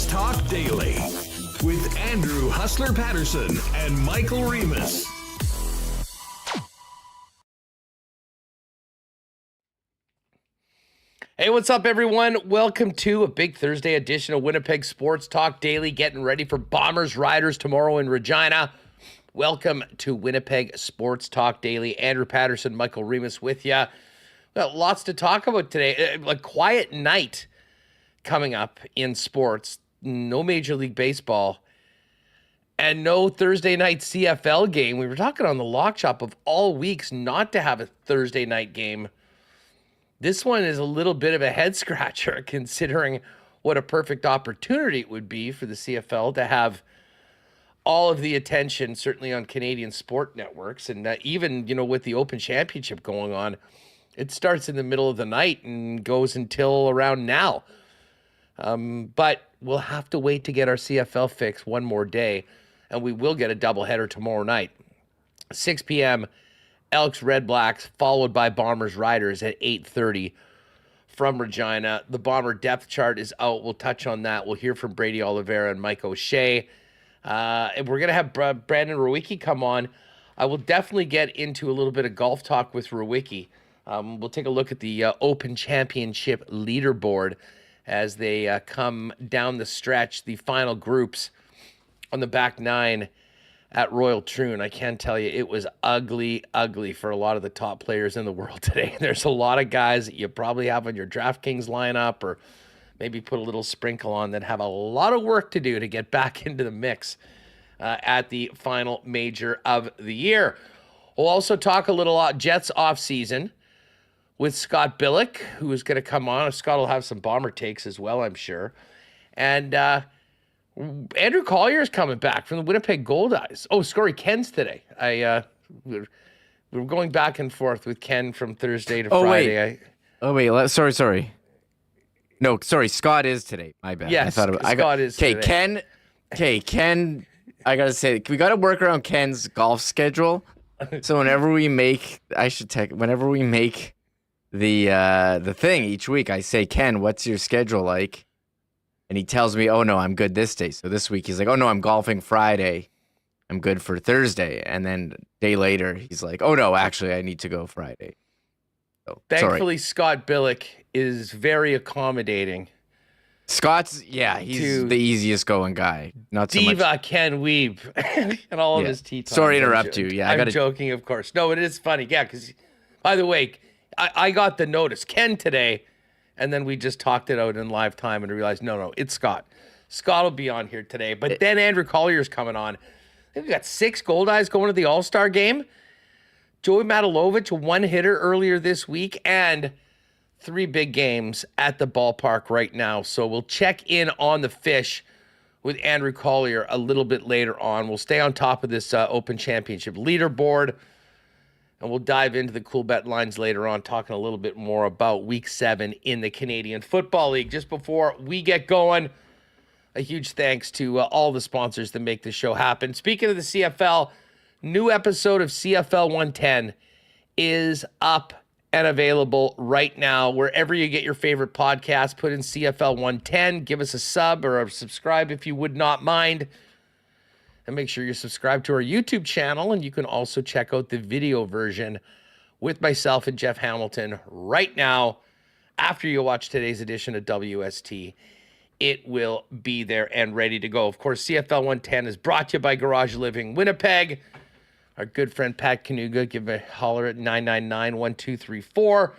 Sports Talk Daily with Andrew Hustler Paterson and Michael Remis. Hey, what's up, everyone? Welcome to a big Thursday edition of Winnipeg Sports Talk Daily, getting ready for Bombers Riders tomorrow in Regina. Welcome to Winnipeg Sports Talk Daily. Andrew Paterson, Michael Remis with you. Got lots to talk about today. A quiet night coming up in sports. No Major League Baseball and no Thursday night CFL game. We were talking on the Lock Shop of all weeks not to have a Thursday night game. This one is a little bit of a head scratcher considering what a perfect opportunity it would be for the CFL to have all of the attention, certainly on Canadian sport networks. And even, with the Open Championship going on, it starts in the middle of the night and goes until around now. But we'll have to wait to get our CFL fix one more day, and we will get a doubleheader tomorrow night. 6 p.m., Elks Red Blacks, followed by Bombers Riders at 8:30 from Regina. The Bomber depth chart is out. We'll touch on that. We'll hear from Brady Oliveira and Mike O'Shea. And we're going to have Brandon Rewucki come on. I will definitely get into a little bit of golf talk with Rewucki. We'll take a look at the Open Championship leaderboard as they come down the stretch, the final groups on the back nine at Royal Troon. I can tell you it was ugly for a lot of the top players in the world today. There's a lot of guys that you probably have on your DraftKings lineup or maybe put a little sprinkle on that have a lot of work to do to get back into the mix at the final major of the year. We'll also talk a little Jets offseason with Scott Billeck, who is going to come on. Scott will have some Bomber takes as well, I'm sure. And Andrew Collier is coming back from the Winnipeg Goldeyes. Oh, sorry, Ken's today. We're going back and forth with Ken from Thursday to Friday. Sorry. No, sorry, Scott is today. My bad. Yes, Scott is today. Ken, I got to say, we got to work around Ken's golf schedule. So whenever we make the thing each week, I say, Ken, what's your schedule like? And he tells me, oh, no, I'm good this day. So this week he's like, oh, no, I'm golfing Friday. I'm good for Thursday. And then a day later, he's like, oh, no, actually, I need to go Friday. So, thankfully, Scott Billeck is very accommodating. Scott's, he's the easiest going guy. Not so Diva much. Ken Wiebe and all of his tea time. Sorry to interrupt you. Yeah, I'm joking, of course. No, it is funny. Yeah, because, by the way, I got the notice. Ken today, and then we just talked it out in live time and realized, no, it's Scott. Scott will be on here today. But then Andrew Collier's coming on. I think we got 6 Goldeyes going to the All-Star game. Joey Matalovich, a one-hitter earlier this week, and 3 big games at the ballpark right now. So we'll check in on the fish with Andrew Collier a little bit later on. We'll stay on top of this Open Championship leaderboard, and we'll dive into the Coolbet lines later on, talking a little bit more about Week 7 in the Canadian Football League. Just before we get going, a huge thanks to all the sponsors that make this show happen. Speaking of the CFL, new episode of CFL 110 is up and available right now. Wherever you get your favorite podcast, put in CFL 110. Give us a sub or a subscribe if you would not mind. And make sure you're subscribed to our YouTube channel. And you can also check out the video version with myself and Jeff Hamilton right now. After you watch today's edition of WST, it will be there and ready to go. Of course, CFL 110 is brought to you by Garage Living Winnipeg. Our good friend Pat Kanuga, give a holler at 999-1234.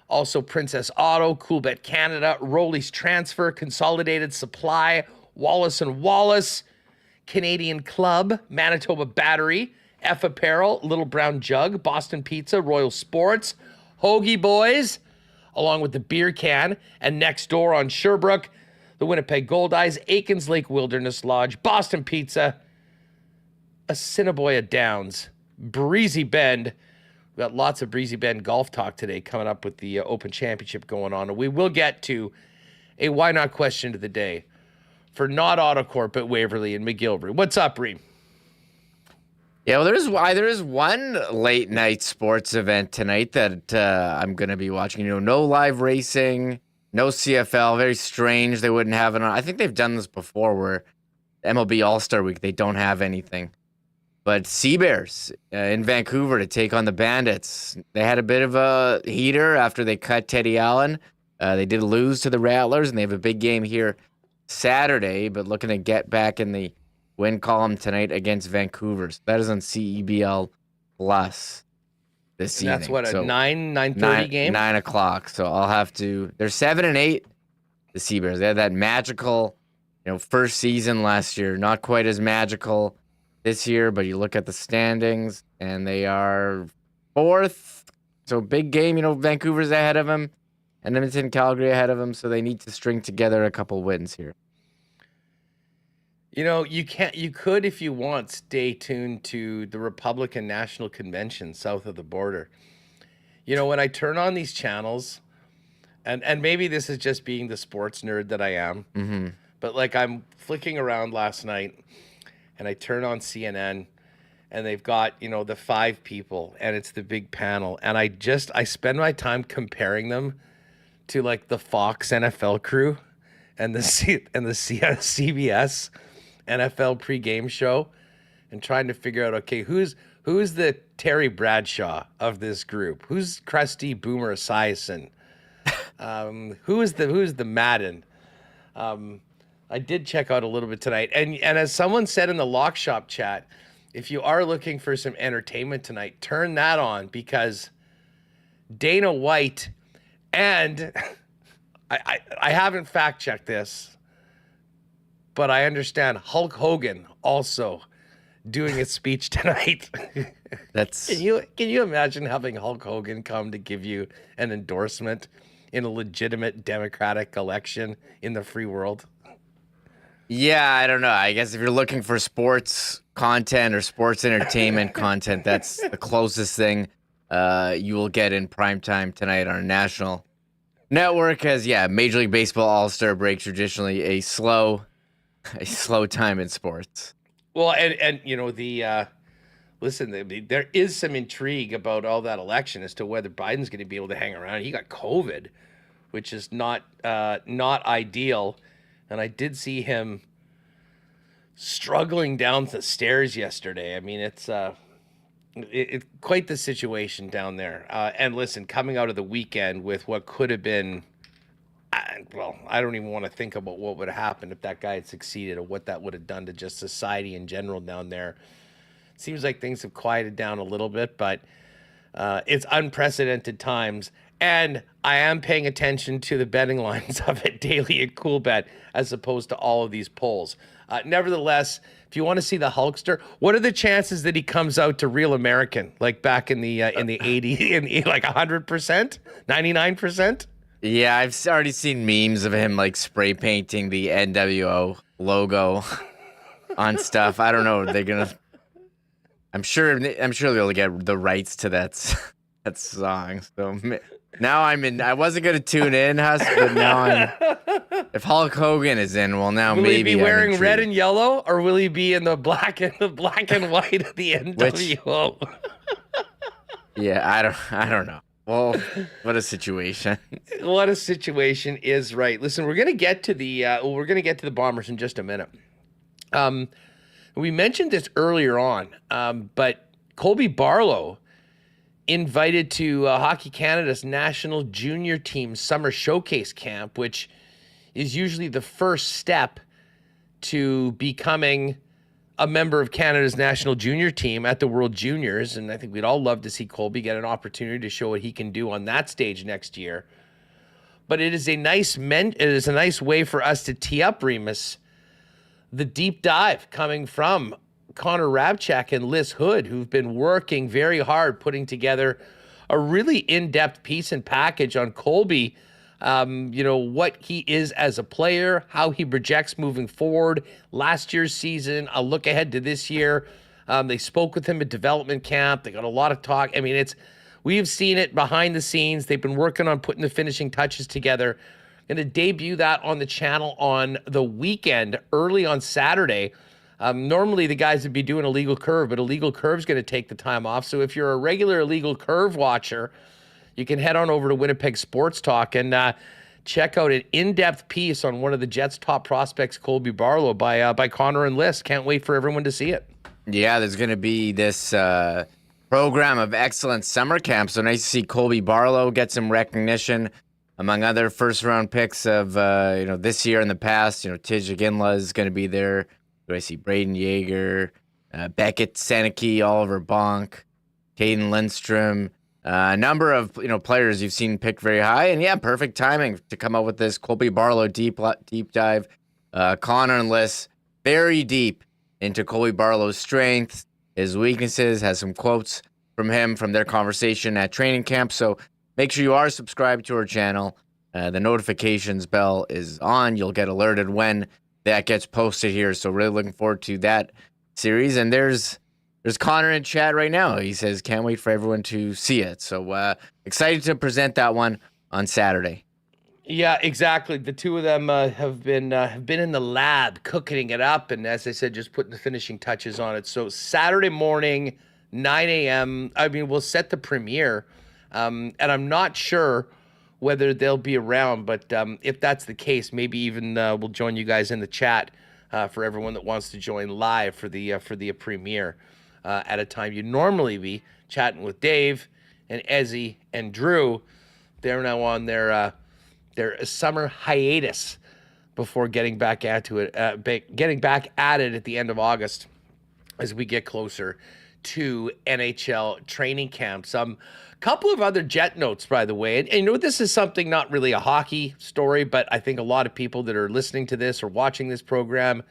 Also, Princess Auto, Coolbet Canada, Roley's Transfer, Consolidated Supply, Wallace & Wallace, Canadian Club, Manitoba Battery, F Apparel, Little Brown Jug, Boston Pizza, Royal Sports, Hoagie Boys, along with the Beer Can, and next door on Sherbrooke, the Winnipeg Goldeyes, Aikens Lake Wilderness Lodge, Boston Pizza, Assiniboia Downs, Breezy Bend. We've got lots of Breezy Bend golf talk today coming up with the Open Championship going on. And we will get to a why not question of the day for not Autocorp at Waverly and McGillivray. What's up, Reem? Yeah, well, there is one late night sports event tonight that I'm going to be watching. No live racing. No CFL. Very strange. They wouldn't have it on. I think they've done this before where MLB All-Star Week, they don't have anything. But Sea Bears in Vancouver to take on the Bandits. They had a bit of a heater after they cut Teddy Allen. They did lose to the Rattlers, and they have a big game here Saturday, but looking to get back in the win column tonight against Vancouver. So that is on CEBL Plus this evening. That's what, a so 9:30 game? 9 o'clock. So I'll have to. They're 7-8, the Sea Bears. They had that magical, first season last year. Not quite as magical this year, but you look at the standings, and they are 4th. So big game. Vancouver's ahead of them, and Edmonton, Calgary ahead of them. So they need to string together a couple wins here. You could, if you want, stay tuned to the Republican National Convention south of the border. When I turn on these channels, and maybe this is just being the sports nerd that I am, but like I'm flicking around last night, and I turn on CNN, and they've got, the 5 people, and it's the big panel, and I spend my time comparing them to like the Fox NFL crew and the CBS NFL pregame show, and trying to figure out, okay, who's the Terry Bradshaw of this group? Who's Krusty Boomer Esiason? Who's the Madden? I did check out a little bit tonight, and as someone said in the Lock Shop chat, if you are looking for some entertainment tonight, turn that on, because Dana White and I haven't fact checked this, but I understand Hulk Hogan also doing a speech tonight. Can you imagine having Hulk Hogan come to give you an endorsement in a legitimate democratic election in the free world? Yeah, I don't know. I guess if you're looking for sports content or sports entertainment content, that's the closest thing you will get in primetime tonight on a national network. As Major League Baseball All-Star break, traditionally a slow time in sports. Well, and listen, there is some intrigue about all that election as to whether Biden's going to be able to hang around. He got COVID, which is not ideal. And I did see him struggling down the stairs yesterday. I mean, it's quite the situation down there. And listen, coming out of the weekend with what could have been, I don't even want to think about what would have happened if that guy had succeeded, or what that would have done to just society in general down there. Seems like things have quieted down a little bit, but it's unprecedented times. And I am paying attention to the betting lines of it daily at Coolbet, as opposed to all of these polls. Nevertheless, if you want to see the Hulkster, what are the chances that he comes out to Real American, like back in the 80s, like 100%, 99%? Yeah, I've already seen memes of him like spray painting the NWO logo on stuff. I don't know. I'm sure they'll get the rights to that song. So now I'm in. I wasn't gonna tune in, Huss, but now if Hulk Hogan is in, well, now will maybe. Will he be wearing red and yellow, or will he be in the black and white of the NWO? Yeah, I don't know. Well, what a situation. What a situation is right. Listen, we're gonna get to the Bombers in just a minute. We mentioned this earlier on, but Colby Barlow invited to Hockey Canada's national junior team summer showcase camp, which is usually the first step to becoming a member of Canada's national junior team at the World Juniors. And I think we'd all love to see Colby get an opportunity to show what he can do on that stage next year. But it is a nice way for us to tee up, Remis, the deep dive coming from Connor Rabchak and Liz Hood, who've been working very hard putting together a really in-depth piece and package on Colby, what he is as a player, how he projects moving forward, last year's season, a look ahead to this year. They spoke with him at development camp. They got a lot of talk. I mean, we've seen it behind the scenes. They've been working on putting the finishing touches together. Going to debut that on the channel on the weekend, early on Saturday. Normally, the guys would be doing a legal curve, but a legal curve is going to take the time off. So if you're a regular illegal curve watcher, you can head on over to Winnipeg Sports Talk and check out an in-depth piece on one of the Jets' top prospects, Colby Barlow, by Connor and Liss. Can't wait for everyone to see it. Yeah, there's going to be this program of excellent summer camp. So nice to see Colby Barlow get some recognition among other first-round picks of this year and the past. Tij Ginla is going to be there. Do I see Braden Yeager, Beckett, Seneke, Oliver Bonk, Caden Lindstrom, a number of players you've seen picked very high, and yeah, perfect timing to come up with this Colby Barlow deep dive. Connor and Liss very deep into Colby Barlow's strengths, his weaknesses, has some quotes from him from their conversation at training camp. So make sure you are subscribed to our channel. The notifications bell is on. You'll get alerted when that gets posted here. So really looking forward to that series. And there's Connor in chat right now. He says, can't wait for everyone to see it. So excited to present that one on Saturday. Yeah, exactly. The two of them have been in the lab cooking it up, and as I said, just putting the finishing touches on it. So Saturday morning, 9 a.m. I mean, we'll set the premiere, and I'm not sure whether they'll be around, but if that's the case, maybe even we'll join you guys in the chat for everyone that wants to join live for the premiere at a time you normally be chatting with Dave and Ezzy and Drew. They're now on their summer hiatus before getting back at it at the end of August as we get closer to NHL training camps. Couple of other Jet notes, by the way, and this is something not really a hockey story, but I think a lot of people that are listening to this or watching this program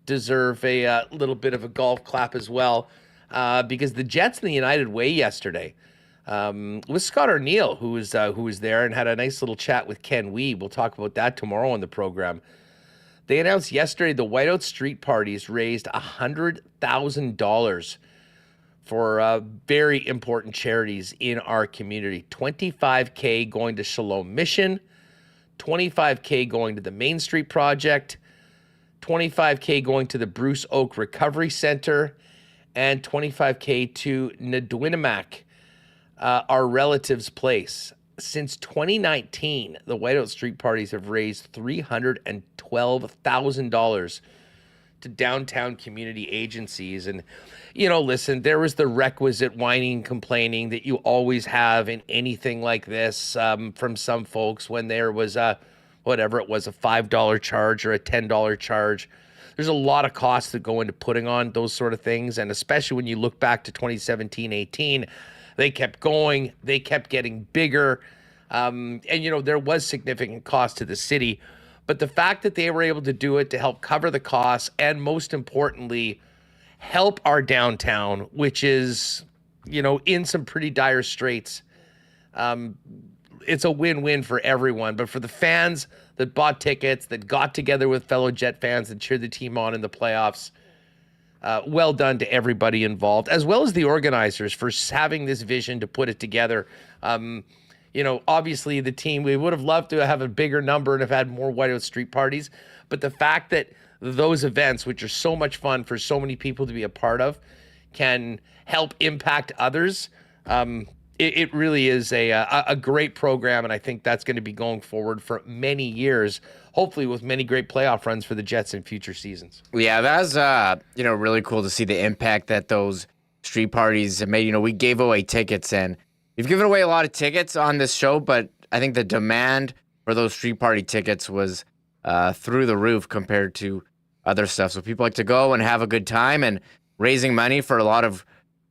deserve a little bit of a golf clap as well, because the Jets in the United Way yesterday, with Scott Arniel, who was there and had a nice little chat with Ken Wiebe. We'll talk about that tomorrow on the program. They announced yesterday the Whiteout Street Parties raised $100,000 for very important charities in our community. $25K going to Shalom Mission, $25K going to the Main Street Project, $25K going to the Bruce Oak Recovery Center, and $25K to Nedwinamak, our relative's place. Since 2019, the Whiteout Street Parties have raised $312,000 to downtown community agencies. And, listen, there was the requisite whining, complaining that you always have in anything like this from some folks when there was a $5 charge or a $10 charge. There's a lot of costs that go into putting on those sort of things. And especially when you look back to 2017-18, they kept going. They kept getting bigger. And there was significant cost to the city. But the fact that they were able to do it to help cover the costs and, most importantly, help our downtown, which is, in some pretty dire straits, it's a win-win for everyone. But for the fans that bought tickets, that got together with fellow Jet fans and cheered the team on in the playoffs, well done to everybody involved, as well as the organizers for having this vision to put it together. Obviously the team, we would have loved to have a bigger number and have had more Whiteout Street Parties. But the fact that those events, which are so much fun for so many people to be a part of, can help impact others, it really is a great program. And I think that's going to be going forward for many years, hopefully with many great playoff runs for the Jets in future seasons. Yeah, that's really cool to see the impact that those street parties have made. We gave away tickets, and we've given away a lot of tickets on this show, but I think the demand for those street party tickets was through the roof compared to other stuff. So people like to go and have a good time and raising money for a lot of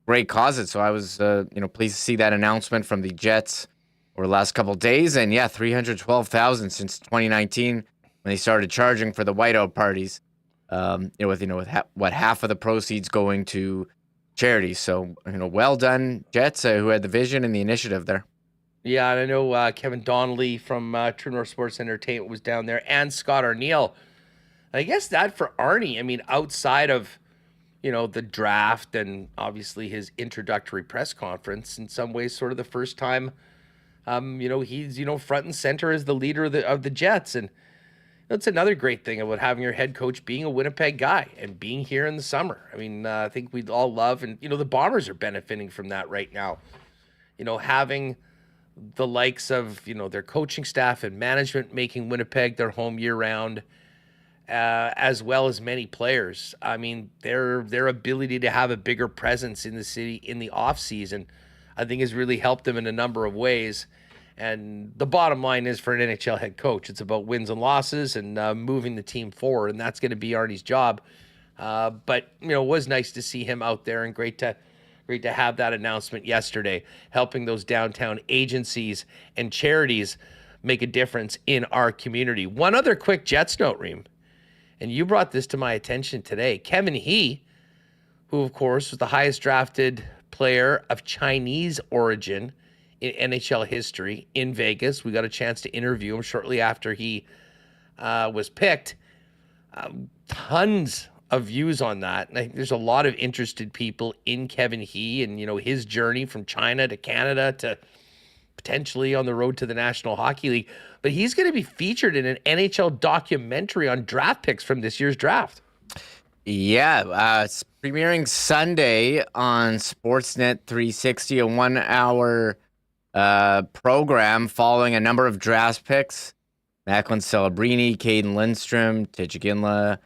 great causes. So I was pleased to see that announcement from the Jets over the last couple of days. And yeah, $312,000 since 2019 when they started charging for the whiteout parties. With half of the proceeds going to charities. So well done, Jets, who had the vision and the initiative there. Yeah, and I know Kevin Donnelly from True North Sports Entertainment was down there, and Scott Arniel. I guess that for Arnie, outside of the draft and obviously his introductory press conference, in some ways sort of the first time he's front and center as the leader of the Jets. And that's another great thing about having your head coach being a Winnipeg guy and being here in the summer. I think we'd all love, and the Bombers are benefiting from that right now. Having the likes of, their coaching staff and management making Winnipeg their home year-round, as well as many players. I mean, their ability to have a bigger presence in the city in the off-season, I think, has really helped them in a number of ways. And the bottom line is, for an NHL head coach, it's about wins and losses and moving the team forward, and that's going to be Arnie's job. But it was nice to see him out there, and great to have that announcement yesterday, helping those downtown agencies and charities make a difference in our community. One other quick Jets note, Reem, and you brought this to my attention today. Kevin He, who of course was the highest drafted player of Chinese origin in NHL history in Vegas. We got a chance to interview him shortly after he was picked. Tons of views on that. And I think there's a lot of interested people in Kevin He and, his journey from China to Canada to potentially on the road to the National Hockey League. But he's going to be featured in an NHL documentary on draft picks from this year's draft. Yeah, it's premiering Sunday on Sportsnet 360, a 1-hour program following a number of draft picks. Macklin Celebrini, Caden Lindstrom, Tijik Ginla,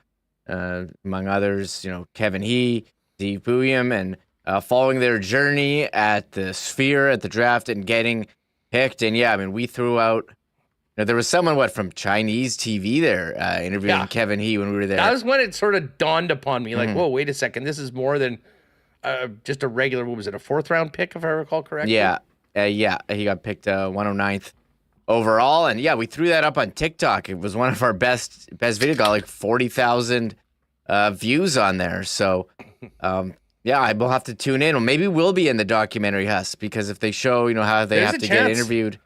among others, Kevin He, Steve Buyam, and following their journey at the Sphere at the draft and getting picked. And yeah, I mean, we threw out, there was someone, from Chinese TV there interviewing Kevin He when we were there. That was when it sort of dawned upon me, like, whoa, wait a second, this is more than just a regular, what was it, a 4th-round pick, if I recall correctly? Yeah, he got picked 109th overall, and yeah, we threw that up on TikTok. It was one of our best video, got like 40,000 views on there. So, yeah, I will have to tune in. Or maybe we'll be in the documentary, Huss, because if they show, how they have to get interviewed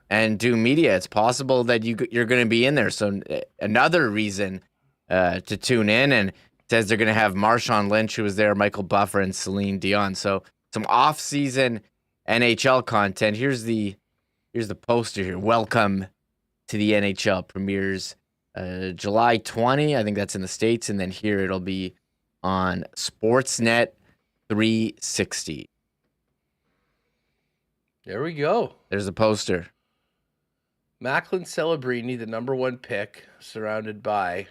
and do media, it's possible that you're going to be in there. So another reason to tune in. And it says they're going to have Marshawn Lynch, who was there, Michael Buffer, and Celine Dion. So some off-season NHL content. Here's the poster here. Welcome to the NHL. Premieres July 20. I think that's in the States. And then here it'll be on Sportsnet 360. There we go. There's the poster. Macklin Celebrini, the number 1 pick, surrounded by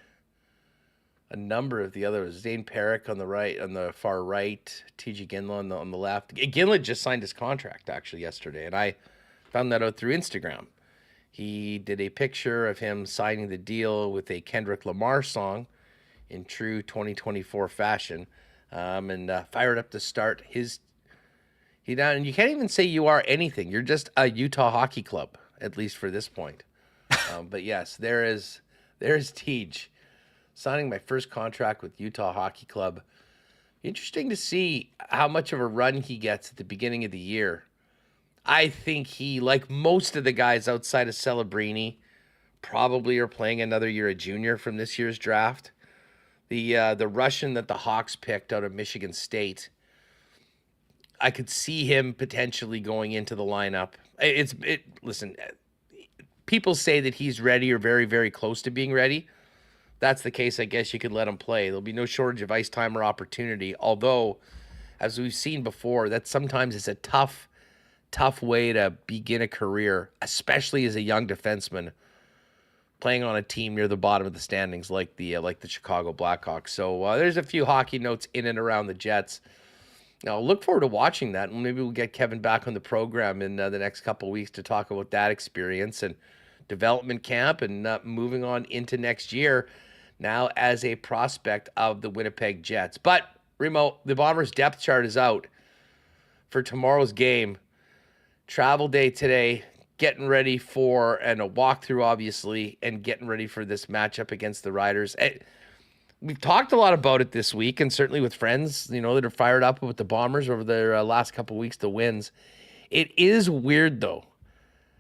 a number of the others. Zane Perrick on the far right, TJ Ginla on the left. Ginla just signed his contract actually yesterday, and I found that out through Instagram. He did a picture of him signing the deal with a Kendrick Lamar song in true 2024 fashion, and fired up to start his. And you can't even say you are anything. You're just a Utah Hockey Club, at least for this point. But yes, there's Tej signing my first contract with Utah Hockey Club. Interesting to see how much of a run he gets at the beginning of the year. I think he, like most of the guys outside of Celebrini, probably are playing another year of junior from this year's draft. The Russian that the Hawks picked out of Michigan State, I could see him potentially going into the lineup. Listen, people say that he's ready or very, very close to being ready. That's the case, I guess you could let him play. There'll be no shortage of ice time or opportunity. Although, as we've seen before, that sometimes is a tough way to begin a career, especially as a young defenseman playing on a team near the bottom of the standings like the Chicago Blackhawks. So there's a few hockey notes in and around the Jets. Now, look forward to watching that, and maybe we'll get Kevin back on the program in the next couple of weeks to talk about that experience and development camp and moving on into next year now as a prospect of the Winnipeg Jets. But, Remo, the Bombers' depth chart is out for tomorrow's game. Travel day today, getting ready for, and a walkthrough, obviously, and getting ready for this matchup against the Riders. We've talked a lot about it this week, and certainly with friends, that are fired up with the Bombers over their last couple of weeks, the wins. It is weird, though,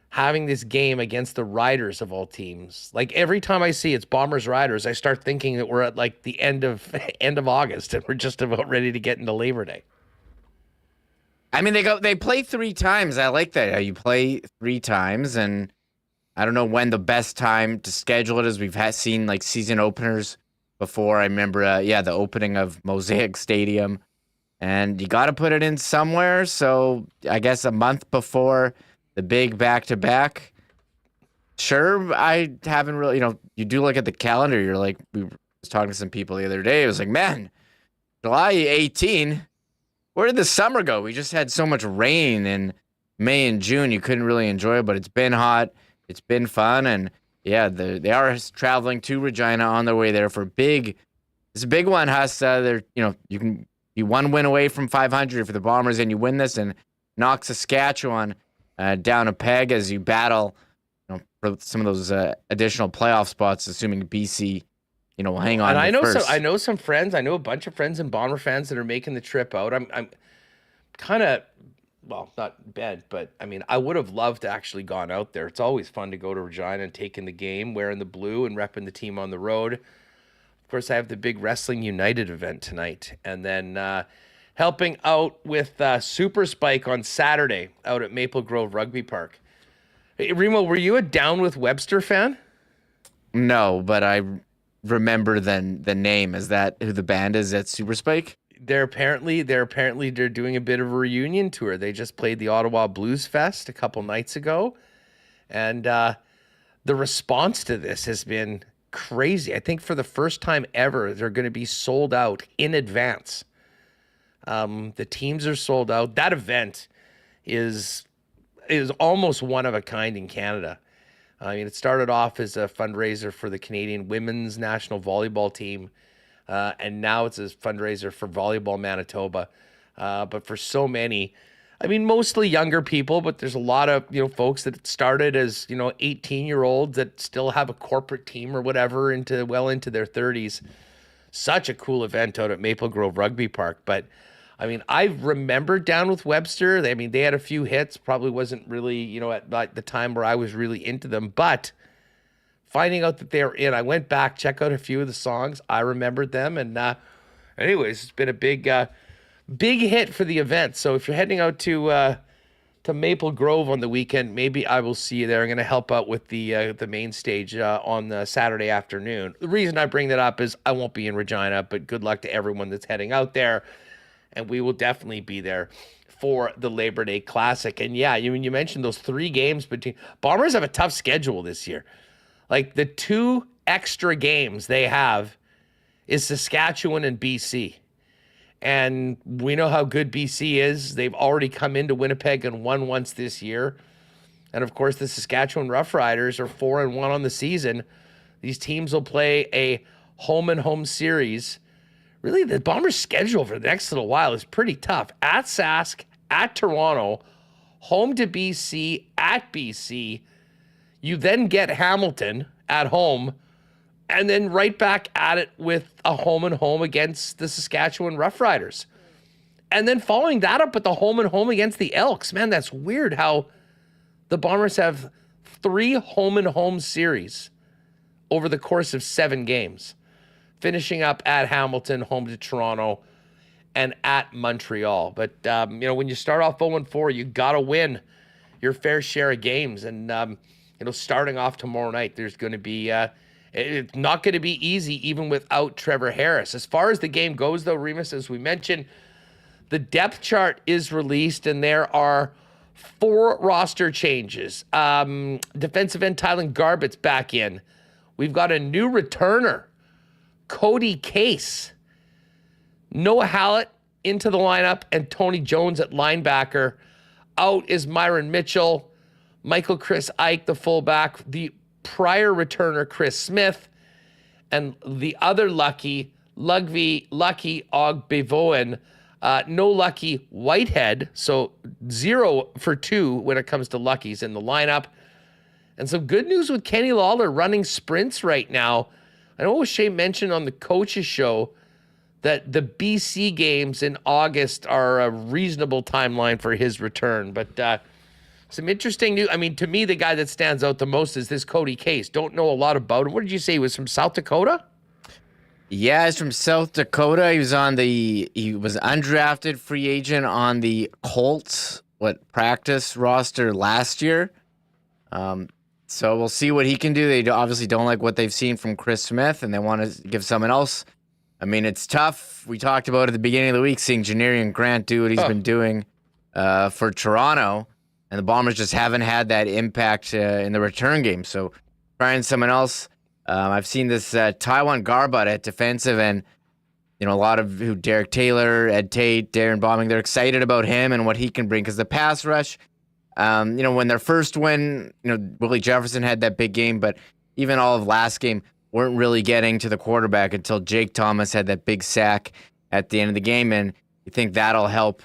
having this game against the Riders of all teams. Like, every time I see it's Bombers Riders, I start thinking that we're at like the end of August and we're just about ready to get into Labor Day. I mean, they play 3 times. I like that. You play 3 times, and I don't know when the best time to schedule it is. We've seen like season openers before. I remember, the opening of Mosaic Stadium, and you got to put it in somewhere. So I guess a month before the big back-to-back. Sure, I haven't really, you do look at the calendar. You're like, we were talking to some people the other day. It was like, man, July 18, where did the summer go? We just had so much rain in May and June. You couldn't really enjoy it, but it's been hot. It's been fun. And yeah, they are traveling to Regina on their way there for it's a big one, Huss. You can be one win away from 500 for the Bombers, and you win this and knock Saskatchewan down a peg as you battle, for some of those additional playoff spots, assuming BC, will hang on. And I know some friends. I know a bunch of friends and Bomber fans that are making the trip out. I'm kind of, well, not bad, but I mean, I would have loved to actually gone out there. It's always fun to go to Regina and take in the game, wearing the blue and repping the team on the road. Of course, I have the big Wrestling United event tonight, and then helping out with Super Spike on Saturday out at Maple Grove Rugby Park. Hey, Remo, were you a Down with Webster fan? No, but I remember the name. Is that who the band is at Super Spike? They're apparently doing a bit of a reunion tour. They just played the Ottawa Blues Fest a couple nights ago, and the response to this has been crazy. I think for the first time ever, they're going to be sold out in advance. The teams are sold out. That event is almost one of a kind in Canada. I mean, it started off as a fundraiser for the Canadian women's national volleyball team, and now it's a fundraiser for Volleyball Manitoba. But for so many, I mean, mostly younger people, but there's a lot of, folks that started as, 18-year-olds that still have a corporate team or whatever into their 30s. Such a cool event out at Maple Grove Rugby Park. But I mean, I remember Down with Webster. They had a few hits, probably wasn't really, at the time where I was really into them, but finding out that they were in, I went back, check out a few of the songs. I remembered them. And anyways, it's been a big hit for the event. So if you're heading out to Maple Grove on the weekend, maybe I will see you there. I'm going to help out with the main stage on the Saturday afternoon. The reason I bring that up is I won't be in Regina, but good luck to everyone that's heading out there. And we will definitely be there for the Labor Day Classic. And yeah, you mentioned those 3 games between. Bombers have a tough schedule this year. Like the 2 extra games they have is Saskatchewan and BC. And we know how good BC is. They've already come into Winnipeg and won once this year. And of course, the Saskatchewan Roughriders are 4-1 on the season. These teams will play a home-and-home series. Really, the Bombers' schedule for the next little while is pretty tough. At Sask, at Toronto, home to BC, at BC. You then get Hamilton at home, and then right back at it with a home-and-home against the Saskatchewan Roughriders. And then following that up with the home-and-home against the Elks. Man, that's weird how the Bombers have 3 home-and-home series over the course of 7 games. Finishing up at Hamilton, home to Toronto, and at Montreal. But, when you start off 0-4, you got to win your fair share of games. And, starting off tomorrow night, there's going to be, it's not going to be easy even without Trevor Harris. As far as the game goes, though, Remis, as we mentioned, the depth chart is released, and there are 4 roster changes. Defensive end Tylen Garbutt's back in. We've got a new returner, Cody Case. Noah Hallett into the lineup, and Tony Jones at linebacker. Out is Myron Mitchell, Michael Chris Ike, the fullback, the prior returner Chris Smith, and the other Lucky Ogbevoen. No Lucky Whitehead, so 0 for 2 when it comes to Luckies in the lineup. And some good news with Kenny Lawler running sprints right now. I know O'Shea mentioned on the coaches show that the BC games in August are a reasonable timeline for his return. But some interesting news. I mean, to me, the guy that stands out the most is this Cody Case. Don't know a lot about him. What did you say? He was from South Dakota? Yeah, he's from South Dakota. He was undrafted free agent on the Colts practice roster last year. So we'll see what he can do. They obviously don't like what they've seen from Chris Smith, and they want to give someone else. I mean, it's tough. We talked about at the beginning of the week seeing Janarian Grant do what he's been doing for Toronto, and the Bombers just haven't had that impact in the return game. So trying someone else. I've seen this Taiwan Garbutt at defensive, and a lot of Derek Taylor, Ed Tate, Darren Bombing, they're excited about him and what he can bring because the pass rush. When their first win, Willie Jefferson had that big game, but even all of last game weren't really getting to the quarterback until Jake Thomas had that big sack at the end of the game, and you think that'll help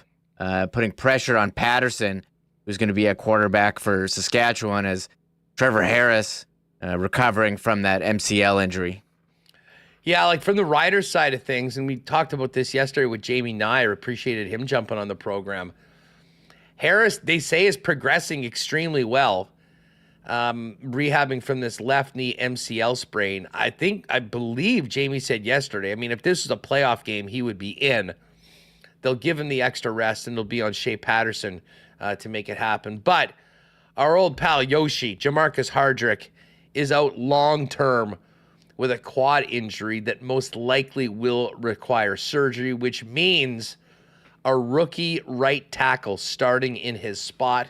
putting pressure on Paterson, who's going to be a quarterback for Saskatchewan, as Trevor Harris recovering from that MCL injury. Yeah, like from the Riders side of things, and we talked about this yesterday with Jamie Nair, appreciated him jumping on the program. Harris, they say, is progressing extremely well, rehabbing from this left knee MCL sprain. I believe Jamie said yesterday, if this was a playoff game, he would be in. They'll give him the extra rest, and they'll be on Shea Paterson to make it happen. But our old pal Yoshi, Jamarcus Hardrick, is out long-term with a quad injury that most likely will require surgery, which means a rookie right tackle starting in his spot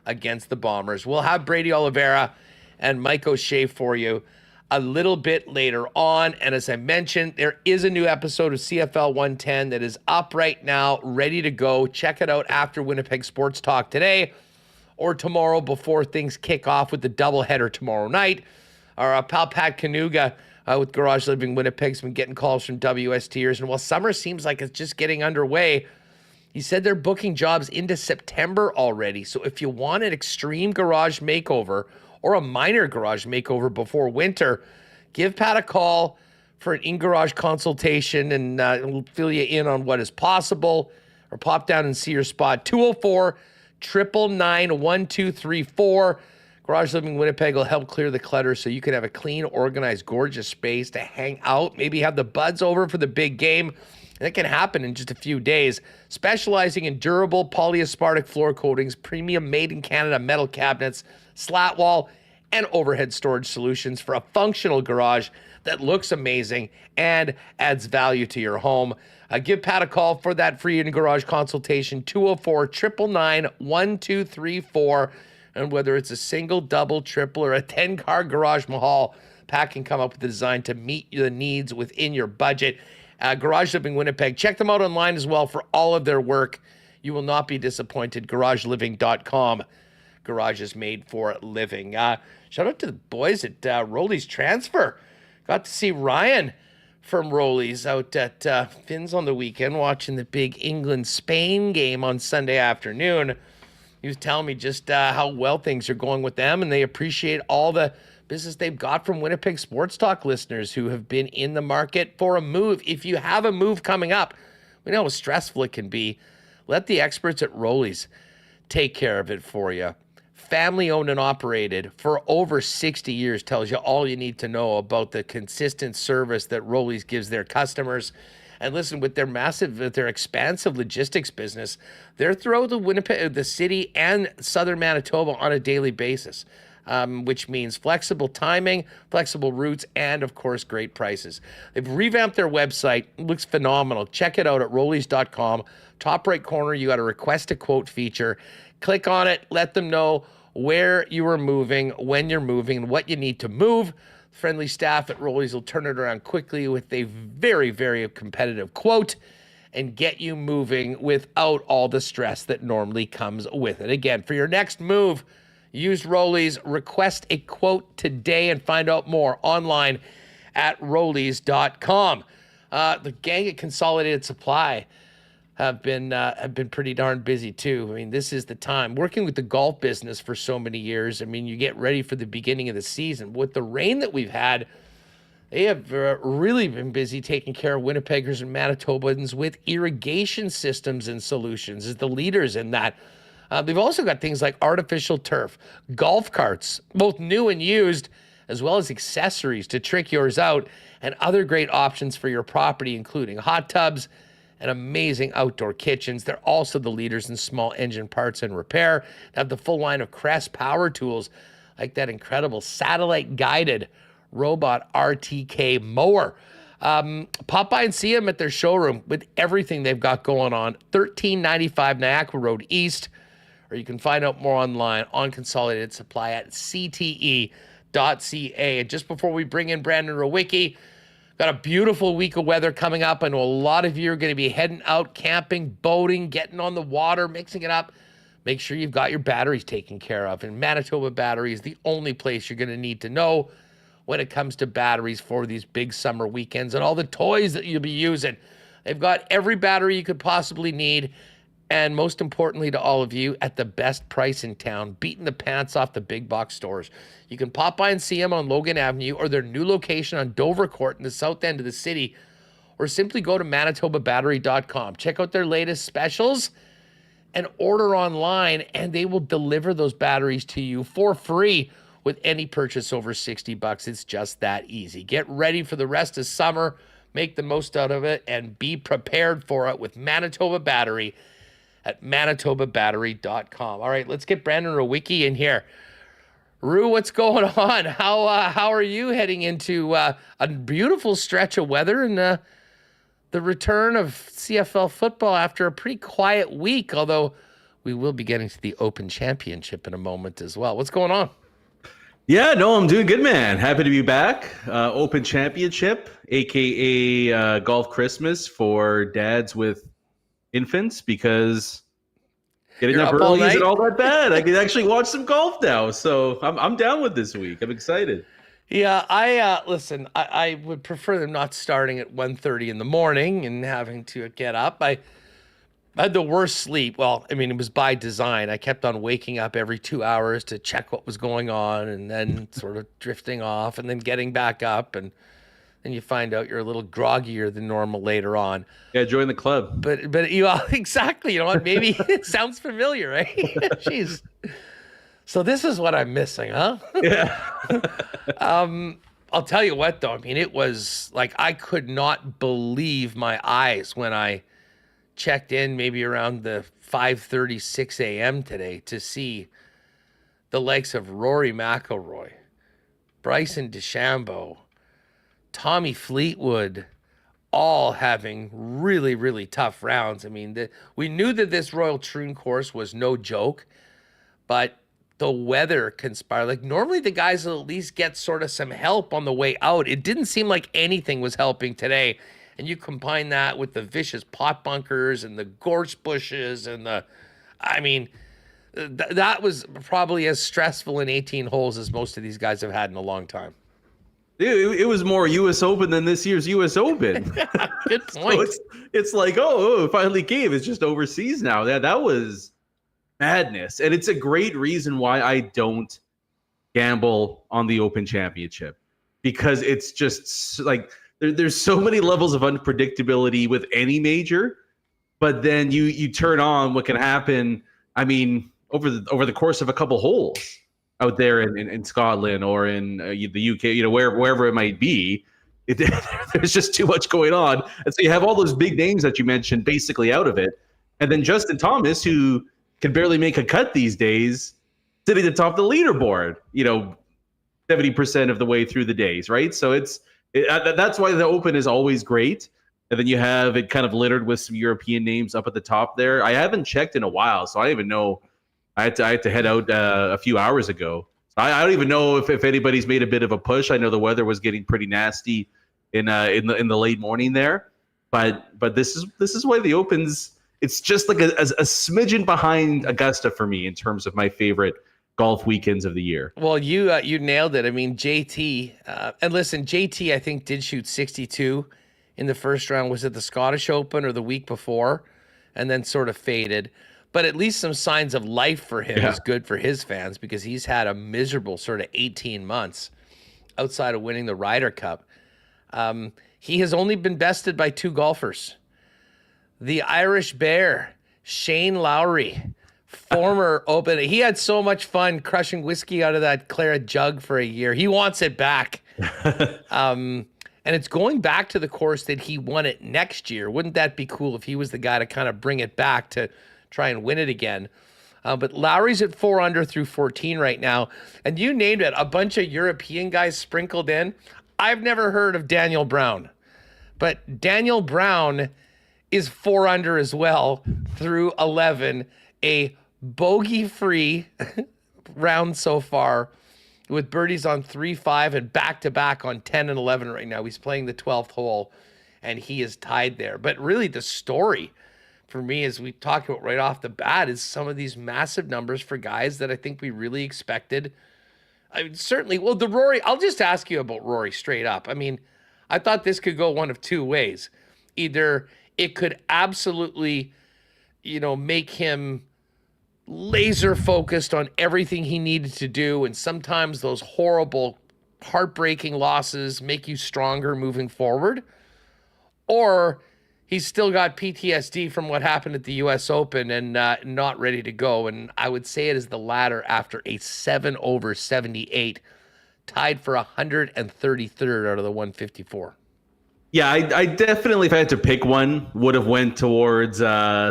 against the Bombers. We'll have Brady Oliveira and Mike O'Shea for you a little bit later on. And as I mentioned, there is a new episode of CFL 110 that is up right now, ready to go. Check it out after Winnipeg Sports Talk today or tomorrow before things kick off with the doubleheader tomorrow night. Our pal Pat Kanuga with Garage Living Winnipeg's been getting calls from WSTers. And while summer seems like it's just getting underway, he said they're booking jobs into September already. So if you want an extreme garage makeover or a minor garage makeover before winter, give Pat a call for an in-garage consultation, and we'll fill you in on what is possible, or pop down and see your spot. 204-999-1234. Garage Living Winnipeg will help clear the clutter so you can have a clean, organized, gorgeous space to hang out. Maybe have the buds over for the big game. That can happen in just a few days. Specializing in durable polyaspartic floor coatings, premium made-in-Canada metal cabinets, slat wall, and overhead storage solutions for a functional garage that looks amazing and adds value to your home. Give Pat a call for that free in-garage consultation, 204-999-1234. And whether it's a single, double, triple, or a 10-car garage mahal, Pat can come up with a design to meet the needs within your budget. Garage Living Winnipeg. Check them out online as well for all of their work. You will not be disappointed. GarageLiving.com. Garage is made for living. Shout out to the boys at Roley's Transfer. Got to see Ryan from Roley's out at Finn's on the weekend watching the big England-Spain game on Sunday afternoon. He was telling me just how well things are going with them, and they appreciate all the business they've got from Winnipeg Sports Talk listeners who have been in the market for a move. If you have a move coming up, we know how stressful it can be. Let the experts at Roley's take care of it for you. Family owned and operated for over 60 years tells you all you need to know about the consistent service that Roley's gives their customers. And listen, with their expansive logistics business, they're throughout the city and southern Manitoba on a daily basis, which means flexible timing, flexible routes, and of course, great prices. They've revamped their website. It looks phenomenal. Check it out at Roley's.com. Top right corner, you got a request a quote feature. Click on it. Let them know where you are moving, when you're moving, and what you need to move. Friendly staff at Roley's will turn it around quickly with a very, very competitive quote and get you moving without all the stress that normally comes with it. Again, for your next move, use Roley's. Request a quote today and find out more online at Roley's.com. The gang at Consolidated Supply have been pretty darn busy too. This is the time. Working with the golf business for so many years, you get ready for the beginning of the season. With the rain that we've had, they have really been busy taking care of Winnipeggers and Manitobans with irrigation systems and solutions as the leaders in that. They've also got things like artificial turf, golf carts, both new and used, as well as accessories to trick yours out, and other great options for your property, including hot tubs and amazing outdoor kitchens. They're also the leaders in small engine parts and repair. They have the full line of Crest power tools, like that incredible satellite-guided robot RTK mower. Pop by and see them at their showroom with everything they've got going on. 1395 Niagara Road East, or you can find out more online on Consolidated Supply at cte.ca. And just before we bring in Brandon Rewucki, got a beautiful week of weather coming up. I know a lot of you are going to be heading out camping, boating, getting on the water, mixing it up. Make sure you've got your batteries taken care of. And Manitoba Battery is the only place you're going to need to know when it comes to batteries for these big summer weekends and all the toys that you'll be using. They've got every battery you could possibly need. And most importantly to all of you, at the best price in town, beating the pants off the big box stores. You can pop by and see them on Logan Avenue or their new location on Dover Court in the south end of the city, or simply go to manitobabattery.com. Check out their latest specials and order online, and they will deliver those batteries to you for free with any purchase over $60. It's just that easy. Get ready for the rest of summer, make the most out of it, and be prepared for it with Manitoba Battery at manitobabattery.com. All right, let's get Brandon Rewucki in here. Rue, what's going on? How are you heading into a beautiful stretch of weather and the return of CFL football after a pretty quiet week, although we will be getting to the Open Championship in a moment as well. What's going on? Yeah, no, I'm doing good, man. Happy to be back. Open Championship, a.k.a. Golf Christmas for dads with infants, because getting up early isn't all that bad. I can actually watch some golf now, so I'm down with this week. I'm excited. Yeah, I would prefer them not starting at 1:30 in the morning and having to get up. I had the worst sleep. Well, I mean, it was by design. I kept on waking up every 2 hours to check what was going on and then sort of drifting off and then getting back up, and then you find out you're a little groggier than normal later on. Yeah, join the club. But you exactly, you know what? Maybe it sounds familiar, right? Jeez. So this is what I'm missing, huh? Yeah. I'll tell you what, though. I mean, it was like I could not believe my eyes when I checked in maybe around the 5:36 a.m. today to see the likes of Rory McIlroy, Bryson DeChambeau, Tommy Fleetwood, all having really, really tough rounds. I mean, we knew that this Royal Troon course was no joke, but the weather conspired. Like, normally the guys will at least get sort of some help on the way out. It didn't seem like anything was helping today. And you combine that with the vicious pot bunkers and the gorse bushes and that was probably as stressful in 18 holes as most of these guys have had in a long time. It was more U.S. Open than this year's U.S. Open. Good point. So it's like, it finally came. It's just overseas now. That was madness. And it's a great reason why I don't gamble on the Open Championship, because it's just like there's so many levels of unpredictability with any major, but then you turn on what can happen. I mean, over the course of a couple holes out there in Scotland or in the UK, wherever it might be, there's just too much going on. And so you have all those big names that you mentioned basically out of it. And then Justin Thomas, who can barely make a cut these days, sitting atop the leaderboard, 70% of the way through the days, right? So that's why the Open is always great. And then you have it kind of littered with some European names up at the top there. I haven't checked in a while, so I don't even know. I had to head out a few hours ago. So I don't even know if anybody's made a bit of a push. I know the weather was getting pretty nasty in the late morning there, but this is why the Open's. It's just like a smidgen behind Augusta for me in terms of my favorite golf weekends of the year. Well, you nailed it. I mean, JT, and listen, JT I think did shoot 62 in the first round. Was it the Scottish Open or the week before? And then sort of faded. But at least some signs of life for him is good for his fans, because he's had a miserable sort of 18 months outside of winning the Ryder Cup. He has only been bested by two golfers. The Irish Bear, Shane Lowry, former Open. He had so much fun crushing whiskey out of that claret jug for a year. He wants it back. And it's going back to the course that he won it next year. Wouldn't that be cool if he was the guy to kind of bring it back to try and win it again? But Lowry's at 4 under through 14 right now. And you named it, a bunch of European guys sprinkled in. I've never heard of Daniel Brown. But Daniel Brown is 4 under as well through 11, a bogey-free round so far with birdies on 3, 5, and back-to-back on 10 and 11 right now. He's playing the 12th hole, and he is tied there. But really the story for me, as we talked about right off the bat, is some of these massive numbers for guys that I think we really expected. I mean, certainly, well, the Rory, I'll just ask you about Rory straight up. I mean, I thought this could go one of two ways. Either it could absolutely, make him laser focused on everything he needed to do. And sometimes those horrible, heartbreaking losses make you stronger moving forward. Or he's still got PTSD from what happened at the U.S. Open and not ready to go. And I would say it is the latter after a 7 over 78, tied for 133rd out of the 154. Yeah, I definitely, if I had to pick one, would have went towards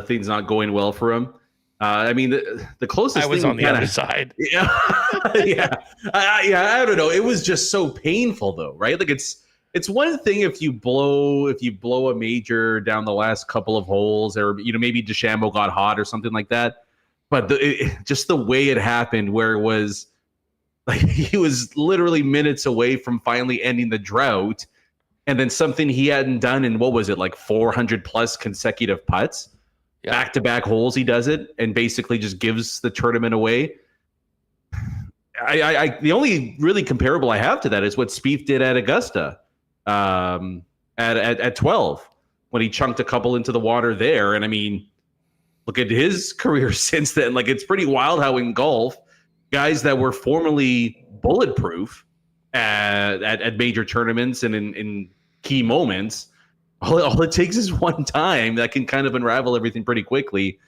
things not going well for him. I mean, the closest I was thing on the other side. Yeah, yeah, I don't know. It was just so painful, though, right? Like it's one thing if you blow a major down the last couple of holes, or maybe DeChambeau got hot or something like that. But just the way it happened, where it was like he was literally minutes away from finally ending the drought, and then something he hadn't done in, what was it, like 400 plus consecutive putts, back-to-back holes, he does it and basically just gives the tournament away. The only really comparable I have to that is what Spieth did at Augusta at 12, when he chunked a couple into the water there. And I mean, look at his career since then. Like, it's pretty wild how in golf, guys that were formerly bulletproof at major tournaments and in key moments, all it takes is one time that can kind of unravel everything pretty quickly.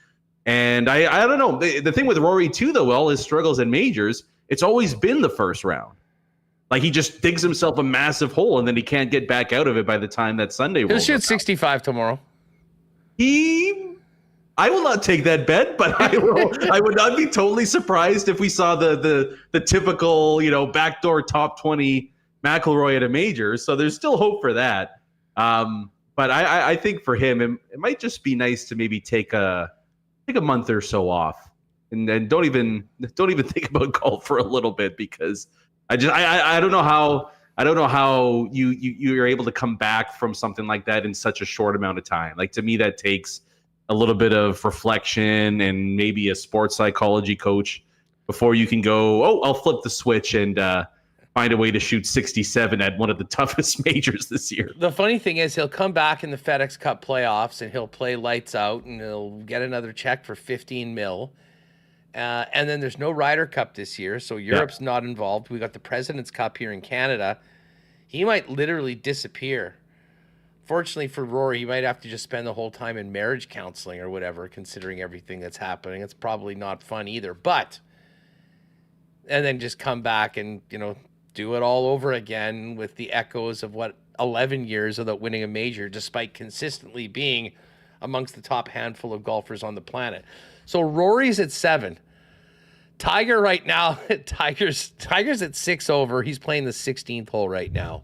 And I don't know. The thing with Rory too, though, all his struggles in majors, it's always been the first round. Like, he just digs himself a massive hole and then he can't get back out of it by the time that Sunday rolls. He'll shoot 65 tomorrow. I will not take that bet, but I would not be totally surprised if we saw the typical, backdoor top 20 McIlroy at a major. So there's still hope for that. But I think for him, it might just be nice to maybe take a month or so off, and then don't even think about golf for a little bit, because I don't know how you're able to come back from something like that in such a short amount of time. Like, to me, that takes a little bit of reflection and maybe a sports psychology coach before you can go, I'll flip the switch and find a way to shoot 67 at one of the toughest majors this year. The funny thing is, he'll come back in the FedEx Cup playoffs and he'll play lights out and he'll get another check for 15 mil. And then there's no Ryder Cup this year, so Europe's not involved. We got the President's Cup here in Canada. He might literally disappear. Fortunately for Rory, he might have to just spend the whole time in marriage counseling or whatever, considering everything that's happening. It's probably not fun either. And then just come back and, do it all over again with the echoes of 11 years without winning a major, despite consistently being amongst the top handful of golfers on the planet. So Rory's at 7. Tiger right now, Tiger's at 6 over. He's playing the 16th hole right now.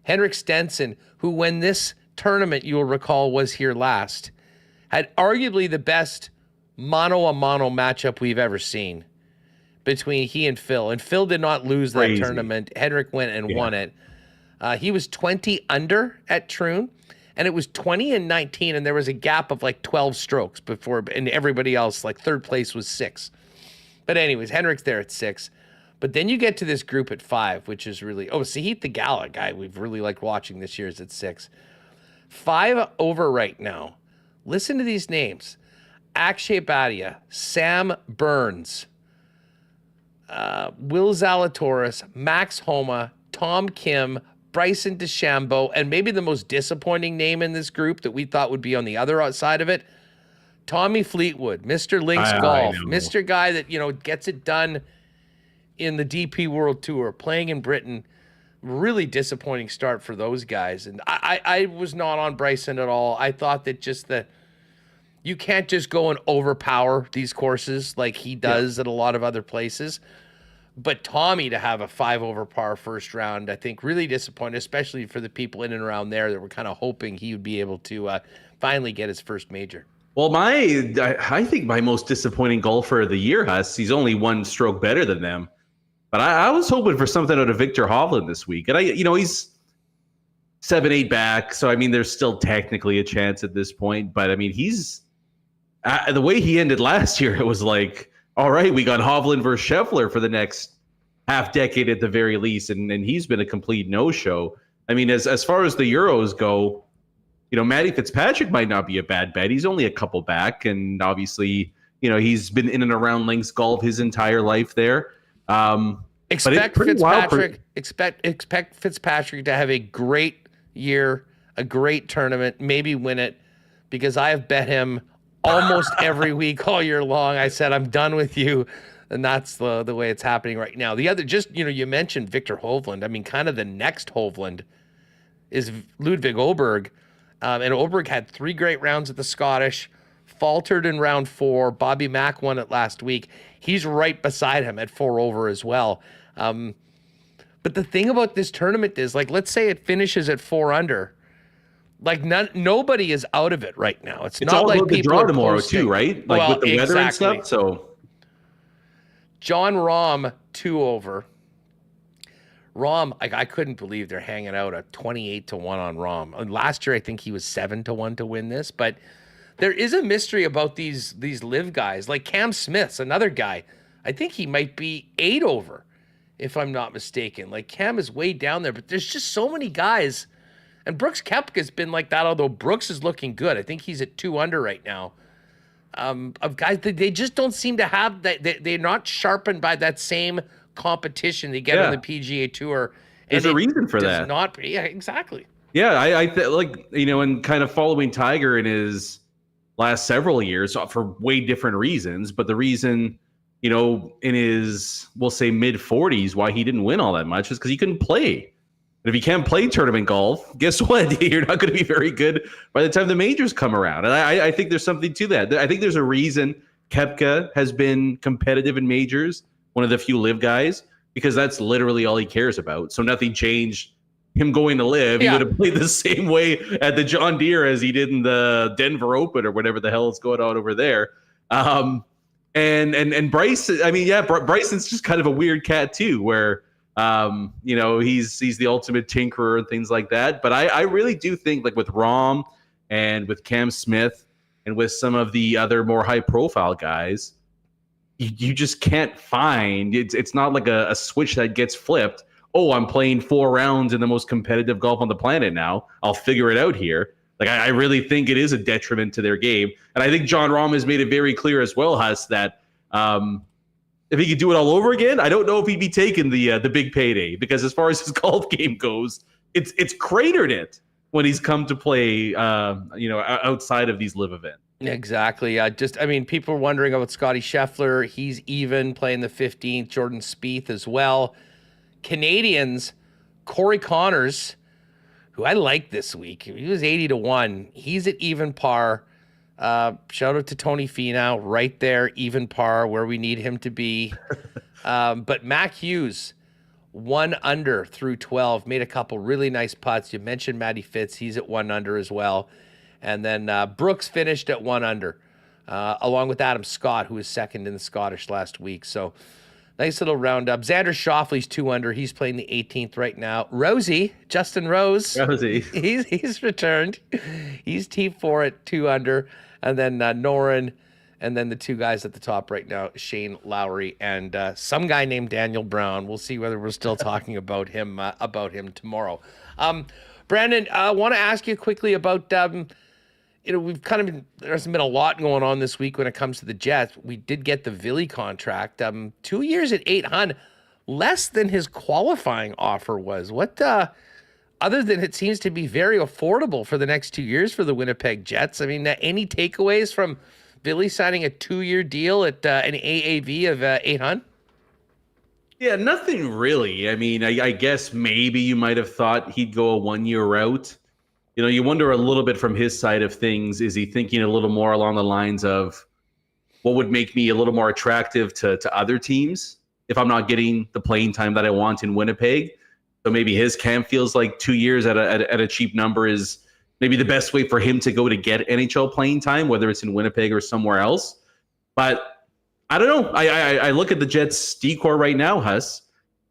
Henrik Stenson, who when this tournament, you will recall, was here last, had arguably the best mano-a-mano matchup we've ever seen between he and Phil. And Phil did not lose that tournament. Henrik went and won it. He was 20 under at Troon, and it was 20 and 19, and there was a gap of like 12 strokes before, and everybody else, like third place was 6. But anyways, Henrik's there at 6. But then you get to this group at 5, which is really... Sahith Theegala, guy we've really liked watching this year, is at 6. 5 over right now. Listen to these names. Akshay Bhatia, Sam Burns, Will Zalatoris, Max Homa, Tom Kim, Bryson DeChambeau, and maybe the most disappointing name in this group that we thought would be on the other side of it, Tommy Fleetwood, Mr. Links Golf, Mr. Guy that, gets it done in the DP World Tour, playing in Britain. Really disappointing start for those guys. And I was not on Bryson at all. I thought that you can't just go and overpower these courses like he does at a lot of other places. But Tommy to have a 5 over par first round, I think really disappointed, especially for the people in and around there that were kind of hoping he would be able to finally get his first major. Well, I think my most disappointing golfer of the year, Huss, he's only one stroke better than them. But I was hoping for something out of Victor Hovland this week. And he's 7-8 back. So, I mean, there's still technically a chance at this point. But, I mean, he's the way he ended last year, it was like, all right, we got Hovland versus Scheffler for the next half decade at the very least. And he's been a complete no-show. I mean, as far as the Euros go, Matty Fitzpatrick might not be a bad bet. He's only a couple back. And obviously, he's been in and around links golf his entire life there. Expect Fitzpatrick to have a great year, a great tournament, maybe win it, because I have bet him almost every week all year long. I said, I'm done with you. And that's the way it's happening right now. The other, you mentioned Victor Hovland. I mean, kind of the next Hovland is Ludwig Åberg. And Åberg had 3 great rounds at the Scottish, faltered in round 4. Bobby Mack won it last week. He's right beside him at 4 over as well. But the thing about this tournament is, like, let's say it finishes at 4 under. Like, nobody is out of it right now. It's not all like about the people draw are tomorrow posting, too, right? Like with the weather and stuff. So John Rahm 2 over. Rahm, I couldn't believe they're hanging out at 28-1 on Rahm. And last year, I think he was 7-1 to win this. But there is a mystery about these live guys. Like Cam Smith's another guy. I think he might be 8 over, if I'm not mistaken. Like Cam is way down there, but there's just so many guys. And Brooks Koepka's been like that, although Brooks is looking good. I think he's at 2 under right now. Of guys, they just don't seem to have that. They're not sharpened by that same competition they get on the PGA Tour. There's a reason for that. Yeah, exactly. Yeah, I like, and kind of following Tiger in his last several years for way different reasons. But the reason, in his, we'll say, mid-40s, why he didn't win all that much is because he couldn't play. And if you can't play tournament golf, guess what? You're not going to be very good by the time the majors come around. And I think there's something to that. I think there's a reason Koepka has been competitive in majors, one of the few live guys, because that's literally all he cares about. So nothing changed him going to live. He would have played the same way at the John Deere as he did in the Denver Open or whatever the hell is going on over there. And Bryson, Bryson's just kind of a weird cat too, where he's the ultimate tinkerer and things like that. But I really do think, like with Rahm and with Cam Smith and with some of the other more high profile guys, you just can't find it's not like a switch that gets flipped. Oh, I'm playing 4 rounds in the most competitive golf on the planet now. I'll figure it out here. Like I really think it is a detriment to their game. And I think John Rahm has made it very clear as well, Huss, that if he could do it all over again, I don't know if he'd be taking the big payday, because as far as his golf game goes, it's cratered it when he's come to play outside of these live events. Exactly. People are wondering about Scotty Scheffler. He's even playing the 15th. Jordan Spieth as well. Canadians, Corey Connors, who I like this week. He was 80-1. He's at even par. Shout out to Tony Finau, right there, even par, where we need him to be. But Mac Hughes, 1 under through 12, made a couple really nice putts. You mentioned Matty Fitz. He's at 1 under as well. And then Brooks finished at 1 under, along with Adam Scott, who was second in the Scottish last week. So nice little roundup. Xander Schauffele's 2 under. He's playing the 18th right now. Justin Rose. He's returned. He's T4 at 2 under. And then Noren, and then the 2 guys at the top right now, Shane Lowry and some guy named Daniel Brown. We'll see whether we're still talking about him tomorrow. Brandon, I want to ask you quickly about we've there's been a lot going on this week when it comes to the Jets. We did get the Ville contract, 2 years at $800, less than his qualifying offer was. What, other than it seems to be very affordable for the next 2 years for the Winnipeg Jets. I mean, any takeaways from Ville signing a 2-year deal at an AAV of $800? Yeah, nothing really. I mean, I guess maybe you might have thought he'd go a 1-year route. You wonder a little bit from his side of things. Is he thinking a little more along the lines of what would make me a little more attractive to other teams if I'm not getting the playing time that I want in Winnipeg? So maybe his camp feels like 2 years at a cheap number is maybe the best way for him to go to get NHL playing time, whether it's in Winnipeg or somewhere else. But I don't know. I look at the Jets decor right now, Huss,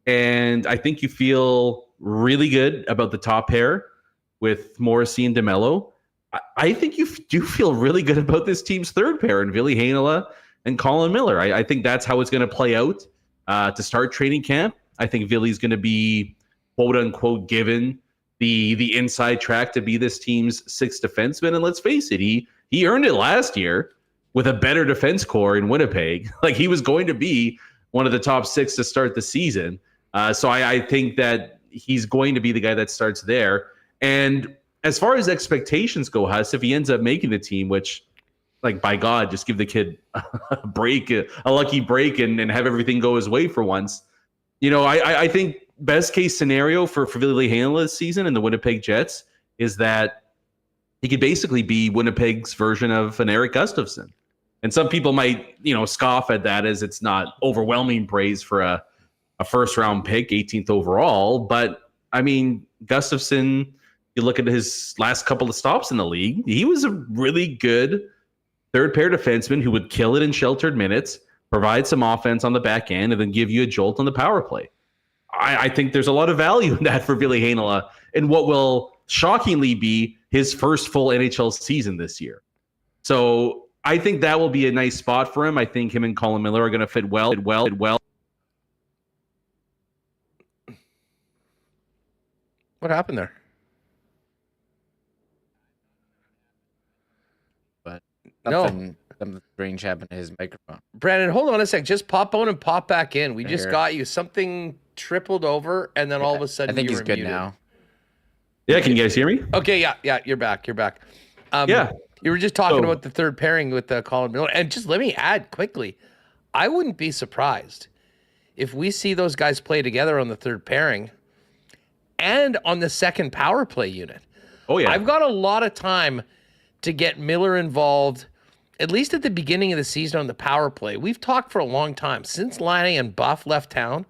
and I think you feel really good about the top pair with Morrissey and DeMello. I think you do feel really good about this team's third pair in Ville Heinola and Colin Miller. I think that's how it's going to play out to start training camp. I think Ville's going to be, quote unquote, given the inside track to be this team's sixth defenseman. And let's face it, he earned it last year with a better defense core in Winnipeg. Like, he was going to be one of the top six to start the season. So I think that he's going to be the guy that starts there. And as far as expectations go, Huss, if he ends up making the team, which, like, by God, just give the kid a break, a lucky break, and have everything go his way for once. You know, I think best case scenario for Ville Heinola this season and the Winnipeg Jets is that he could basically be Winnipeg's version of an Eric Gustafsson. And some people might, scoff at that as it's not overwhelming praise for a first-round pick, 18th overall. But, I mean, Gustafsson, you look at his last couple of stops in the league, he was a really good third-pair defenseman who would kill it in sheltered minutes, provide some offense on the back end, and then give you a jolt on the power play. I think there's a lot of value in that for Ville Heinola in what will shockingly be his first full NHL season this year. So I think that will be a nice spot for him. I think him and Colin Miller are going to fit well. What happened there? Something strange happened to his microphone. Brandon, hold on a sec. Just pop on and pop back in. We just got you. Something tripled over, and then all of a sudden I think you he's were good muted. now. Yeah, can you guys hear me? Okay, yeah, you're back. Yeah. You were just talking about the third pairing with Colin Miller. And just let me add quickly, I wouldn't be surprised if we see those guys play together on the third pairing and on the second power play unit. Oh, yeah. I've got a lot of time to get Miller involved, at least at the beginning of the season on the power play. We've talked for a long time. Since Laine and Buff left town,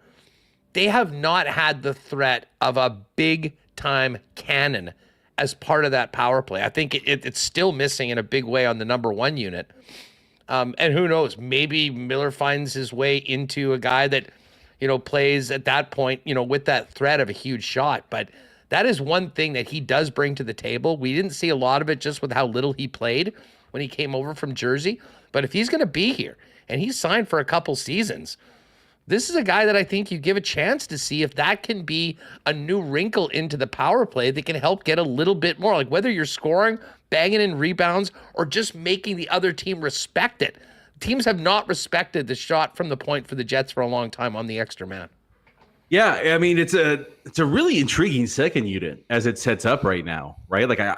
they have not had the threat of a big-time cannon as part of that power play. I think it's still missing in a big way on the number one unit. And who knows, maybe Miller finds his way into a guy that, plays at that point, with that threat of a huge shot. But that is one thing that he does bring to the table. We didn't see a lot of it just with how little he played when he came over from Jersey. But if he's going to be here and he's signed for a couple seasons, this is a guy that I think you give a chance to see if that can be a new wrinkle into the power play that can help get a little bit more. Like whether you're scoring, banging in rebounds, or just making the other team respect it. Teams have not respected the shot from the point for the Jets for a long time on the extra man. Yeah, I mean, it's a really intriguing second unit as it sets up right now, right? Like I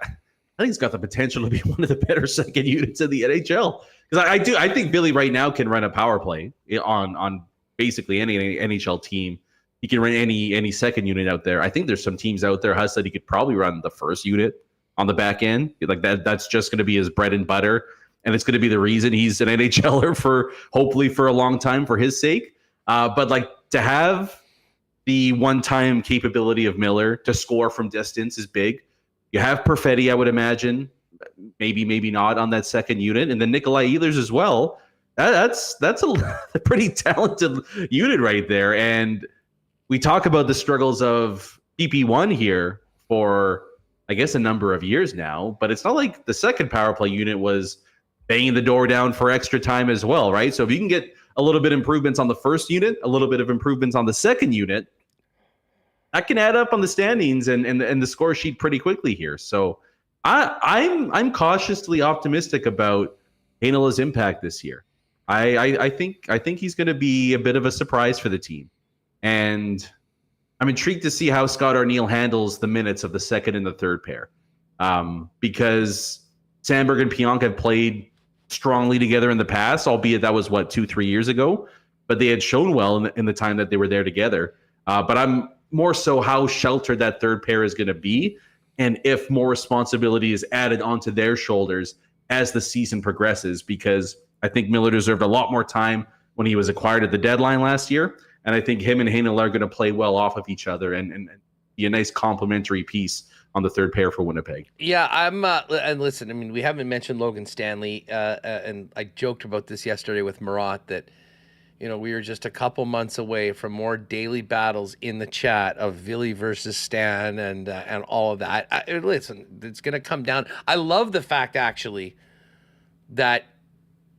think it's got the potential to be one of the better second units in the NHL. Because I think Billy right now can run a power play on basically any NHL team. He can run any second unit out there. I think there's some teams out there, Huss, that he could probably run the first unit on the back end. Like that's just going to be his bread and butter. And it's going to be the reason he's an NHLer for hopefully for a long time for his sake. But like to have the one-time capability of Miller to score from distance is big. You have Perfetti, I would imagine, maybe not on that second unit, and then Nikolai Ehlers as well. That's a pretty talented unit right there. And we talk about the struggles of PP1 here for, I guess, a number of years now, but it's not like the second power play unit was banging the door down for extra time as well, right? So if you can get a little bit improvements on the first unit, a little bit of improvements on the second unit, that can add up on the standings and the score sheet pretty quickly here. So I'm cautiously optimistic about Heinola's impact this year. I think he's going to be a bit of a surprise for the team, and I'm intrigued to see how Scott Arniel handles the minutes of the second and the third pair, because Sandberg and Pionk have played strongly together in the past, albeit that was 2-3 years ago, but they had shown well in the time that they were there together. But I'm more so how sheltered that third pair is going to be, and if more responsibility is added onto their shoulders as the season progresses, because I think Miller deserved a lot more time when he was acquired at the deadline last year, and I think him and Heinola are going to play well off of each other and be a nice complementary piece on the third pair for Winnipeg. Yeah, and listen, I mean, we haven't mentioned Logan Stanley, and I joked about this yesterday with Murat that, we were just a couple months away from more daily battles in the chat of Villy versus Stan and all of that. Listen, it's going to come down. I love the fact, actually, that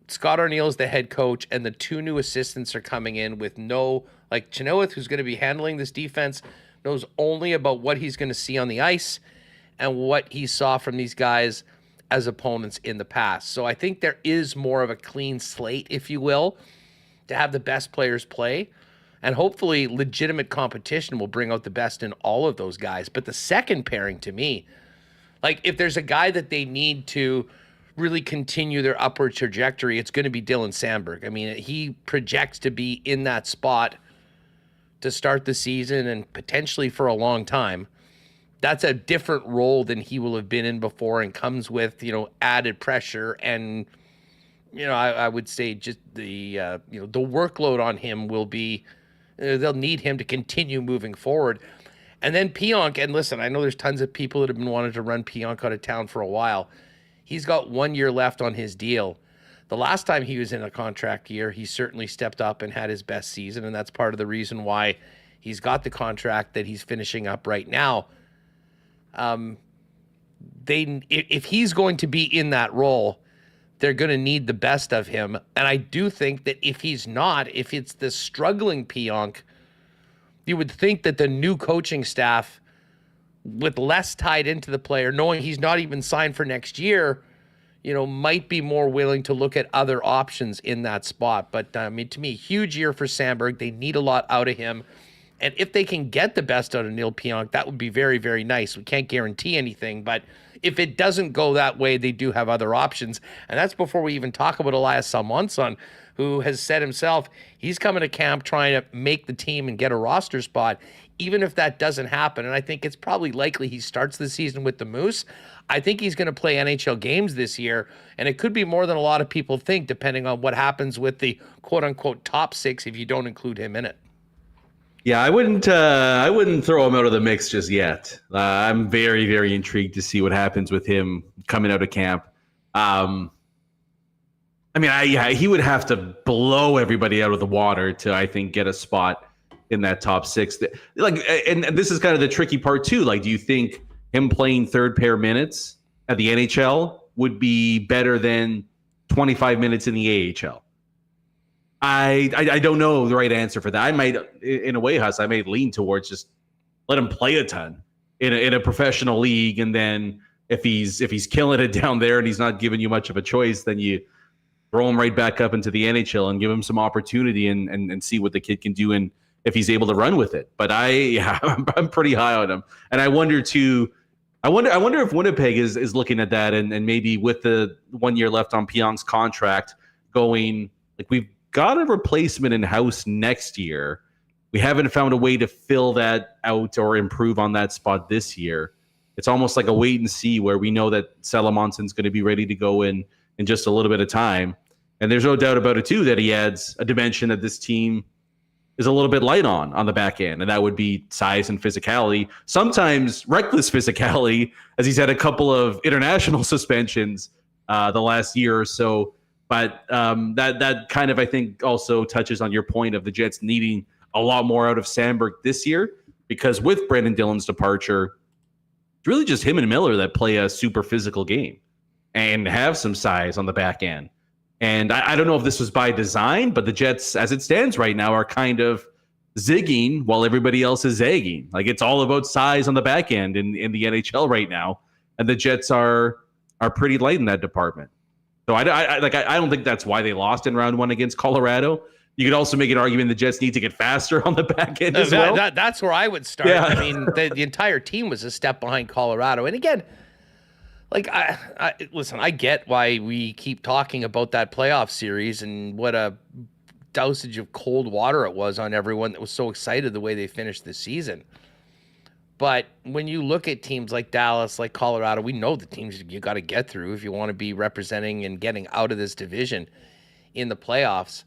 Scott Arniel's the head coach and the two new assistants are coming in with Chenoweth, who's going to be handling this defense, knows only about what he's going to see on the ice and what he saw from these guys as opponents in the past. So I think there is more of a clean slate, if you will, to have the best players play. And hopefully legitimate competition will bring out the best in all of those guys. But the second pairing, to me, if there's a guy that they need to really continue their upward trajectory, it's going to be Dylan Sandberg. I mean, he projects to be in that spot to start the season and potentially for a long time. That's a different role than he will have been in before and comes with, added pressure. And, I would say just the workload on him will be, they'll need him to continue moving forward. And then Pionk, and listen, I know there's tons of people that have been wanting to run Pionk out of town for a while. He's got 1 year left on his deal. The last time he was in a contract year, he certainly stepped up and had his best season, and that's part of the reason why he's got the contract that he's finishing up right now. If he's going to be in that role, they're going to need the best of him. And I do think that if he's not, if it's the struggling Pionk, you would think that the new coaching staff, with less tied into the player, knowing he's not even signed for next year, might be more willing to look at other options in that spot. But to me, huge year for Sandberg. They need a lot out of him. And if they can get the best out of Neil Pionk, that would be very, very nice. We can't guarantee anything, but if it doesn't go that way, they do have other options. And that's before we even talk about Elias Salmonson, who has said himself he's coming to camp trying to make the team and get a roster spot, even if that doesn't happen. And I think it's probably likely he starts the season with the Moose. I think he's going to play NHL games this year, and it could be more than a lot of people think, depending on what happens with the quote-unquote top six if you don't include him in it. Yeah, I wouldn't throw him out of the mix just yet. I'm very, very intrigued to see what happens with him coming out of camp. He would have to blow everybody out of the water to, I think, get a spot in that top six. And this is kind of the tricky part too. Do you think him playing third pair minutes at the NHL would be better than 25 minutes in the AHL? I don't know the right answer for that. I might, in a way, Huss, I may lean towards just let him play a ton in a professional league, and then if he's killing it down there and he's not giving you much of a choice, then you throw him right back up into the NHL and give him some opportunity and see what the kid can do and if he's able to run with it. But I'm pretty high on him, and I wonder too. I wonder if Winnipeg is looking at that and maybe with the 1 year left on Pionk's contract, going we've got a replacement in house next year. We haven't found a way to fill that out or improve on that spot this year. It's almost like a wait and see, where we know that Salomonson's going to be ready to go in just a little bit of time. And there's no doubt about it too that he adds a dimension that this team is a little bit light on the back end, and that would be size and physicality, sometimes reckless physicality, as he's had a couple of international suspensions the last year or so. But that kind of, I think, also touches on your point of the Jets needing a lot more out of Sandberg this year, because with Brandon Dillon's departure, it's really just him and Miller that play a super physical game and have some size on the back end. And I don't know if this was by design, but the Jets, as it stands right now, are kind of zigging while everybody else is zagging. It's all about size on the back end in the NHL right now, and the Jets are pretty light in that department. So I don't think that's why they lost in round one against Colorado. You could also make an argument the Jets need to get faster on the back end as well. That's where I would start. Yeah. I mean, the entire team was a step behind Colorado. And again, listen, I get why we keep talking about that playoff series and what a dosage of cold water it was on everyone that was so excited the way they finished the season. But when you look at teams like Dallas, like Colorado, we know the teams you got to get through if you want to be representing and getting out of this division in the playoffs.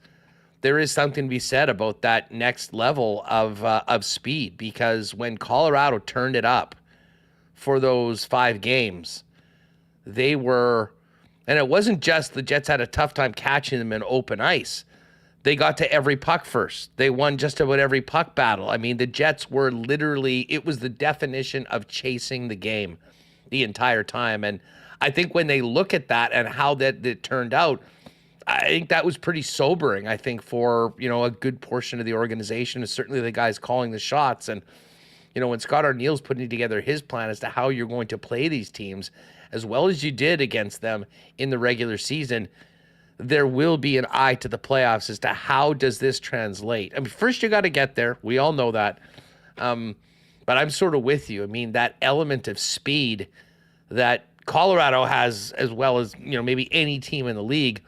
There is something to be said about that next level of speed, because when Colorado turned it up for those 5 games. They were, and it wasn't just the Jets had a tough time catching them in open ice. They got to every puck first. They won just about every puck battle. I mean, the Jets were literally, it was the definition of chasing the game the entire time. And I think when they look at that and how that turned out, I think that was pretty sobering, I think, for, a good portion of the organization, and certainly the guys calling the shots. And, when Scott Arniel's putting together his plan as to how you're going to play these teams, as well as you did against them in the regular season, there will be an eye to the playoffs as to how does this translate. I mean, first you got to get there. We all know that. But I'm sort of with you. I mean, that element of speed that Colorado has, as well as, maybe any team in the league,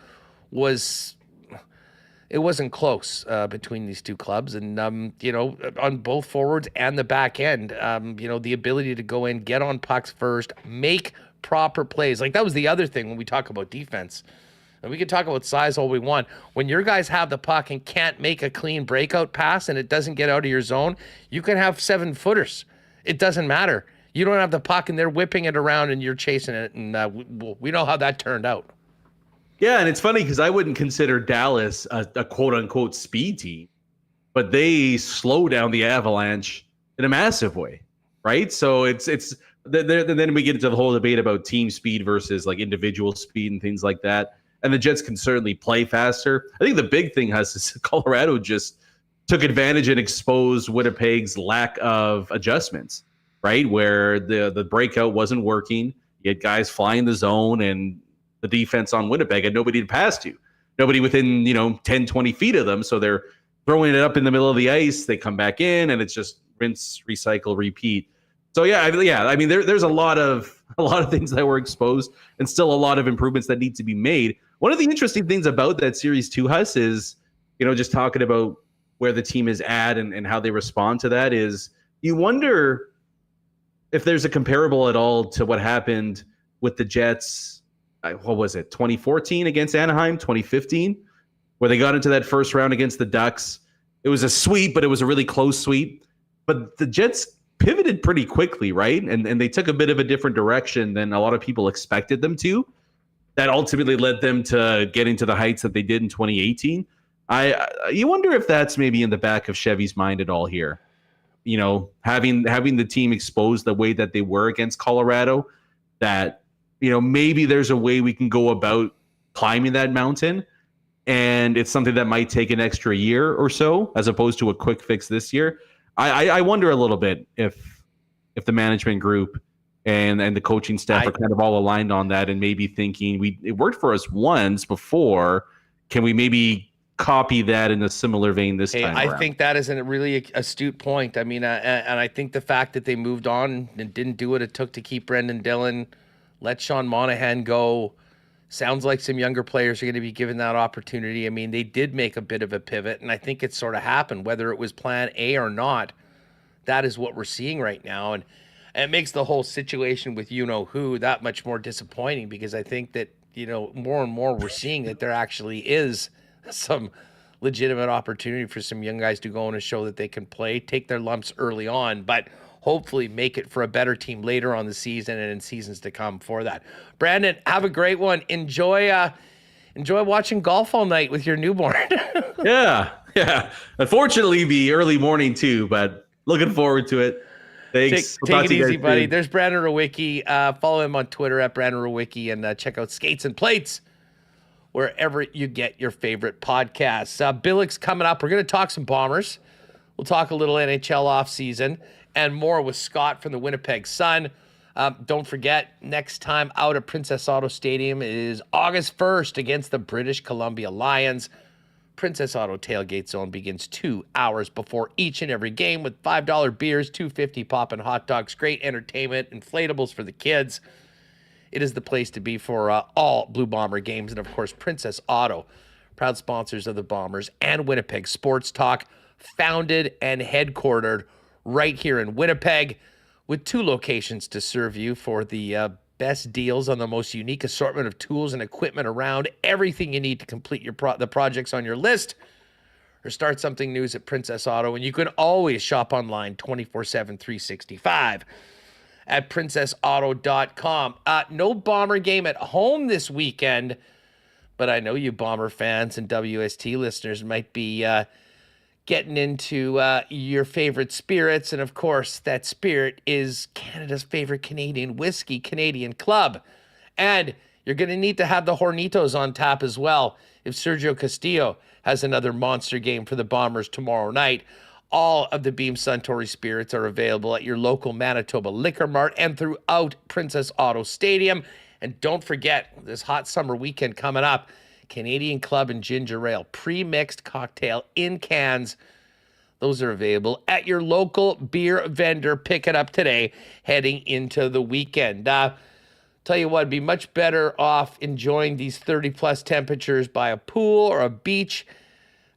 it wasn't close between these two clubs. And, on both forwards and the back end, the ability to go in, get on pucks first, make proper plays. Like, that was the other thing when we talk about defense. And we can talk about size all we want. When your guys have the puck and can't make a clean breakout pass and it doesn't get out of your zone, you can have 7-footers. It doesn't matter. You don't have the puck and they're whipping it around and you're chasing it. And we know how that turned out. Yeah, and it's funny because I wouldn't consider Dallas a quote-unquote speed team, but they slow down the Avalanche in a massive way, right? So it's then we get into the whole debate about team speed versus like individual speed and things like that. And the Jets can certainly play faster. I think the big thing is Colorado just took advantage and exposed Winnipeg's lack of adjustments, right? Where the breakout wasn't working. You had guys flying the zone, and the defense on Winnipeg had nobody to pass to. Nobody within, 10, 20 feet of them. So they're throwing it up in the middle of the ice. They come back in, and it's just rinse, recycle, repeat. So I mean, there's a lot of things that were exposed, and still a lot of improvements that need to be made. One of the interesting things about that series too, Huss, is, just talking about where the team is at and how they respond to that, is you wonder if there's a comparable at all to what happened with the Jets. What was it? 2014 against Anaheim, 2015, where they got into that first round against the Ducks. It was a sweep, but it was a really close sweep. But the Jets pivoted pretty quickly, right? And they took a bit of a different direction than a lot of people expected them to. That ultimately led them to getting to the heights that they did in 2018. You wonder if that's maybe in the back of Chevy's mind at all here. Having the team exposed the way that they were against Colorado, that, maybe there's a way we can go about climbing that mountain, and it's something that might take an extra year or so as opposed to a quick fix this year. I wonder a little bit if the management group and the coaching staff are kind of all aligned on that, and maybe thinking it worked for us once before. Can we maybe copy that in a similar vein this time around? I think that is a really astute point. I mean, and I think the fact that they moved on and didn't do what it took to keep Brendan Dillon, let Sean Monahan go, sounds like some younger players are going to be given that opportunity. I mean, they did make a bit of a pivot, and I think it sort of happened, whether it was plan A or not. That is what we're seeing right now. And it makes the whole situation with who that much more disappointing, because I think that, more and more we're seeing that there actually is some legitimate opportunity for some young guys to go on and show that they can play, take their lumps early on, but hopefully make it for a better team later on the season and in seasons to come for that. Brandon, have a great one. Enjoy watching golf all night with your newborn. Yeah. Unfortunately, the early morning too, but looking forward to it. Thanks. Take it easy, buddy. There's Brandon Rewucki. Follow him on Twitter at Brandon Rewucki, and check out Skates and Plates wherever you get your favorite podcasts. Billeck's coming up. We're going to talk some Bombers. We'll talk a little NHL offseason and more with Scott from the Winnipeg Sun. Don't forget, next time out at Princess Auto Stadium is August 1st against the British Columbia Lions. Princess Auto Tailgate Zone begins 2 hours before each and every game with $5 beers, $2.50 pop and hot dogs, great entertainment, inflatables for the kids. It is the place to be for all Blue Bomber games. And, of course, Princess Auto, proud sponsors of the Bombers and Winnipeg Sports Talk, founded and headquartered right here in Winnipeg, with 2 locations to serve you for the best deals on the most unique assortment of tools and equipment around. Everything you need to complete the projects on your list or start something new is at Princess Auto. And you can always shop online 24/7, 365 at princessauto.com. No Bomber game at home this weekend, but I know you Bomber fans and WST listeners might be getting into your favorite spirits. And of course, that spirit is Canada's favorite Canadian whiskey, Canadian Club. And you're going to need to have the Hornitos on tap as well if Sergio Castillo has another monster game for the Bombers tomorrow night. All of the Beam Suntory spirits are available at your local Manitoba Liquor Mart and throughout Princess Auto Stadium. And don't forget, this hot summer weekend coming up, Canadian Club and Ginger Ale pre-mixed cocktail in cans. Those are available at your local beer vendor. Pick it up today, heading into the weekend. Tell you what, be much better off enjoying these 30-plus temperatures by a pool or a beach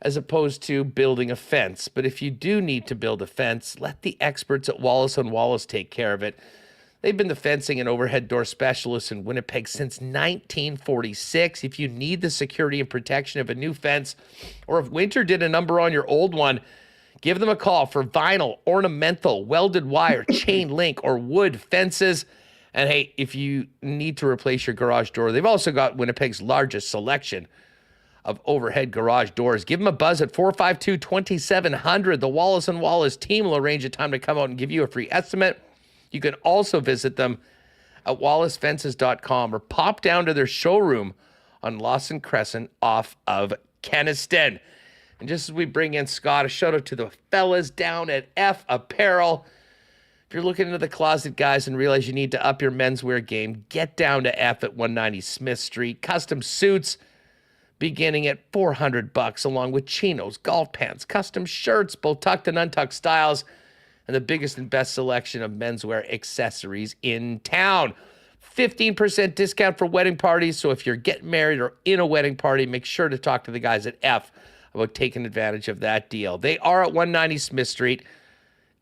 as opposed to building a fence. But if you do need to build a fence, let the experts at Wallace & Wallace take care of it. They've been the fencing and overhead door specialists in Winnipeg since 1946. If you need the security and protection of a new fence, or if winter did a number on your old one, give them a call for vinyl, ornamental, welded wire, chain link, or wood fences. And hey, if you need to replace your garage door, they've also got Winnipeg's largest selection of overhead garage doors. Give them a buzz at 452-2700. The Wallace & Wallace team will arrange a time to come out and give you a free estimate. You can also visit them at wallacefences.com or pop down to their showroom on Lawson Crescent off of Kenaston. And just as we bring in Scott, a shout out to the fellas down at F Apparel. If you're looking into the closet, guys, and realize you need to up your menswear game, get down to F at 190 Smith Street. Custom suits beginning at $400, along with chinos, golf pants, custom shirts, both tucked and untucked styles, and the biggest and best selection of menswear accessories in town. 15% discount for wedding parties. So if you're getting married or in a wedding party, make sure to talk to the guys at F about taking advantage of that deal. They are at 190 Smith Street,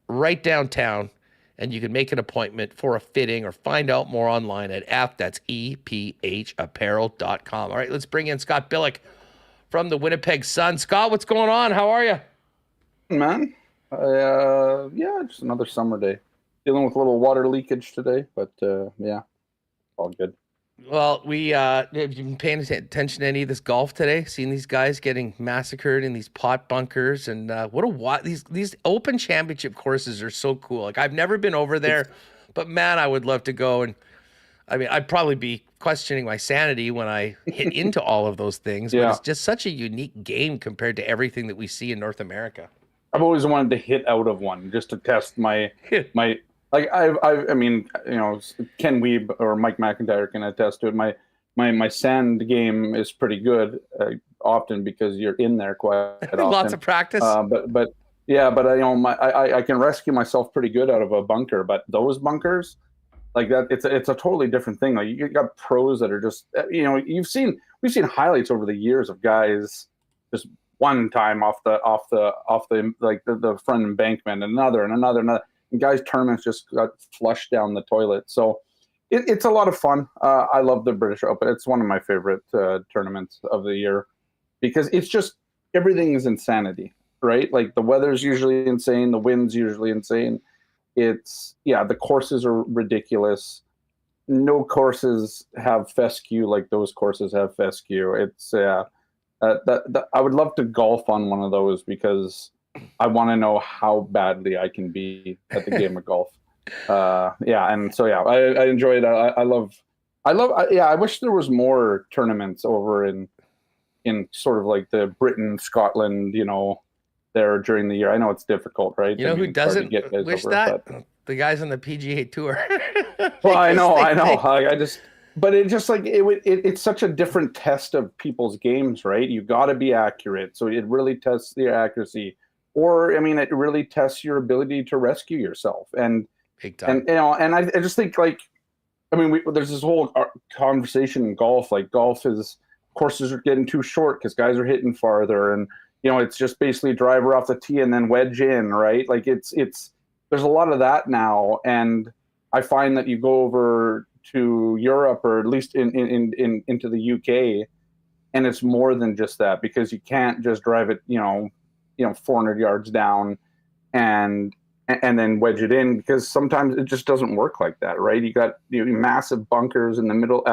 right downtown, and you can make an appointment for a fitting or find out more online at F. That's EPHapparel.com. All right, let's bring in Scott Billeck from the Winnipeg Sun. Scott, what's going on? How are you? Man. Yeah, just another summer day. Dealing with a little water leakage today, but yeah, all good. Well, have you been paying attention to any of this golf today? Seeing these guys getting massacred in these pot bunkers, and these Open Championship courses are so cool. Like, I've never been over there, but man, I would love to go. And I mean, I'd probably be questioning my sanity when I hit into all of those things. Yeah. But it's just such a unique game compared to everything that we see in North America. I've always wanted to hit out of one just to test my like I mean, you know, Ken Wiebe or Mike McIntyre can attest to it. My sand game is pretty good often because you're in there quite often. Lots of practice. But you know, I can rescue myself pretty good out of a bunker. But those bunkers, like that, it's a totally different thing. Like, you got pros that are just, you know, we've seen highlights over the years of guys just one time off the like the front embankment, and another. And guys' tournaments just got flushed down the toilet. So it's a lot of fun. I love the British Open. It's one of my favorite tournaments of the year because it's just, everything is insanity, right? Like, the weather's usually insane, the wind's usually insane. The courses are ridiculous. No courses have fescue like those courses have fescue. It's I would love to golf on one of those because I want to know how badly I can be at the game of golf. I enjoy it. I wish there was more tournaments over in sort of like the Britain, Scotland, you know, there during the year. I know it's difficult, right? You know who doesn't wish that? The guys on the PGA Tour. Well, I know. But it just like it's such a different test of people's games, right? You got to be accurate, so it really tests your accuracy. Or, I mean, it really tests your ability to rescue yourself. And big time. And you know, and I just think, like, I mean, there's this whole conversation in golf. Like, courses are getting too short because guys are hitting farther, and you know, it's just basically driver off the tee and then wedge in, right? Like, it's there's a lot of that now, and I find that you go over to Europe, or at least into the UK, and it's more than just that, because you can't just drive it, you know, 400 yards down, and and then wedge it in, because sometimes it just doesn't work like that, right? You got massive bunkers in the middle.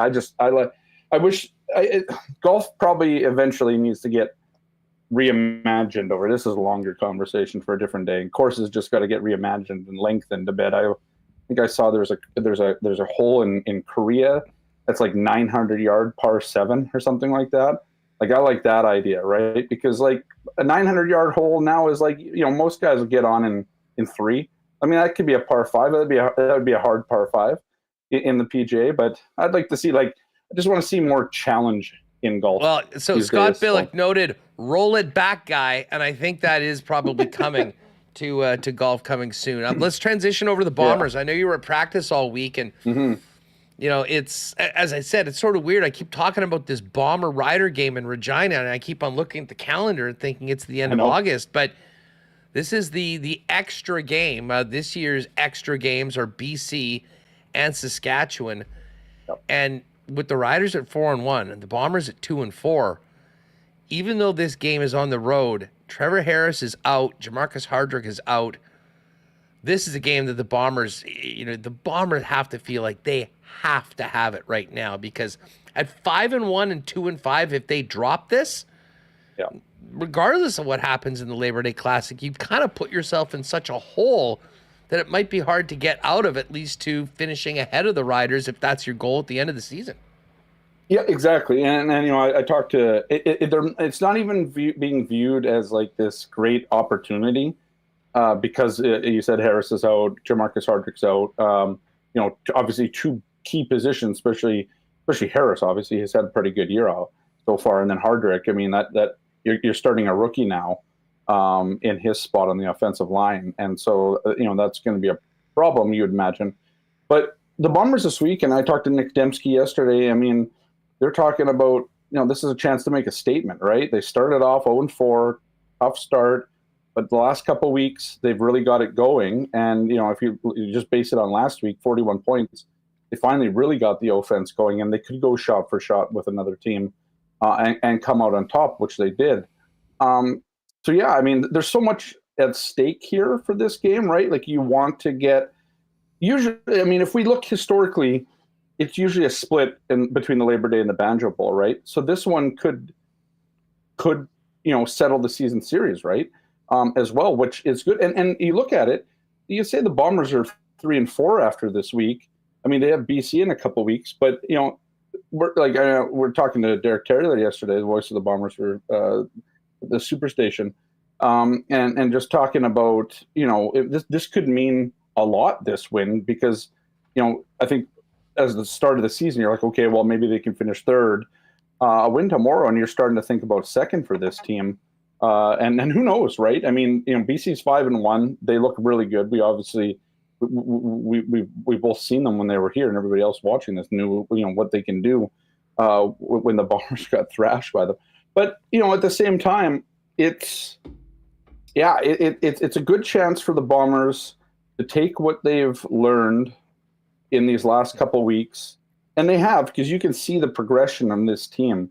Golf probably eventually needs to get reimagined over. This is a longer conversation for a different day. And courses just got to get reimagined and lengthened a bit. I think I saw there's a hole in Korea that's like 900-yard par 7 or something like that. Like, I like that idea, right? Because like a 900-yard hole now is like, most guys will get on in 3. I mean, that could be a par 5. That would be a hard par 5 in the PGA. But I'd like to see, I just want to see more challenge in golf. Well, so Scott Billeck noted roll it back guy, and I think that is probably coming to golf coming soon. Let's transition over to the Bombers. I know you were at practice all week, and it's, as I said, it's sort of weird. I keep talking about this Bomber Rider game in Regina, and I keep on looking at the calendar and thinking it's the end of August, but this is the extra game. This year's extra games are BC and Saskatchewan, and with the Riders at 4-1 and the Bombers at 2-4, even though this game is on the road, Trevor Harris is out, Jamarcus Hardrick is out. This is a game that the Bombers, the Bombers have to feel like they have to have it right now, because at 5-1 and 2-5, if they drop this, regardless of what happens in the Labor Day Classic, you've kind of put yourself in such a hole that it might be hard to get out of, at least to finishing ahead of the Riders if that's your goal at the end of the season. Yeah, exactly. And I talked to it's not even being viewed as like this great opportunity because you said Harris is out, Jamarcus Hardrick's out. Obviously 2 key positions, especially Harris. Obviously, has had a pretty good year out so far, and then Hardrick. I mean, that you're starting a rookie now in his spot on the offensive line, and so that's going to be a problem, you would imagine. But the Bombers this week, and I talked to Nick Dembski yesterday. I mean, they're talking about this is a chance to make a statement, right? They started off 0-4, tough start, but the last couple of weeks they've really got it going. And if you just base it on last week, 41 points, they finally really got the offense going, and they could go shot for shot with another team and come out on top, which they did. So yeah, I mean, there's so much at stake here for this game, right? Like, you want to get usually. I mean, if we look historically, it's usually a split between the Labor Day and the Banjo Bowl, right? So this one could settle the season series, right? As well, which is good. And you look at it, you say the Bombers are 3-4 after this week. I mean, they have BC in a couple weeks, but we're talking to Derek Taylor yesterday, the voice of the Bombers for the Superstation, and just talking about this could mean a lot, this win, because I think as the start of the season you're like, okay, well, maybe they can finish 3rd. A win tomorrow, and you're starting to think about 2nd for this team. And who knows, right? I mean, BC's 5-1. They look really good. We obviously we've both seen them when they were here, and everybody else watching this knew what they can do when the Bombers got thrashed by them. But at the same time, it's a good chance for the Bombers to take what they've learned in these last couple weeks, and they have, because you can see the progression on this team.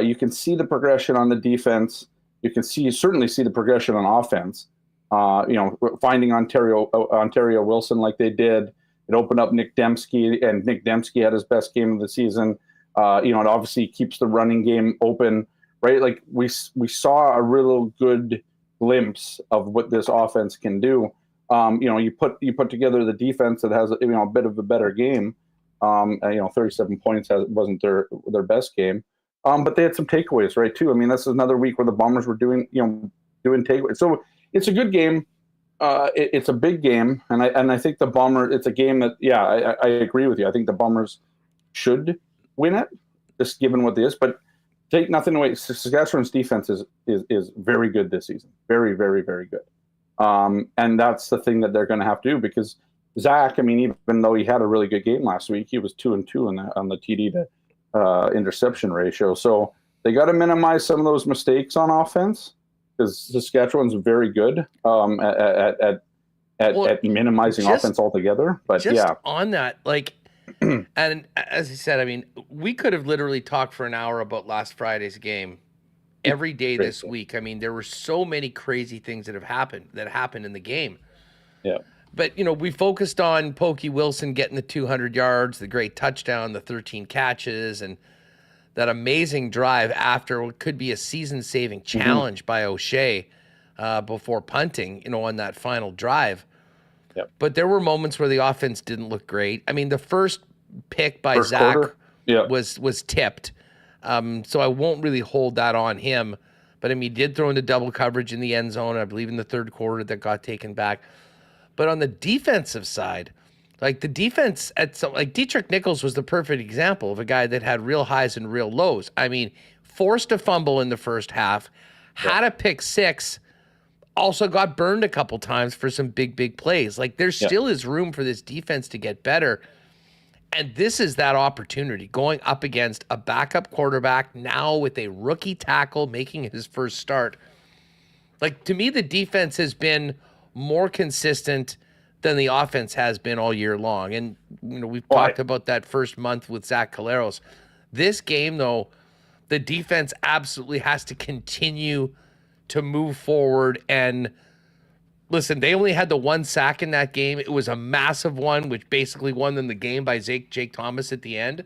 You can see the progression on the defense. You can certainly see the progression on offense. Finding Ontario Wilson like they did, it opened up Nick Dembski, and Nick Dembski had his best game of the season. It obviously keeps the running game open, right? Like we saw a real good glimpse of what this offense can do. You put together the defense that has a bit of a better game. 37 points wasn't their best game. But they had some takeaways, right, too. I mean, this is another week where the Bombers were doing takeaways. So it's a good game. It's a big game, and I think the Bombers. It's a game that, I agree with you. I think the Bombers should win it, just given what it is. But take nothing away. Saskatchewan's defense is very good this season. Very, very, very good. And that's the thing that they're going to have to do, because Zach, I mean, even though he had a really good game last week, he was 2-2 on the TD to interception ratio. So they got to minimize some of those mistakes on offense, because Saskatchewan's very good at minimizing offense altogether. But just on that, and as I said, I mean, we could have literally talked for an hour about last Friday's game every day this week. I mean, there were so many crazy things that happened in the game. Yeah. But, we focused on Pokey Wilson getting the 200 yards, the great touchdown, the 13 catches, and that amazing drive after what could be a season-saving challenge by O'Shea before punting, on that final drive. Yep. But there were moments where the offense didn't look great. I mean, the first pick by Zach was tipped. So I won't really hold that on him. But, he did throw into double coverage in the end zone, I believe in the third quarter, that got taken back. But on the defensive side, like the defense like Dietrich Nichols was the perfect example of a guy that had real highs and real lows. I mean, forced a fumble in the first half, had a pick six, also got burned a couple times for some big plays. Like there still is room for this defense to get better. And this is that opportunity going up against a backup quarterback now with a rookie tackle making his first start. Like to me, the defense has been more consistent than the offense has been all year long. And, we've talked about that first month with Zach Collaros. This game, though, the defense absolutely has to continue to move forward. And listen, they only had the one sack in that game. It was a massive one, which basically won them the game by Jake Thomas at the end.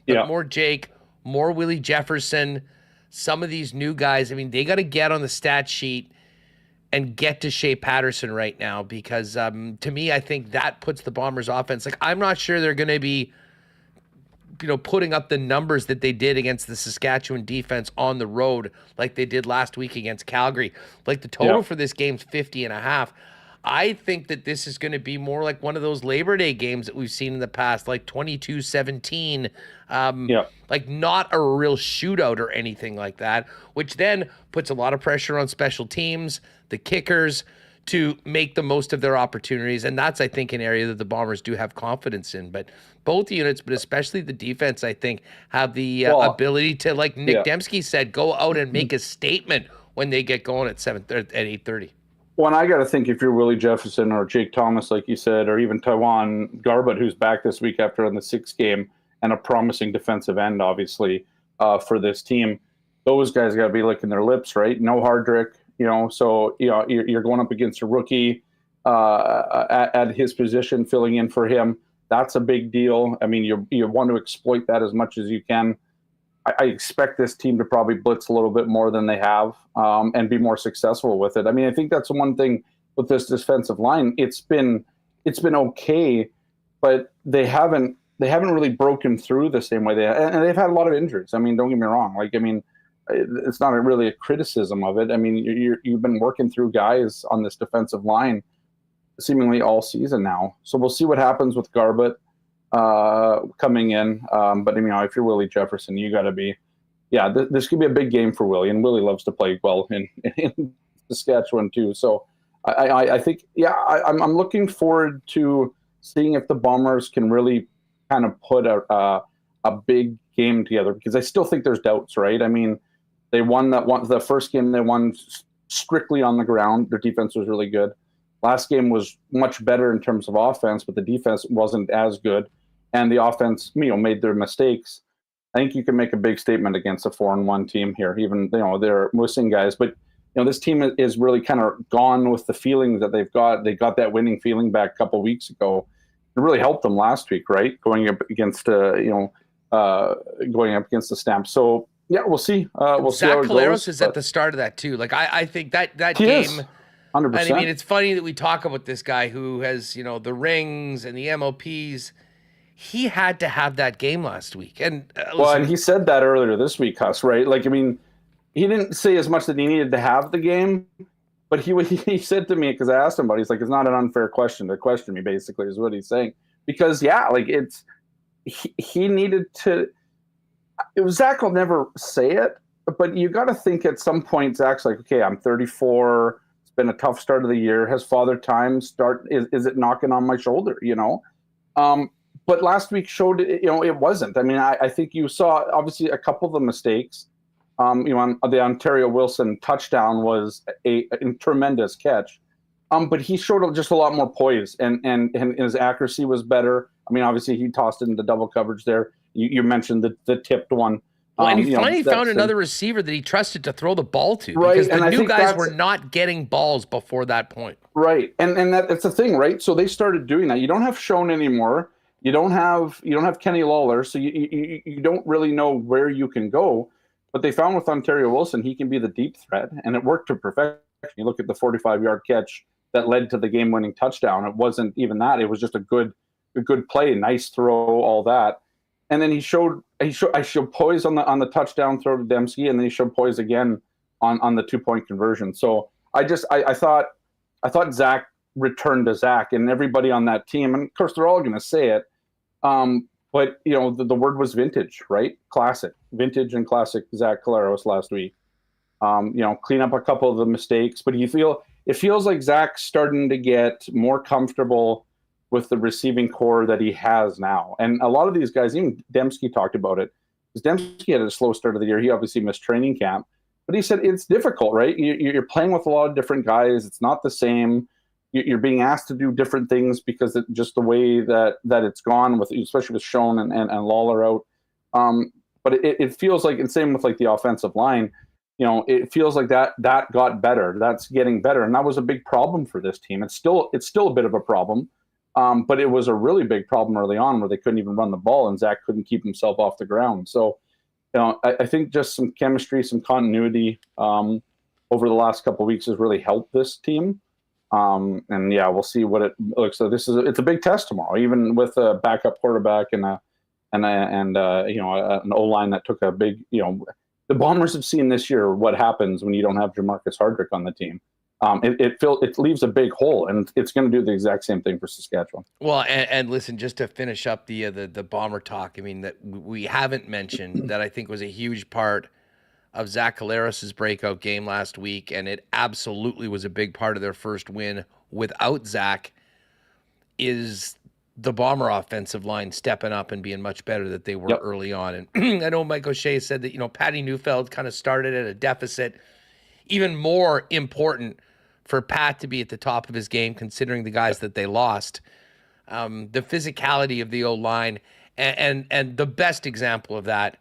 But more Jake, more Willie Jefferson, some of these new guys. I mean, they got to get on the stat sheet and get to Shea Paterson right now because to me, I think that puts the Bombers offense. Like, I'm not sure they're going to be, putting up the numbers that they did against the Saskatchewan defense on the road like they did last week against Calgary. Like the total for this game's 50.5. I think that this is going to be more like one of those Labor Day games that we've seen in the past, like 22-17. Like not a real shootout or anything like that, which then puts a lot of pressure on special teams, the kickers, to make the most of their opportunities. And that's, I think, an area that the Bombers do have confidence in. But both units, but especially the defense, I think, have the ability to, like Nick Dembski said, go out and make a statement when they get going at 8:30. Well, and I got to think if you're Willie Jefferson or Jake Thomas, like you said, or even Taiwan Garbutt, who's back this week after in the 6th game, and a promising defensive end, obviously, for this team, those guys got to be licking their lips, right? No Hardrick, so you're going up against a rookie at his position, filling in for him. That's a big deal. I mean, you want to exploit that as much as you can. I expect this team to probably blitz a little bit more than they have and be more successful with it. I mean, I think that's one thing with this defensive line. It's been okay, but they haven't really broken through the same way and they've had a lot of injuries. I mean, don't get me wrong. It's not really a criticism of it. I mean, you've been working through guys on this defensive line seemingly all season now. So we'll see what happens with Garbutt coming in. But if you're Willie Jefferson, you got to be, this could be a big game for Willie, and Willie loves to play well in Saskatchewan too. So I think, I'm looking forward to seeing if the Bombers can really kind of put a big game together, because I still think there's doubts, right? I mean, they won the first game they won strictly on the ground. Their defense was really good. Last game was much better in terms of offense, but the defense wasn't as good. And the offense, made their mistakes. I think you can make a big statement against a 4-1 team here. Even, they're missing guys. But, this team is really kind of gone with the feelings that they've got. They got that winning feeling back a couple of weeks ago. It really helped them last week, right? Going up against, going up against the Stamps. So, we'll see. We'll see how it Collaros goes. is at the start of that, too. Like, I think that He game... is. 100%. I mean, it's funny that we talk about this guy who has, the rings and the MOPs. He had to have that game last week. And and he said that earlier this week, Huss, right? Like, I mean, he didn't say as much that he needed to have the game, but he said to me, because I asked him about it, he's like, it's not an unfair question to question me, basically, is what he's saying. Because, he needed to – Zach will never say it, but you got to think at some point Zach's like, okay, I'm 34 – been a tough start of the year. Has Father Time is it knocking on my shoulder, but last week showed it wasn't. I mean, I think you saw obviously a couple of the mistakes. On the Ontario Wilson touchdown was a tremendous catch. But he showed just a lot more poise and his accuracy was better. I mean, obviously he tossed it into double coverage there. You mentioned the tipped one. Well, and he finally found that's another receiver that he trusted to throw the ball to, Right, because and the I new think guys that's- were not getting balls before that point. Right, and that's the thing, right? So they started doing that. You don't have Schoen anymore. You don't have Kenny Lawler, so you don't really know where you can go. But they found with Ontario Wilson, he can be the deep threat, and it worked to perfection. You look at the 45-yard catch that led to the game-winning touchdown. It wasn't even that; it was just a good play, nice throw, all that. And then I showed poise on the touchdown throw to Dembski, and then he showed poise again on the 2-point conversion. So I thought Zach returned to Zach, and everybody on that team, and of course they're all going to say it. But the word was vintage, right? Classic, vintage and classic Zach Collaros last week. Clean up a couple of the mistakes, but it feels like Zach's starting to get more comfortable with the receiving core that he has now. And a lot of these guys, even Dembski talked about it, because Dembski had a slow start of the year. He obviously missed training camp, but he said it's difficult, right? You're playing with a lot of different guys. It's not the same. You're being asked to do different things because just the way that it's gone, with especially with Schoen and Lawler out. But it feels like, and same with like the offensive line, it feels like that got better. That's getting better, and that was a big problem for this team. It's still a bit of a problem, but it was a really big problem early on where they couldn't even run the ball, and Zach couldn't keep himself off the ground. So, I think just some chemistry, some continuity over the last couple of weeks has really helped this team. And yeah, we'll see what it looks like. It's a big test tomorrow, even with a backup quarterback and an O-line that took a big, the Bombers have seen this year what happens when you don't have Jamarcus Hardrick on the team. It leaves a big hole, and it's going to do the exact same thing for Saskatchewan. Well, and listen, just to finish up the Bomber talk, I mean, that we haven't mentioned that I think was a huge part of Zach Collaros' breakout game last week, and it absolutely was a big part of their first win without Zach, is the Bomber offensive line stepping up and being much better than they were early on. And I know Mike O'Shea said that, Patty Neufeld kind of started at a deficit. Even more important for Pat to be at the top of his game, considering the guys that they lost. The physicality of the O-line, and the best example of that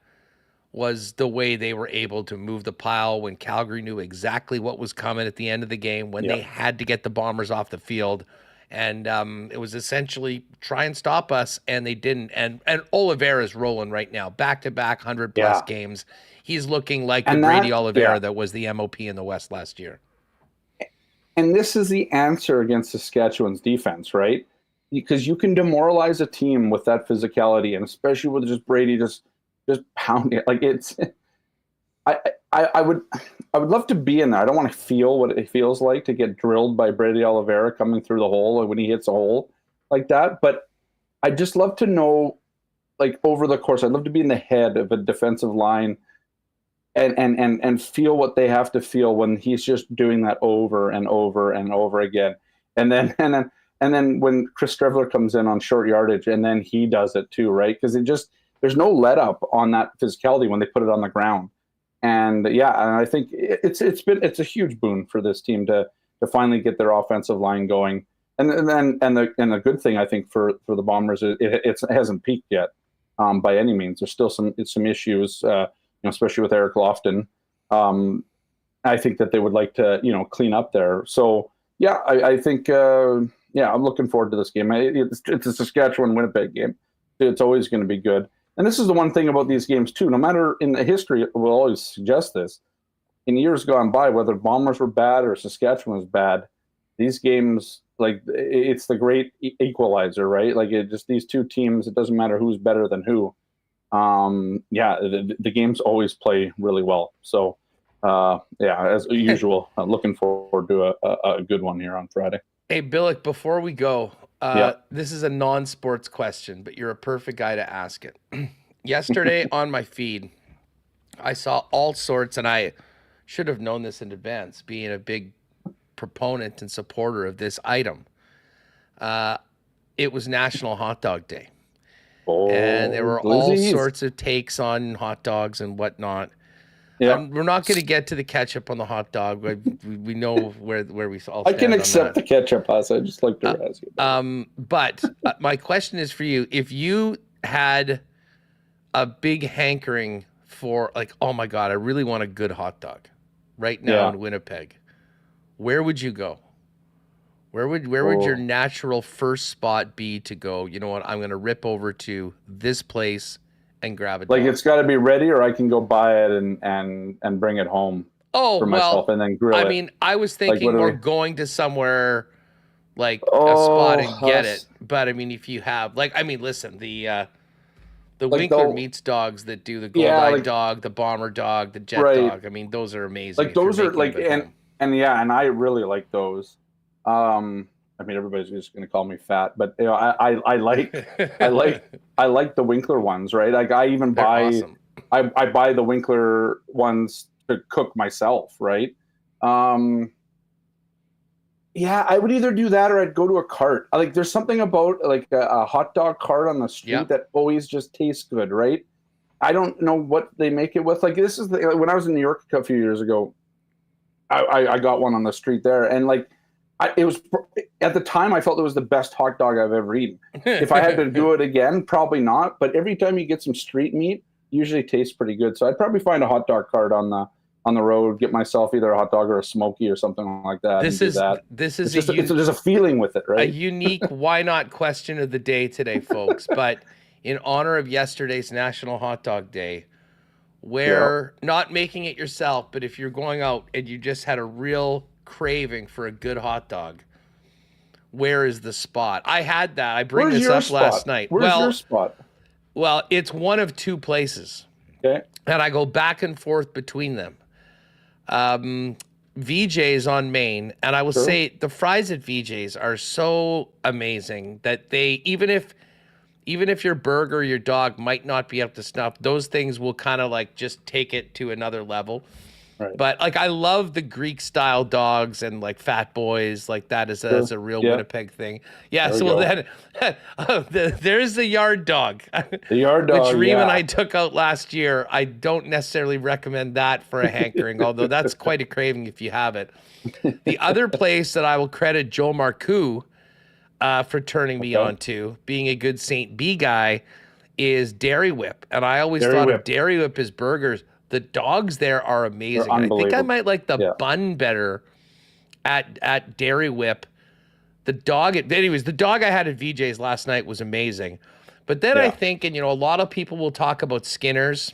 was the way they were able to move the pile when Calgary knew exactly what was coming at the end of the game, when they had to get the Bombers off the field. And it was essentially try and stop us, and they didn't. And Oliveira's rolling right now, back-to-back 100-plus games. He's looking like the Brady Oliveira that was the MOP in the West last year. And this is the answer against Saskatchewan's defense, right? Because you can demoralize a team with that physicality, and especially with just Brady just pounding it. Like I would love to be in there. I don't want to feel what it feels like to get drilled by Brady Oliveira coming through the hole when he hits a hole like that. But I just love to know, like, over the course, I'd love to be in the head of a defensive line and feel what they have to feel when he's just doing that over and over and over again. And then when Chris Strevler comes in on short yardage, and then he does it too, right? Because there's no let up on that physicality when they put it on the ground. And and I think it's a huge boon for this team to finally get their offensive line going. And the good thing, I think, for the Bombers is it hasn't peaked yet by any means. There's still some issues, especially with Eric Lofton. I think that they would like to clean up there. So I think I'm looking forward to this game. It's a Saskatchewan Winnipeg game. It's always going to be good. And this is the one thing about these games too. No matter in the history, we'll always suggest this. In years gone by, whether Bombers were bad or Saskatchewan was bad, these games, like, it's the great equalizer, right? Like, these two teams, it doesn't matter who's better than who. The games always play really well. So, as usual, I'm looking forward to a good one here on Friday. Hey, Billeck, before we go, this is a non-sports question, but you're a perfect guy to ask it. Yesterday on my feed, I saw all sorts, and I should have known this in advance, being a big proponent and supporter of this item. It was National Hot Dog Day. And there were all sorts of takes on hot dogs and whatnot. Yeah, we're not going to get to the ketchup on the hot dog. We know where we all stand. I can accept the ketchup, I just like to ask you. But my question is for you: if you had a big hankering for like, oh my God, I really want a good hot dog right now in Winnipeg, where would you go? Where would your natural first spot be to go? You know what? I'm going to rip over to this place and grab a dog. Like, it's got to be ready, or I can go buy it and bring it home for myself and then grill it. I mean, I was thinking more going to somewhere like a spot and get it. But I mean, if you have listen, the Winkler meats dogs that do the Goldeyes dog, the Bomber dog, the Jet dog. I mean, those are amazing. Like, those are like, and I really like those. I mean, everybody's just going to call me fat, but you know, I like the Winkler ones, right? Like, I even buy, awesome. I buy the Winkler ones to cook myself, right? Yeah, I would either do that or I'd go to a cart. Like, there's something about like a hot dog cart on the street that always just tastes good, right? I don't know what they make it with. Like, this is when I was in New York a few years ago, I got one on the street there, and like, it was at the time I felt it was the best hot dog I've ever eaten. If I had to do it again, probably not. But every time you get some street meat, usually tastes pretty good. So I'd probably find a hot dog cart on the road, get myself either a hot dog or a smoky or something like that. This is there's a feeling with it, right? A unique why not question of the day today, folks. But in honor of yesterday's National Hot Dog Day, where not making it yourself, but if you're going out and you just had a real craving for a good hot dog, where is the spot? I had that. I bring this up last night. Where's your spot? Well, it's one of two places. Okay. And I go back and forth between them. VJ's on Main, and I will say the fries at VJ's are so amazing that they, even if your burger or your dog might not be up to snuff, those things will kind of like just take it to another level. Right. But like, I love the Greek style dogs and like Fat Boys, like that is a real Winnipeg thing. Yeah. So then there's the yard dog. The yard dog, which Reem and I took out last year. I don't necessarily recommend that for a hankering, although that's quite a craving if you have it. The other place that I will credit Joe Marcoux for turning me on to, being a good St. B guy, is Dairy Whip. And I always thought of Dairy Whip as burgers. The dogs there are amazing. I think I might like the bun better at Dairy Whip. The dog I had at VJ's last night was amazing. But then I think, and you know, a lot of people will talk about Skinner's,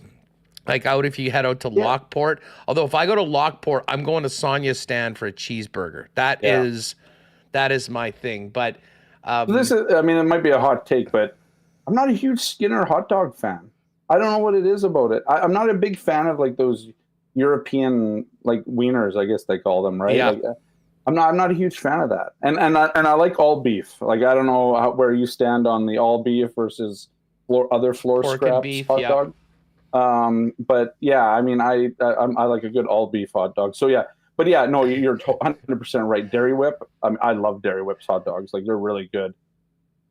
like out if you head out to Lockport. Although if I go to Lockport, I'm going to Sonia's stand for a cheeseburger. That is my thing. But this is, I mean, it might be a hot take, but I'm not a huge Skinner hot dog fan. I don't know what it is about it. I'm not a big fan of like those European like wieners, I guess they call them, right? Yeah. Like, I'm not a huge fan of that. And I like all beef. Like, I don't know where you stand on the all beef versus other floor pork scraps and beef, hot dog. But yeah, I mean, I like a good all beef hot dog. So yeah, but yeah, no, you're 100% right. Dairy Whip. I love Dairy Whip's hot dogs. Like, they're really good.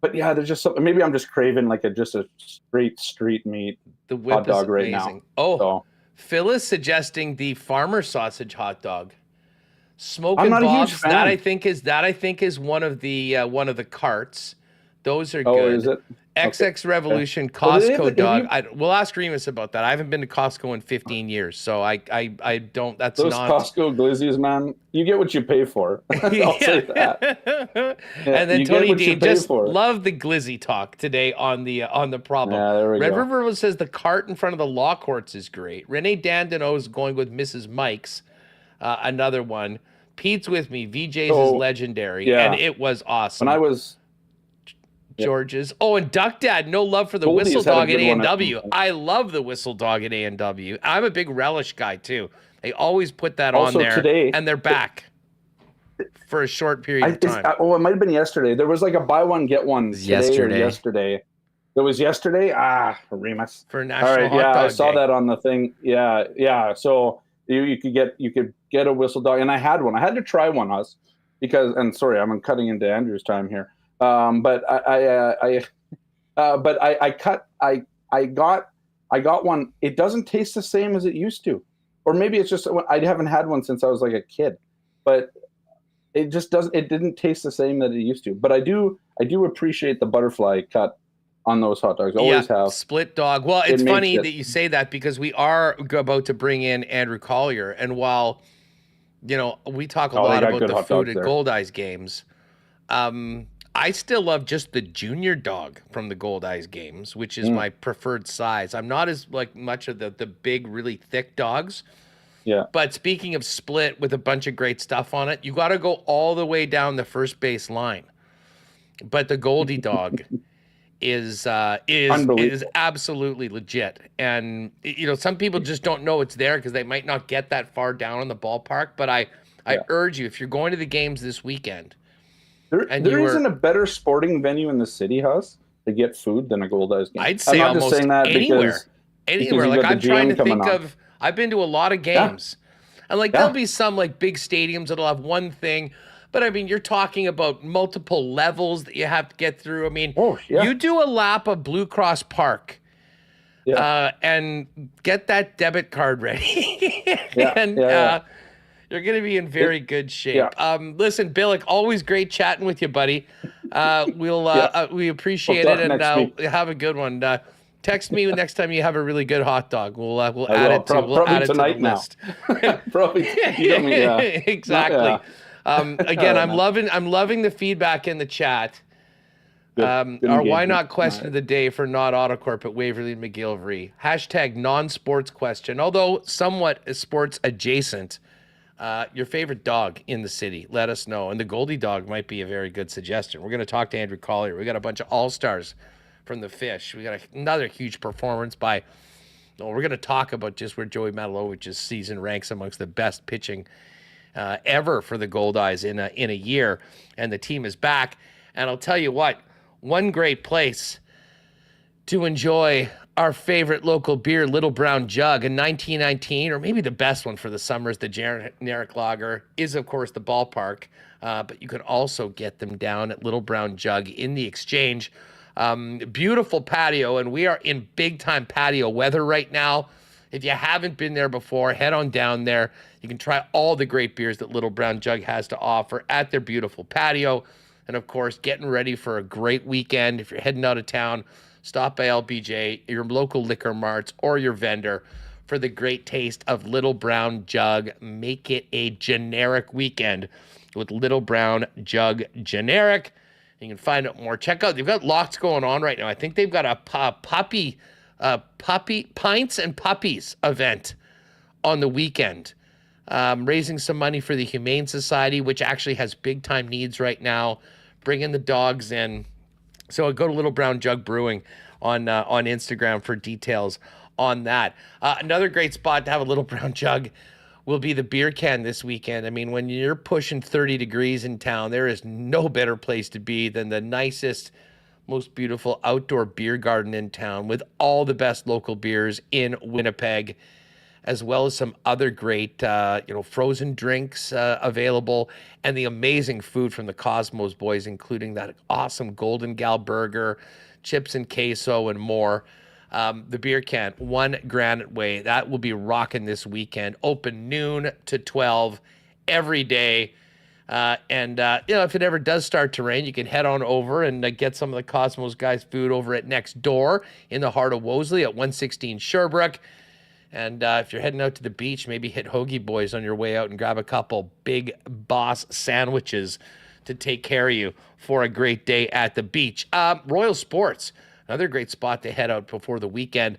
But yeah, there's just something. Maybe I'm just craving like just a straight street meat hot dog right now. Oh, Phil is suggesting the farmer sausage hot dog. Smoking Bob's. That I think is one of the carts. Those are good. Is it? XX Revolution Costco dog. We'll ask Remis about that. I haven't been to Costco in 15 years, so I don't. That's those not Costco glizzies, man. You get what you pay for. I'll say that. And then Tony D just love the glizzy talk today on the problem. Yeah, there we Red go. River says the cart in front of the law courts is great. Renee Dandino is going with Mrs. Mike's, another one. Pete's with me. VJ's is legendary, and it was awesome. When I was. George's. Oh, and Duck Dad, no love for the Goldeyes whistle dog at A&W. I love the whistle dog at A&W. I'm a big relish guy too. They always put that on there. Today, and they're back for a short period of time. It might have been yesterday. There was like a buy one get one yesterday. It was yesterday. Remis. For National Hot Dog I saw Day. that on the thing. Yeah. So you could get a whistle dog, and I had one. I had to try one, because. And sorry, I'm cutting into Andrew's time here. But I got one. It doesn't taste the same as it used to, or maybe it's just I haven't had one since I was like a kid, but it just doesn't. It didn't taste the same that it used to. But I do appreciate the butterfly cut on those hot dogs. Always have. Split dog. Well, it's makes funny it- that you say that because we are about to bring in Andrew Collier. And while, we talk a Oh, they lot got about good the hot food dogs at there. Goldeyes games, I still love just the junior dog from the Goldeyes games, which is my preferred size. I'm not as much of the big, really thick dogs. Yeah. But speaking of split with a bunch of great stuff on it, you got to go all the way down the first base line. But the Goldie dog is absolutely legit. And some people just don't know it's there because they might not get that far down in the ballpark. But I urge you, if you're going to the games this weekend, There isn't a better sporting venue in the city, Huss, to get food than a Goldeyes game. I'd say I'm not almost just saying that anywhere. because Anywhere. you Like got the I'm trying to GM coming think on. of. I've been to a lot of games, and there'll be some big stadiums that'll have one thing. But I mean, you're talking about multiple levels that you have to get through. I mean, you do a lap of Blue Cross Park, and get that debit card ready, you're going to be in very good shape. Listen, Billeck, always great chatting with you, buddy. We appreciate it, and have a good one. Text me next time you have a really good hot dog. We'll add it to the list. Probably. Exactly. Again, I'm loving the feedback in the chat. Our why not question of the day for not Autocorp at Waverly and McGillivray. # non-sports question, although somewhat sports adjacent. Your favorite dog in the city, let us know. And the Goldie dog might be a very good suggestion. We're going to talk to Andrew Collier. We got a bunch of all-stars from the Fish. We got another huge performance by, we're going to talk about just where Joey Matalowicz's season ranks amongst the best pitching ever for the Goldeyes in a year. And the team is back. And I'll tell you what, one great place to enjoy our favorite local beer, Little Brown Jug, in 1919, or maybe the best one for the summer is the generic lager, is of course the ballpark. But you can also get them down at Little Brown Jug in the Exchange. Beautiful patio, and we are in big time patio weather right now. If you haven't been there before, head on down there. You can try all the great beers that Little Brown Jug has to offer at their beautiful patio. And of course, getting ready for a great weekend. If you're heading out of town, stop by LBJ, your local liquor marts, or your vendor for the great taste of Little Brown Jug. Make it a generic weekend with Little Brown Jug Generic. You can find out more. Check out, they've got lots going on right now. I think they've got a puppy pints and puppies event on the weekend, raising some money for the Humane Society, which actually has big time needs right now, bringing the dogs in. So go to Little Brown Jug Brewing on Instagram for details on that. Another great spot to have a Little Brown Jug will be the beer can this weekend. I mean, when you're pushing 30 degrees in town, there is no better place to be than the nicest, most beautiful outdoor beer garden in town with all the best local beers in Winnipeg, as well as some other great, frozen drinks available, and the amazing food from the Cosmos boys, including that awesome Golden Gal burger, chips and queso, and more. The beer can, 1 Granite Way, that will be rocking this weekend. Open noon to 12 every day. If it ever does start to rain, you can head on over and get some of the Cosmos guys' food over at Next Door in the heart of Wolseley at 116 Sherbrooke. And if you're heading out to the beach, maybe hit Hoagie Boys on your way out and grab a couple Big Boss sandwiches to take care of you for a great day at the beach. Royal Sports, another great spot to head out before the weekend.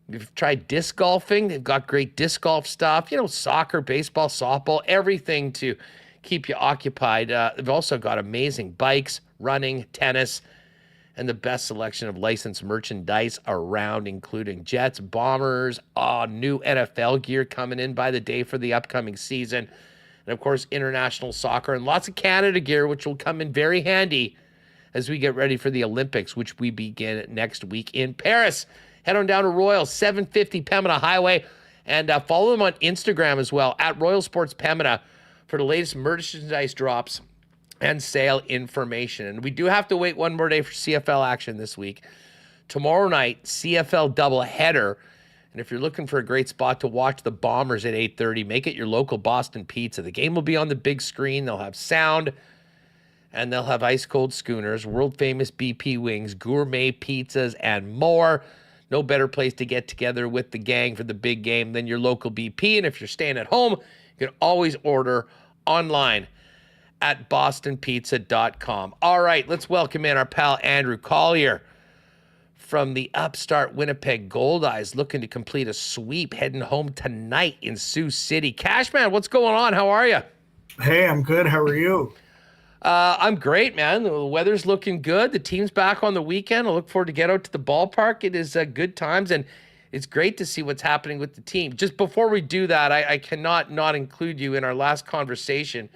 If you've tried disc golfing, they've got great disc golf stuff, soccer, baseball, softball, everything to keep you occupied. They've also got amazing bikes, running, tennis, and the best selection of licensed merchandise around, including Jets, Bombers, new NFL gear coming in by the day for the upcoming season, and of course, international soccer and lots of Canada gear, which will come in very handy as we get ready for the Olympics, which we begin next week in Paris. Head on down to Royal, 750 Pembina Highway, and follow them on Instagram as well, at Royal Sports Pembina, for the latest merchandise drops and sale information. And we do have to wait one more day for CFL action this week. Tomorrow night, CFL doubleheader. And if you're looking for a great spot to watch the Bombers at 8:30, make it your local Boston Pizza. The game will be on the big screen. They'll have sound. and they'll have ice cold schooners, world famous BP wings, gourmet pizzas, and more. No better place to get together with the gang for the big game than your local BP. And if you're staying at home, you can always order online at bostonpizza.com. All right, let's welcome in our pal Andrew Collier from the upstart Winnipeg Goldeyes, looking to complete a sweep, heading home tonight in Sioux City. Cashman, what's going on? How are you? Hey, I'm good. How are you? I'm great, man. The weather's looking good. The team's back on the weekend. I look forward to get out to the ballpark. It is good times, and it's great to see what's happening with the team. Just before we do that, I cannot not include you in our last conversation.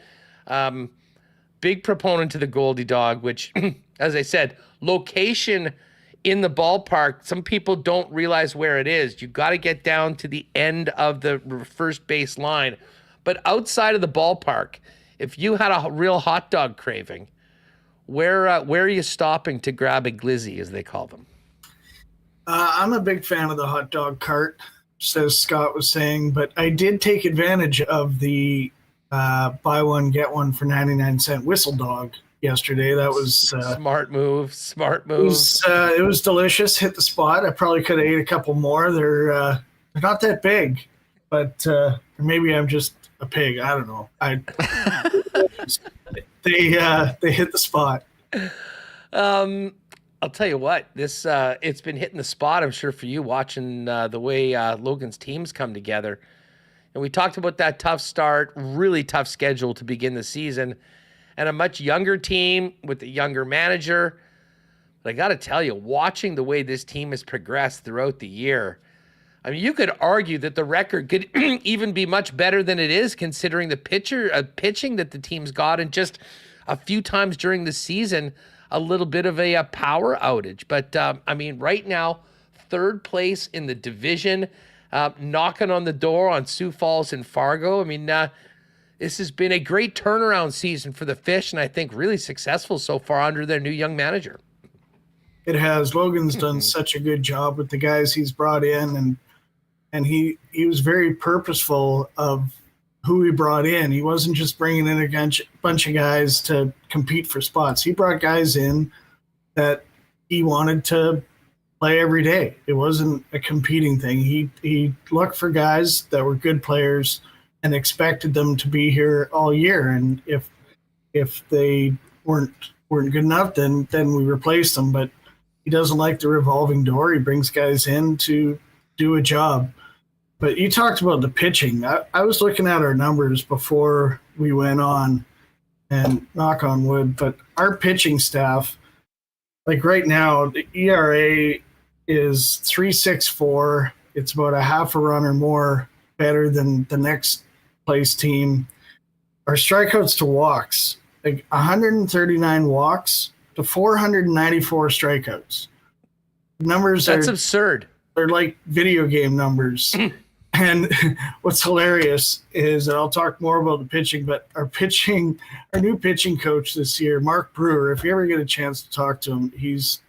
Big proponent to the Goldie Dog, which, as I said, location in the ballpark, some people don't realize where it is. You got to get down to the end of the first base line. But outside of the ballpark, if you had a real hot dog craving, where are you stopping to grab a glizzy, as they call them? I'm a big fan of the hot dog cart, just as Scott was saying, but I did take advantage of the buy one, get one for 99-cent whistle dog yesterday. That was smart move. It was delicious. Hit the spot. I probably could have ate a couple more. They're not that big, but maybe I'm just a pig. I don't know. They hit the spot. I'll tell you what, this it's been hitting the spot, I'm sure, for you, watching the way Logan's teams come together. And we talked about that tough start, really tough schedule to begin the season, and a much younger team with a younger manager. But I got to tell you, watching the way this team has progressed throughout the year, I mean, you could argue that the record could even be much better than it is, considering the pitching that the team's got, and just a few times during the season, a little bit of a power outage. But, I mean, right now, third place in the division, knocking on the door on Sioux Falls and Fargo. I mean, this has been a great turnaround season for the Fish, and I think really successful so far under their new young manager. It has. Logan's done such a good job with the guys he's brought in, and he was very purposeful of who he brought in. He wasn't just bringing in a bunch of guys to compete for spots. He brought guys in that he wanted to play every day. It wasn't a competing thing. He looked for guys that were good players and expected them to be here all year. And if they weren't good enough, then we replaced them. But he doesn't like the revolving door. He brings guys in to do a job. But you talked about the pitching. I was looking at our numbers before we went on, and knock on wood, but our pitching staff, like right now, the ERA is 3.64. It's about a half a run or more better than the next place team. Our strikeouts to walks, like 139 walks to 494 strikeouts. That's absurd. They're like video game numbers. And what's hilarious is, and I'll talk more about the pitching, but our new pitching coach this year, Mark Brewer, if you ever get a chance to talk to him, he's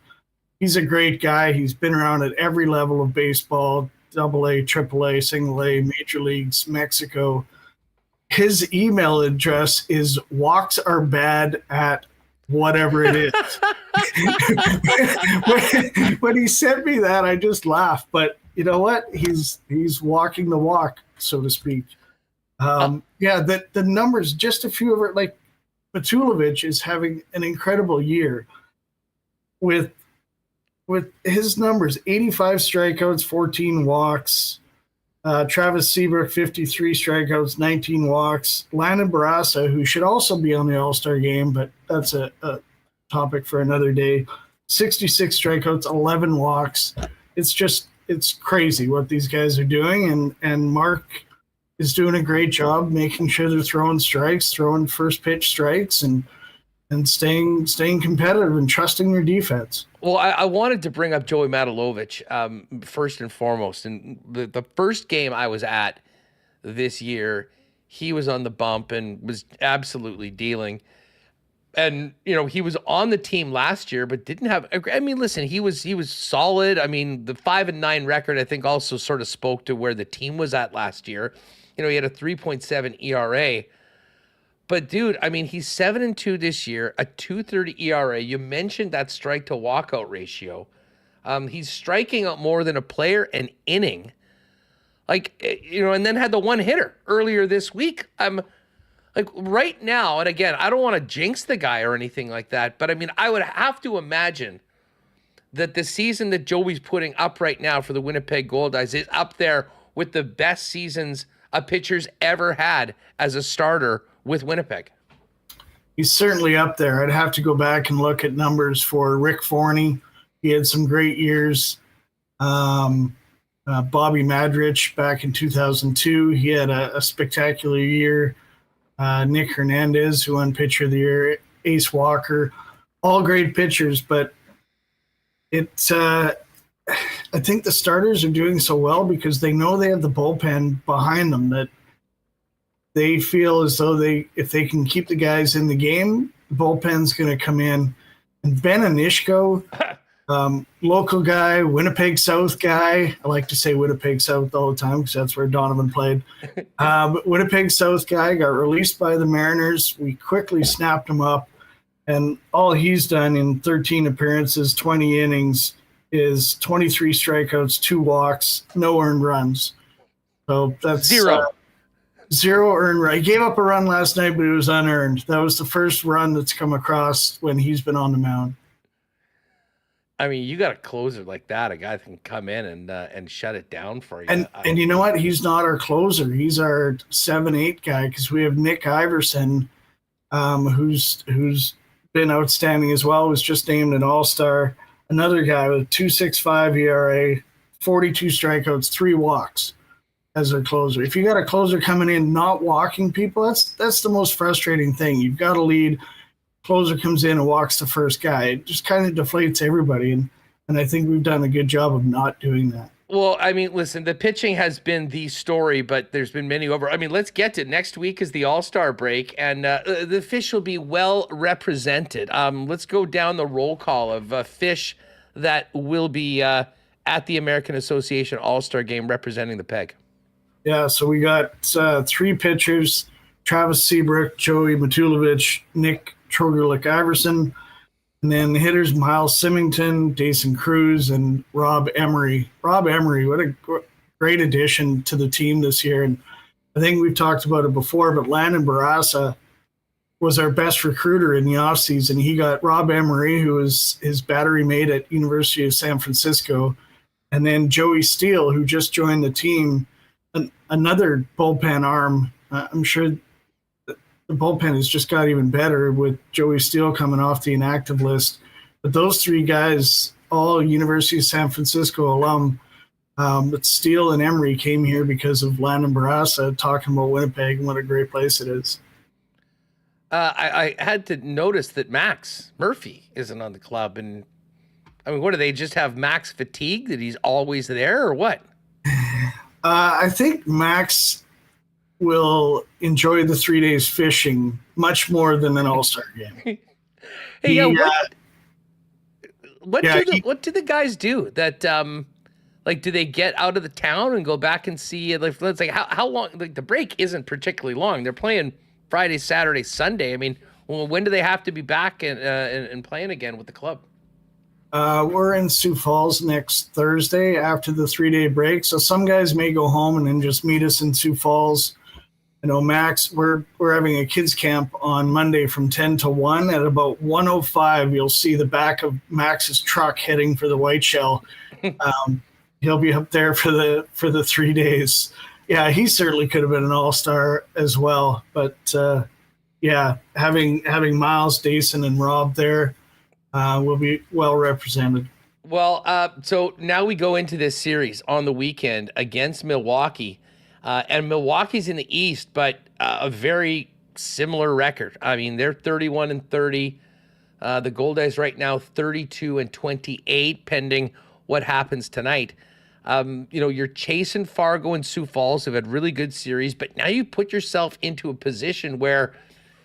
a great guy. He's been around at every level of baseball, AA, AAA, single A, major leagues, Mexico. His email address is walksarbad@ whatever it is. when he sent me that, I just laughed. But you know what? He's walking the walk, so to speak. The numbers, just a few of it, like Matulovic is having an incredible year with his numbers: 85 strikeouts, 14 walks. Travis Seabrook, 53 strikeouts, 19 walks. Landon Barassa, who should also be on the All-Star game, but that's a topic for another day, 66 strikeouts, 11 walks. It's crazy what these guys are doing, and Mark is doing a great job making sure they're throwing strikes, throwing first pitch strikes, and staying competitive and trusting their defense. Well, I wanted to bring up Joey Matulovic first and foremost. And the first game I was at this year, he was on the bump and was absolutely dealing. And, you know, he was on the team last year, but didn't have, I mean, listen, he was solid. I mean, the 5-9 record, I think, also sort of spoke to where the team was at last year. You know, he had a 3.7 ERA, But dude, I mean, he's 7-2 this year, a 2.30 ERA. You mentioned that strike to walkout ratio. He's striking out more than a player an inning. And then had the one hitter earlier this week. Like right now, and again, I don't want to jinx the guy or anything like that, but I mean, I would have to imagine that the season that Joey's putting up right now for the Winnipeg Goldeyes is up there with the best seasons a pitcher's ever had as a starter with Winnipeg. He's certainly up there. I'd have to go back and look at numbers for Rick Forney. He had some great years. Bobby Madrich back in 2002, he had a spectacular year. Nick Hernandez, who won Pitcher of the Year, Ace Walker, all great pitchers, but it's I think the starters are doing so well because they know they have the bullpen behind them that they feel as though if they can keep the guys in the game, the bullpen's going to come in. And Ben Anishko, local guy, Winnipeg South guy. I like to say Winnipeg South all the time because that's where Donovan played. But Winnipeg South guy got released by the Mariners. We quickly snapped him up. And all he's done in 13 appearances, 20 innings, is 23 strikeouts, 2 walks, no earned runs. So that's zero earned run. He gave up a run last night, but it was unearned. That was the first run that's come across when he's been on the mound. I mean, you got a closer like that, a guy that can come in and shut it down for you. And you know what? He's not our closer. He's our 7-8 guy because we have Nick Iverson, who's been outstanding as well. Was just named an All-Star. Another guy with 2.65 ERA, 42 strikeouts, 3 walks as a closer. If you got a closer coming in not walking people, that's the most frustrating thing. You've got a lead. Closer comes in and walks the first guy. It just kind of deflates everybody, and I think we've done a good job of not doing that. Well, I mean, listen, the pitching has been the story, but there's been many over. I mean, let's get to next week is the All-Star break, and the fish will be well represented. Let's go down the roll call of fish that will be at the American Association All-Star game representing the Peg. Yeah, so we got 3 pitchers, Travis Seabrook, Joey Matulovic, Nick Trogerlick-Iverson, and then the hitters, Miles Symington, Dason Cruz, and Rob Emery. Rob Emery, what a great addition to the team this year. And I think we've talked about it before, but Landon Barassa was our best recruiter in the offseason. He got Rob Emery, who was his battery mate at University of San Francisco, and then Joey Steele, who just joined the team, another bullpen arm. I'm sure the bullpen has just got even better with Joey Steele coming off the inactive list. But those 3 guys, all University of San Francisco alum, but Steele and Emery came here because of Landon Barassa talking about Winnipeg and what a great place it is. I had to notice that Max Murphy isn't on the club. And I mean, what do they just have Max fatigue that he's always there or what? I think Max will enjoy the 3 days fishing much more than an All-Star game. What do the guys do that do they get out of the town and go back and see it? Let's like how long, like the break isn't particularly long. They're playing Friday, Saturday, Sunday. I mean, when do they have to be back and playing again with the club? We're in Sioux Falls next Thursday after the 3-day break. So some guys may go home and then just meet us in Sioux Falls. You know, Max, we're having a kids camp on Monday from 10 to 1. At about 1:05, you'll see the back of Max's truck heading for the White Shell. He'll be up there for the 3 days. Yeah, he certainly could have been an All-Star as well. But having Miles, Dason, and Rob there will be well represented. Well, so now we go into this series on the weekend against Milwaukee. And Milwaukee's in the East, but a very similar record. I mean, they're 31-30. The Goldeyes right now 32-28, pending what happens tonight. You're chasing Fargo and Sioux Falls, have had really good series, but now you put yourself into a position where,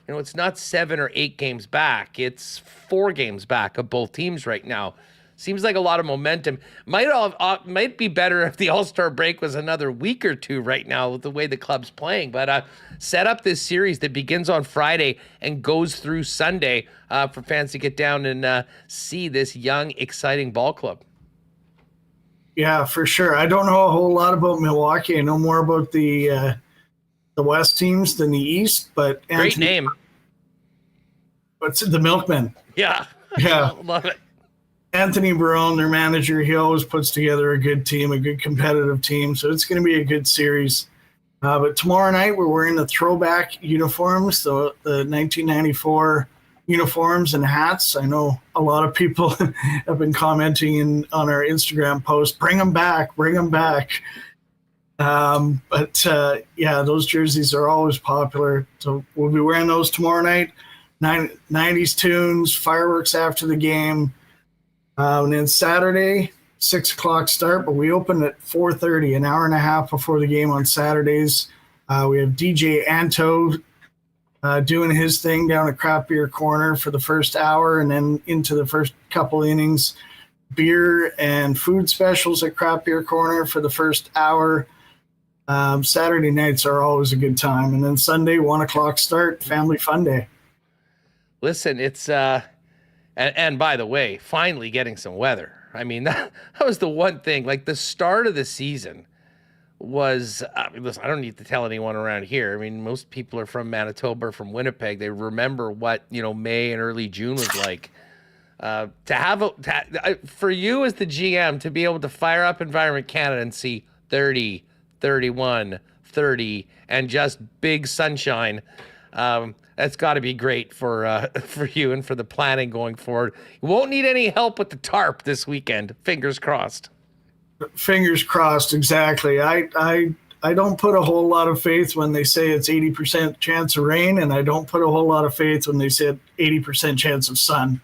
it's not 7 or 8 games back. It's 4 games back of both teams right now. seems like a lot of momentum. Might be better if the All-Star break was another week or two right now with the way the club's playing. But set up this series that begins on Friday and goes through Sunday for fans to get down and see this young, exciting ball club. Yeah, for sure. I don't know a whole lot about Milwaukee. I know more about the West teams than the East, but Great name. What's it? The Milkmen. Yeah. Yeah. Love it. Anthony Barone, their manager, he always puts together a good team, a good competitive team. So it's going to be a good series. But tomorrow night, we're wearing the throwback uniforms, the 1994 uniforms and hats. I know a lot of people have been commenting on our Instagram post, bring them back, bring them back. Yeah, those jerseys are always popular. So we'll be wearing those tomorrow night. 90s tunes, fireworks after the game. And then Saturday, 6 o'clock start, but we open at 4:30, an hour and a half before the game on Saturdays. We have DJ Anto doing his thing down at Craft Beer Corner for the first hour, and then into the first couple innings. Beer and food specials at Craft Beer Corner for the first hour. Saturday nights are always a good time. And then Sunday, 1 o'clock start, family fun day. Listen, it's and by the way, finally getting some weather. I mean, that was the one thing. Like the start of the season was. Listen, I don't need to tell anyone around here. I mean, most people are from Manitoba, or from Winnipeg. They remember what May and early June was like. For you as the GM to be able to fire up Environment Canada and see 30, 31, 30, and just big sunshine. That's got to be great for you and for the planning going forward. You won't need any help with the tarp this weekend. Fingers crossed. Fingers crossed, exactly. I don't put a whole lot of faith when they say it's 80% chance of rain, and I don't put a whole lot of faith when they say 80% chance of sun.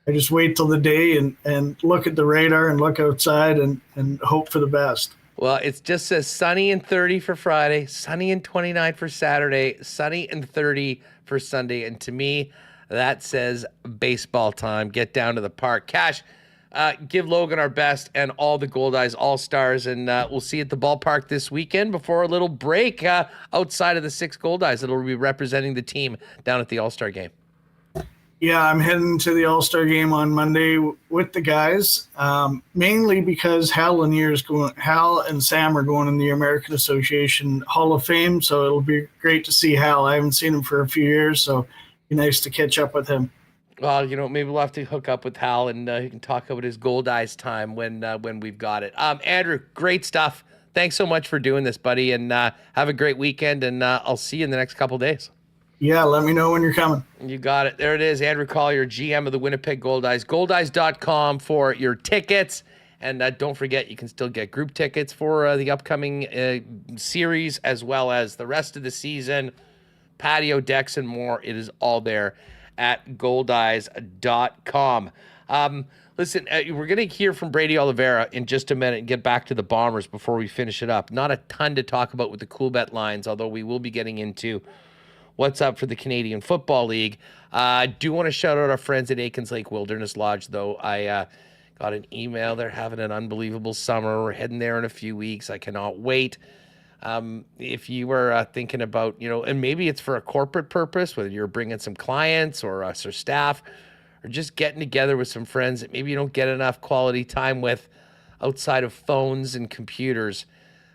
I just wait till the day and look at the radar and look outside and hope for the best. Well, it just says sunny and 30 for Friday, sunny and 29 for Saturday, sunny and 30 for Sunday. And to me, that says baseball time. Get down to the park. Cash, give Logan our best and all the Goldeyes All-Stars. And we'll see you at the ballpark this weekend before a little break outside of the 6 Goldeyes that will be representing the team down at the All-Star game. Yeah, I'm heading to the All-Star game on Monday with the guys, mainly because Hal and Sam are going in the American Association Hall of Fame, so it'll be great to see Hal. I haven't seen him for a few years, so it'll be nice to catch up with him. Well, maybe we'll have to hook up with Hal and he can talk about his Goldeyes time when we've got it. Andrew, great stuff. Thanks so much for doing this, buddy, and have a great weekend, and I'll see you in the next couple days. Yeah, let me know when you're coming. You got it. There it is. Andrew Collier, GM of the Winnipeg Goldeyes. Goldeyes.com for your tickets. And don't forget, you can still get group tickets for the upcoming series as well as the rest of the season. Patio decks and more. It is all there at Goldeyes.com. Listen, we're going to hear from Brady Oliveira in just a minute and get back to the Bombers before we finish it up. Not a ton to talk about with the Coolbet lines, although we will be getting into what's up for the Canadian Football League. I do want to shout out our friends at Aikens Lake Wilderness Lodge, though. I got an email. They're having an unbelievable summer. We're heading there in a few weeks. I cannot wait. If you were thinking about, and maybe it's for a corporate purpose, whether you're bringing some clients or us or staff, or just getting together with some friends that maybe you don't get enough quality time with outside of phones and computers.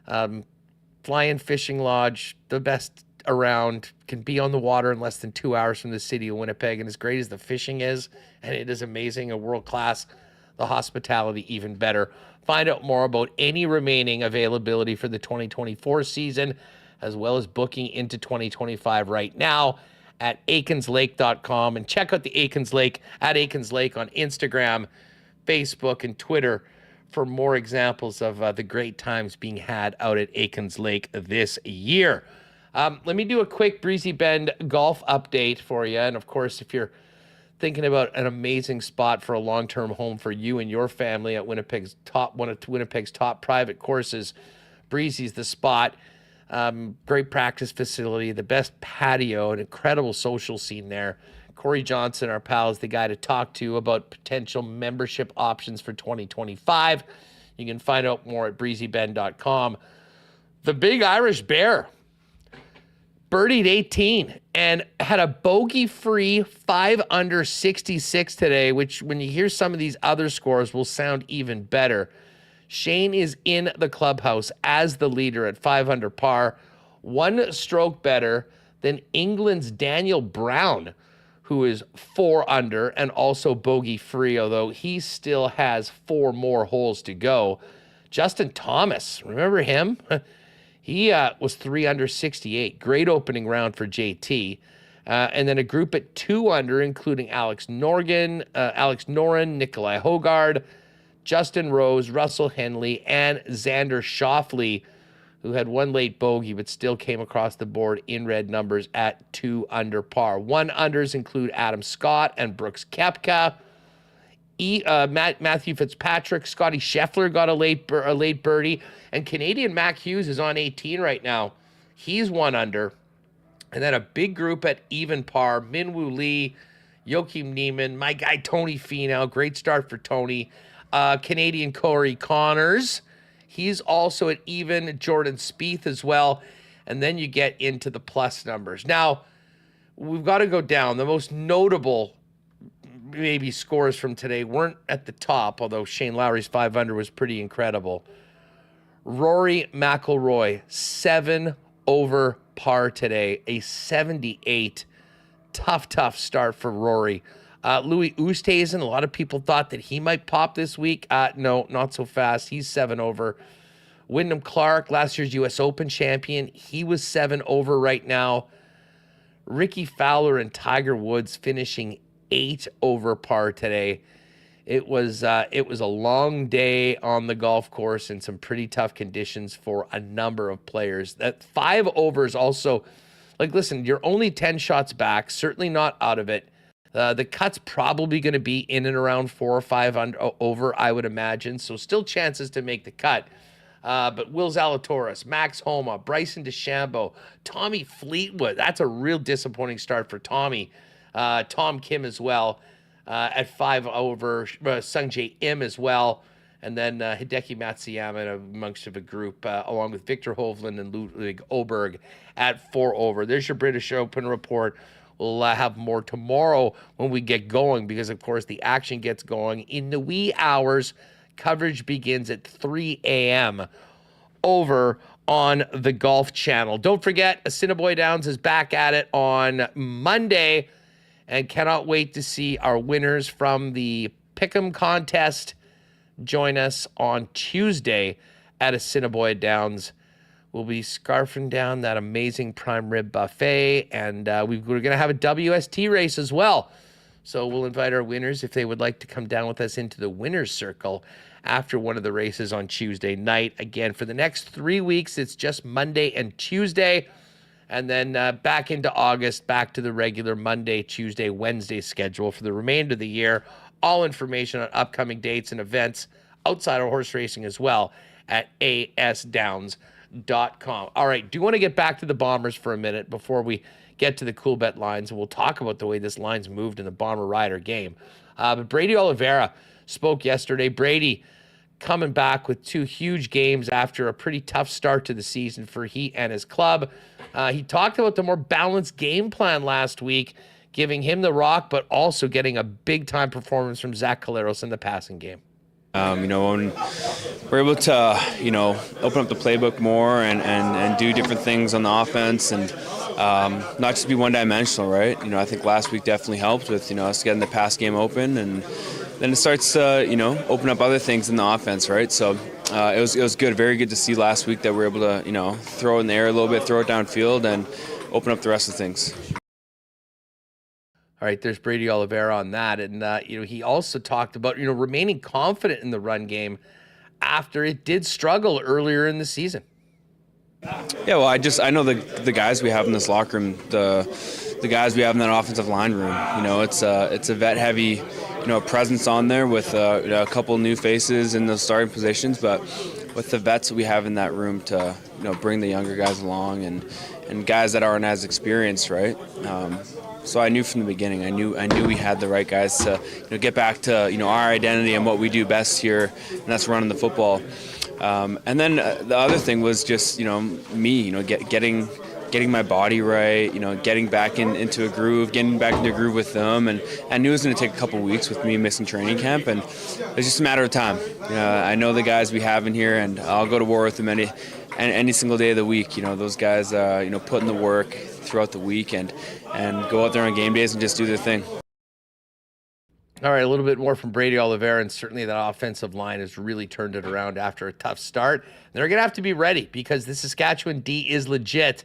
Fly-in Fishing Lodge, the best around, can be on the water in less than 2 hours from the city of Winnipeg. And as great as the fishing is, and it is amazing and world-class, the hospitality even better. Find out more about any remaining availability for the 2024 season, as well as booking into 2025 right now at aikenslake.com. And check out the Aikens Lake at Aikens Lake on Instagram, Facebook, and Twitter for more examples of the great times being had out at Aikens Lake this year. Let me do a quick Breezy Bend golf update for you. And of course, if you're thinking about an amazing spot for a long-term home for you and your family at one of Winnipeg's top private courses, Breezy's the spot. Great practice facility, the best patio, an incredible social scene there. Corey Johnson, our pal, is the guy to talk to about potential membership options for 2025. You can find out more at breezybend.com. The Big Irish Bear birdied 18 and had a bogey-free 5 under 66 today, which when you hear some of these other scores will sound even better. Shane is in the clubhouse as the leader at 5 under par, 1 stroke better than England's Daniel Brown, who is 4 under and also bogey-free, although he still has 4 more holes to go. Justin Thomas, remember him? He was 3 under 68. Great opening round for JT. And then a group at 2 under, including Alex Noren, Nikolai Hogard, Justin Rose, Russell Henley, and Xander Schauffele, who had 1 late bogey but still came across the board in red numbers at 2 under par. 1 unders include Adam Scott and Brooks Koepka. Matthew Fitzpatrick, Scotty Scheffler got a late birdie, and Canadian Mac Hughes is on 18 right now. He's 1 under. And then a big group at even par, Minwoo Lee, Joachim Neiman, my guy Tony Finau, great start for Tony. Canadian Corey Connors, he's also at even, Jordan Spieth as well. And then you get into the plus numbers. Now, we've got to go down. The most notable maybe scores from today weren't at the top, although Shane Lowry's 5 under was pretty incredible. Rory McIlroy, 7 over par today, a 78. Tough start for Rory. Louis Oosthuizen, a lot of people thought that he might pop this week. No, not so fast. He's 7 over. Wyndham Clark, last year's U.S. Open champion, he was 7 over right now. Ricky Fowler and Tiger Woods finishing 8 over par today. It was a long day on the golf course and some pretty tough conditions for a number of players. That 5 overs also, like, listen, you're only 10 shots back, certainly not out of it. The cut's probably going to be in and around 4 or 5 over, I would imagine. So still chances to make the cut. But Will Zalatoris, Max Homa, Bryson DeChambeau, Tommy Fleetwood. That's a real disappointing start for Tommy. Tom Kim as well at 5 over. Sung Jae Im as well. And then Hideki Matsuyama amongst of a group, along with Victor Hovland and Ludwig Oberg at 4 over. There's your British Open report. We'll have more tomorrow when we get going because, of course, the action gets going in the wee hours. Coverage begins at 3 a.m. over on the Golf Channel. Don't forget, Assiniboia Downs is back at it on Monday and cannot wait to see our winners from the Pick'em contest join us on Tuesday at Assiniboia Downs. We'll be scarfing down that amazing prime rib buffet, and we're going to have a WST race as well. So we'll invite our winners if they would like to come down with us into the winner's circle after one of the races on Tuesday night. Again, for the next 3 weeks, it's just Monday and Tuesday, and then back into August, back to the regular Monday, Tuesday, Wednesday schedule for the remainder of the year. All information on upcoming dates and events outside of horse racing as well at asdowns.com. All right, do want to get back to the Bombers for a minute before we get to the Coolbet lines, and we'll talk about the way this line's moved in the Bomber Rider game. But Brady Oliveira spoke yesterday. Brady coming back with 2 huge games after a pretty tough start to the season for he and his club. He talked about the more balanced game plan last week, giving him the rock, but also getting a big-time performance from Zach Caleros in the passing game. When we're able to, open up the playbook more and do different things on the offense and not just be one-dimensional, right? I think last week definitely helped with, us getting the pass game open, and then it starts to, open up other things in the offense, right? So it was good, very good to see last week that we were able to, throw it in the air a little bit, throw it downfield, and open up the rest of things. All right, there's Brady Oliveira on that. And, he also talked about, remaining confident in the run game after it did struggle earlier in the season. Yeah, well, I know the guys we have in this locker room, the guys we have in that offensive line room. It's a vet-heavy, presence on there with a couple new faces in those starting positions. But with the vets that we have in that room to, bring the younger guys along and guys that aren't as experienced, right? So I knew from the beginning. I knew we had the right guys to get back to our identity and what we do best here, and that's running the football. And then the other thing was just me, getting my body right, getting back into a groove, getting back into a groove with them, and I knew it was going to take a couple weeks with me missing training camp, and it's just a matter of time. I know the guys we have in here, and I'll go to war with them any single day of the week. Those guys, put in the work throughout the week and go out there on game days and just do their thing. All right, a little bit more from Brady Oliveira, and certainly that offensive line has really turned it around after a tough start. They're going to have to be ready because the Saskatchewan D is legit,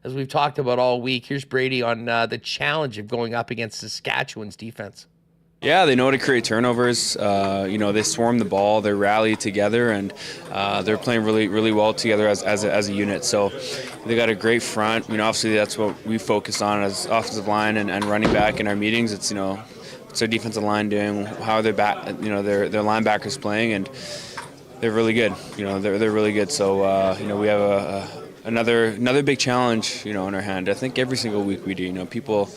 as we've talked about all week. Here's Brady on the challenge of going up against Saskatchewan's defense. Yeah, they know how to create turnovers. They swarm the ball, they rally together, and they're playing really, really well together as a unit. So they got a great front. Obviously that's what we focus on as offensive line and running back in our meetings. It's what's their defensive line doing, how are their their linebackers playing, and they're really good. They're really good. So we have another big challenge in our hand. I think every single week we do. People.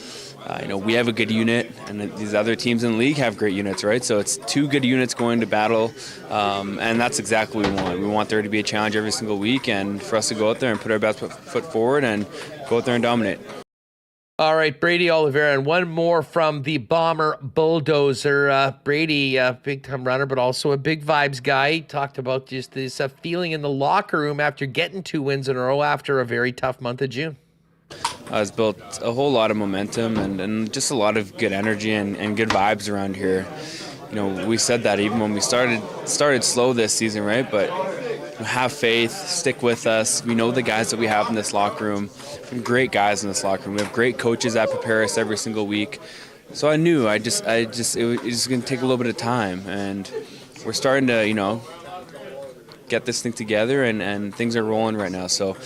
We have a good unit, and these other teams in the league have great units, right? So it's two good units going to battle, and that's exactly what we want. We want there to be a challenge every single week, and for us to go out there and put our best foot forward and go out there and dominate. All right, Brady Oliveira, and one more from the Bomber Bulldozer. Brady, big-time runner, but also a big vibes guy. He talked about just this feeling in the locker room after getting 2 wins in a row after a very tough month of June. It's built a whole lot of momentum and just a lot of good energy and good vibes around here. We said that even when we started slow this season, right? But have faith, stick with us. We know the guys that we have in this locker room. We have great guys in this locker room. We have great coaches that prepare us every single week. So I knew it was just going to take a little bit of time, and we're starting to get this thing together, and things are rolling right now. So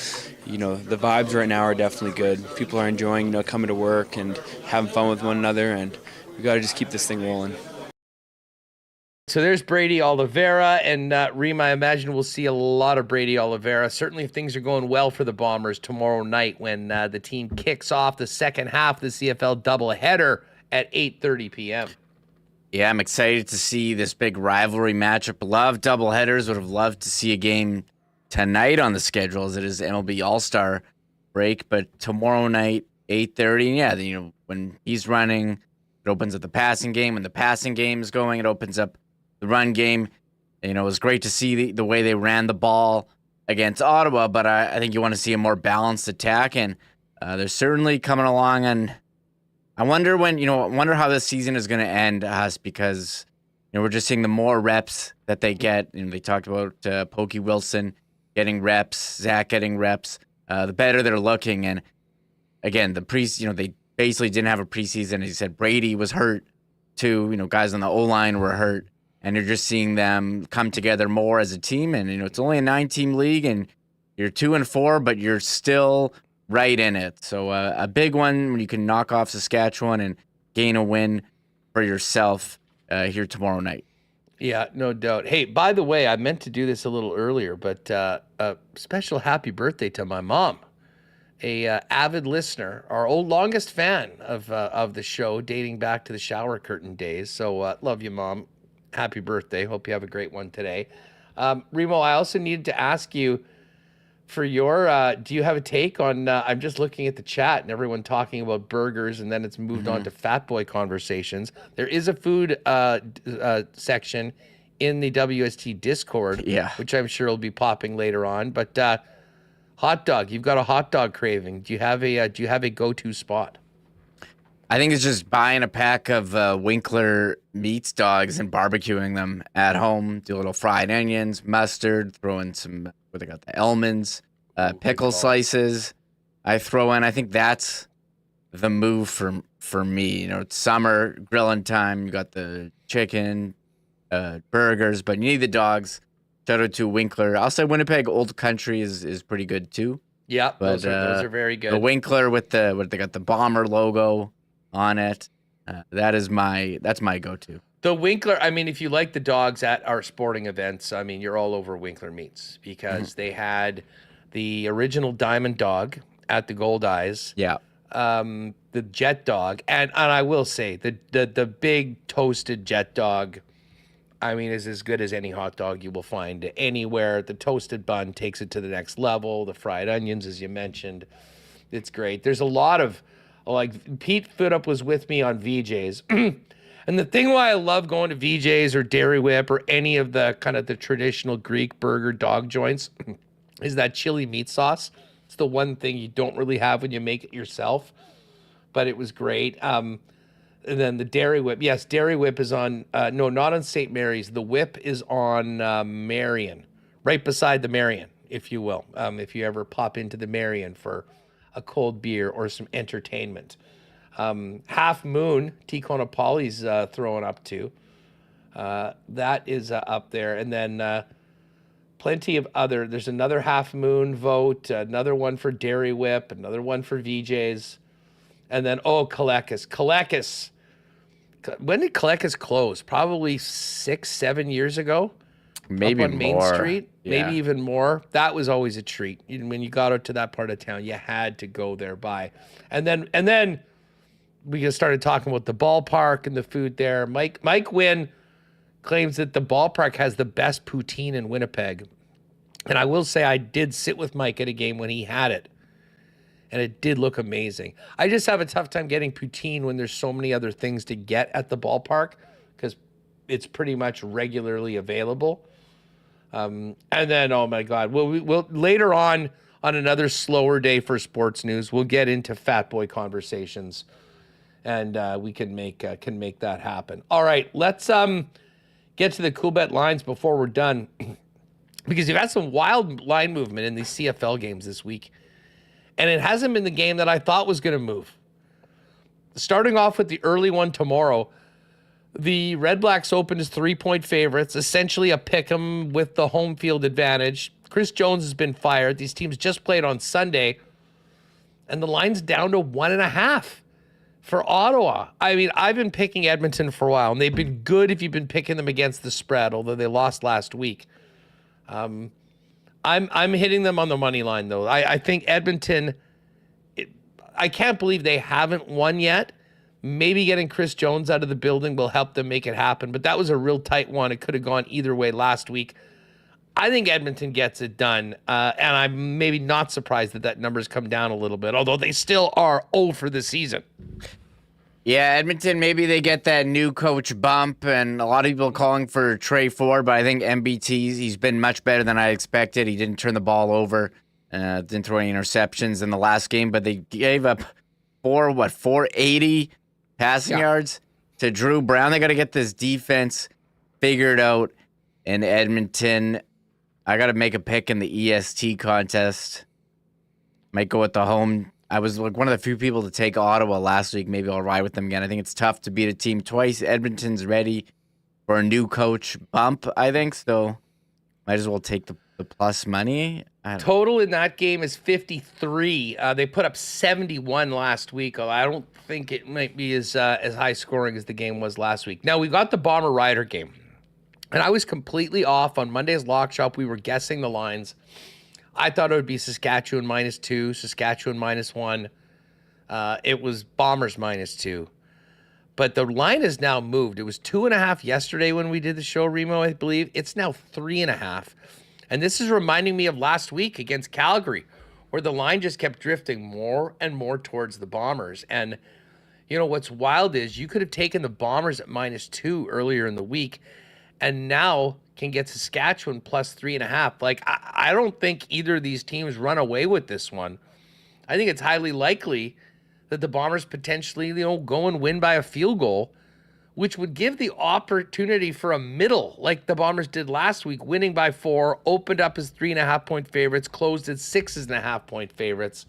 the vibes right now are definitely good. People are enjoying coming to work and having fun with one another, and we got to just keep this thing rolling. So there's Brady Oliveira, and Reem, I imagine we'll see a lot of Brady Oliveira. Certainly if things are going well for the Bombers tomorrow night when the team kicks off the second half of the CFL doubleheader at 8:30 p.m. Yeah, I'm excited to see this big rivalry matchup. Love doubleheaders. Would have loved to see a game tonight on the schedule as it is MLB All-Star break, but tomorrow night, 8:30, and yeah, when he's running, it opens up the passing game. When the passing game is going, it opens up the run game. It was great to see the way they ran the ball against Ottawa, but I think you want to see a more balanced attack, and they're certainly coming along, and I wonder how this season is going to end us, because we're just seeing the more reps that they get, and they talked about Pokey Wilson getting reps, Zach getting reps, the better they're looking. And again, they basically didn't have a preseason. As you said, Brady was hurt too. Guys on the O-line were hurt, and you're just seeing them come together more as a team. And it's only a 9-team league, and you're 2-4, but you're still right in it. So a big one when you can knock off Saskatchewan and gain a win for yourself here tomorrow night. Yeah, no doubt. Hey, by the way, I meant to do this a little earlier, but a special happy birthday to my mom, a avid listener, our longest fan of the show, dating back to the shower curtain days. So love you, Mom. Happy birthday. Hope you have a great one today. Remo, I also needed to ask you for your, do you have a take on, I'm just looking at the chat and everyone talking about burgers, and then it's moved on to Fat Boy conversations. There is a food section in the WST Discord, which I'm sure will be popping later on. But hot dog, you've got a hot dog craving. Do you have a go-to spot? I think it's just buying a pack of Winkler Meats dogs and barbecuing them at home. Do a little fried onions, mustard, throw in some, what they got, the almonds, pickle slices. I think that's the move for me. It's summer, grilling time. You got the chicken, burgers, but you need the dogs. Shout out to Winkler. I'll say Winnipeg Old Country is pretty good too. Yeah, but those are very good. The Winkler with they got the Bomber logo on it. That's my go-to. The Winkler, I mean, if you like the dogs at our sporting events, I mean, you're all over Winkler Meats, because they had the original Diamond Dog at the Goldeyes. Yeah. the Jet Dog, and I will say the big toasted Jet Dog, I mean, is as good as any hot dog you will find anywhere. The toasted bun takes it to the next level. The fried onions, as you mentioned, it's great. There's a lot of, like, Pete Footup was with me on VJ's. And the thing why I love going to VJ's or Dairy Whip or any of the kind of the traditional Greek burger dog joints is that chili meat sauce. It's the one thing you don't really have when you make it yourself, but it was great. And then the Dairy Whip. Yes, Dairy Whip is on, no, not on St. Mary's. The Whip is on Marion, right beside the Marion, if you will, if you ever pop into the Marion for a cold beer or some entertainment. Half Moon, T. Conopoli's throwing up too. That is up there. And then plenty of other, there's another Half Moon vote, another one for Dairy Whip, another one for VJ's. And then, Collier. When did Collier close? Probably 6-7 years ago. Maybe up on Main more. Street, Yeah. maybe even more. That was always a treat. When you got out to that part of town, you had to go there by. And then we just started talking about the ballpark and the food there. Mike Wynn claims that the ballpark has the best poutine in Winnipeg. And I will say I did sit with Mike at a game when he had it. And it did look amazing. I just have a tough time getting poutine when there's so many other things to get at the ballpark because it's pretty much regularly available. And then, oh my God, we'll later on another slower day for sports news, we'll get into Fat Boy conversations, and we can make that happen. All right, let's get to the Coolbet lines before we're done, because you've had some wild line movement in these CFL games this week, and it hasn't been the game that I thought was going to move. Starting off with the early one tomorrow, the Red Blacks opened as 3-point favorites, essentially a pick'em with the home field advantage. Chris Jones has been fired. These teams just played on Sunday, and the line's down to 1.5 for Ottawa. I mean, I've been picking Edmonton for a while, and they've been good if you've been picking them against the spread, although they lost last week. I'm hitting them on the money line, though. I think Edmonton, I can't believe they haven't won yet. Maybe getting Chris Jones out of the building will help them make it happen, but that was a real tight one. It could have gone either way last week. I think Edmonton gets it done, and I'm maybe not surprised that number's come down a little bit, although they still are 0 for the season. Yeah, Edmonton, maybe they get that new coach bump, and a lot of people calling for Trey Ford, but I think MBT, he's been much better than I expected. He didn't turn the ball over, didn't throw any interceptions in the last game, but they gave up 480 passing yards to Drew Brown. They got to get this defense figured out in Edmonton. I got to make a pick in the EST contest. Might go with the home. I was like one of the few people to take Ottawa last week. Maybe I'll ride with them again. I think it's tough to beat a team twice. Edmonton's ready for a new coach bump, I think. So might as well take the plus money. Total in that game is 53. They put up 71 last week. I don't think it might be as high scoring as the game was last week. Now, we got the Bomber Rider game, and I was completely off on Monday's Lock Shop. We were guessing the lines. I thought it would be Saskatchewan -2, Saskatchewan -1. It was Bombers -2. But the line has now moved. It was 2.5 yesterday when we did the show, Remo, I believe. It's now 3.5. And this is reminding me of last week against Calgary, where the line just kept drifting more and more towards the Bombers. And, you know, what's wild is you could have taken the Bombers at -2 earlier in the week and now can get Saskatchewan plus 3.5. Like, I don't think either of these teams run away with this one. I think it's highly likely that the Bombers potentially, go and win by a field goal, which would give the opportunity for a middle like the Bombers did last week, winning by 4, opened up as 3.5-point favorites, closed as 6.5-point favorites.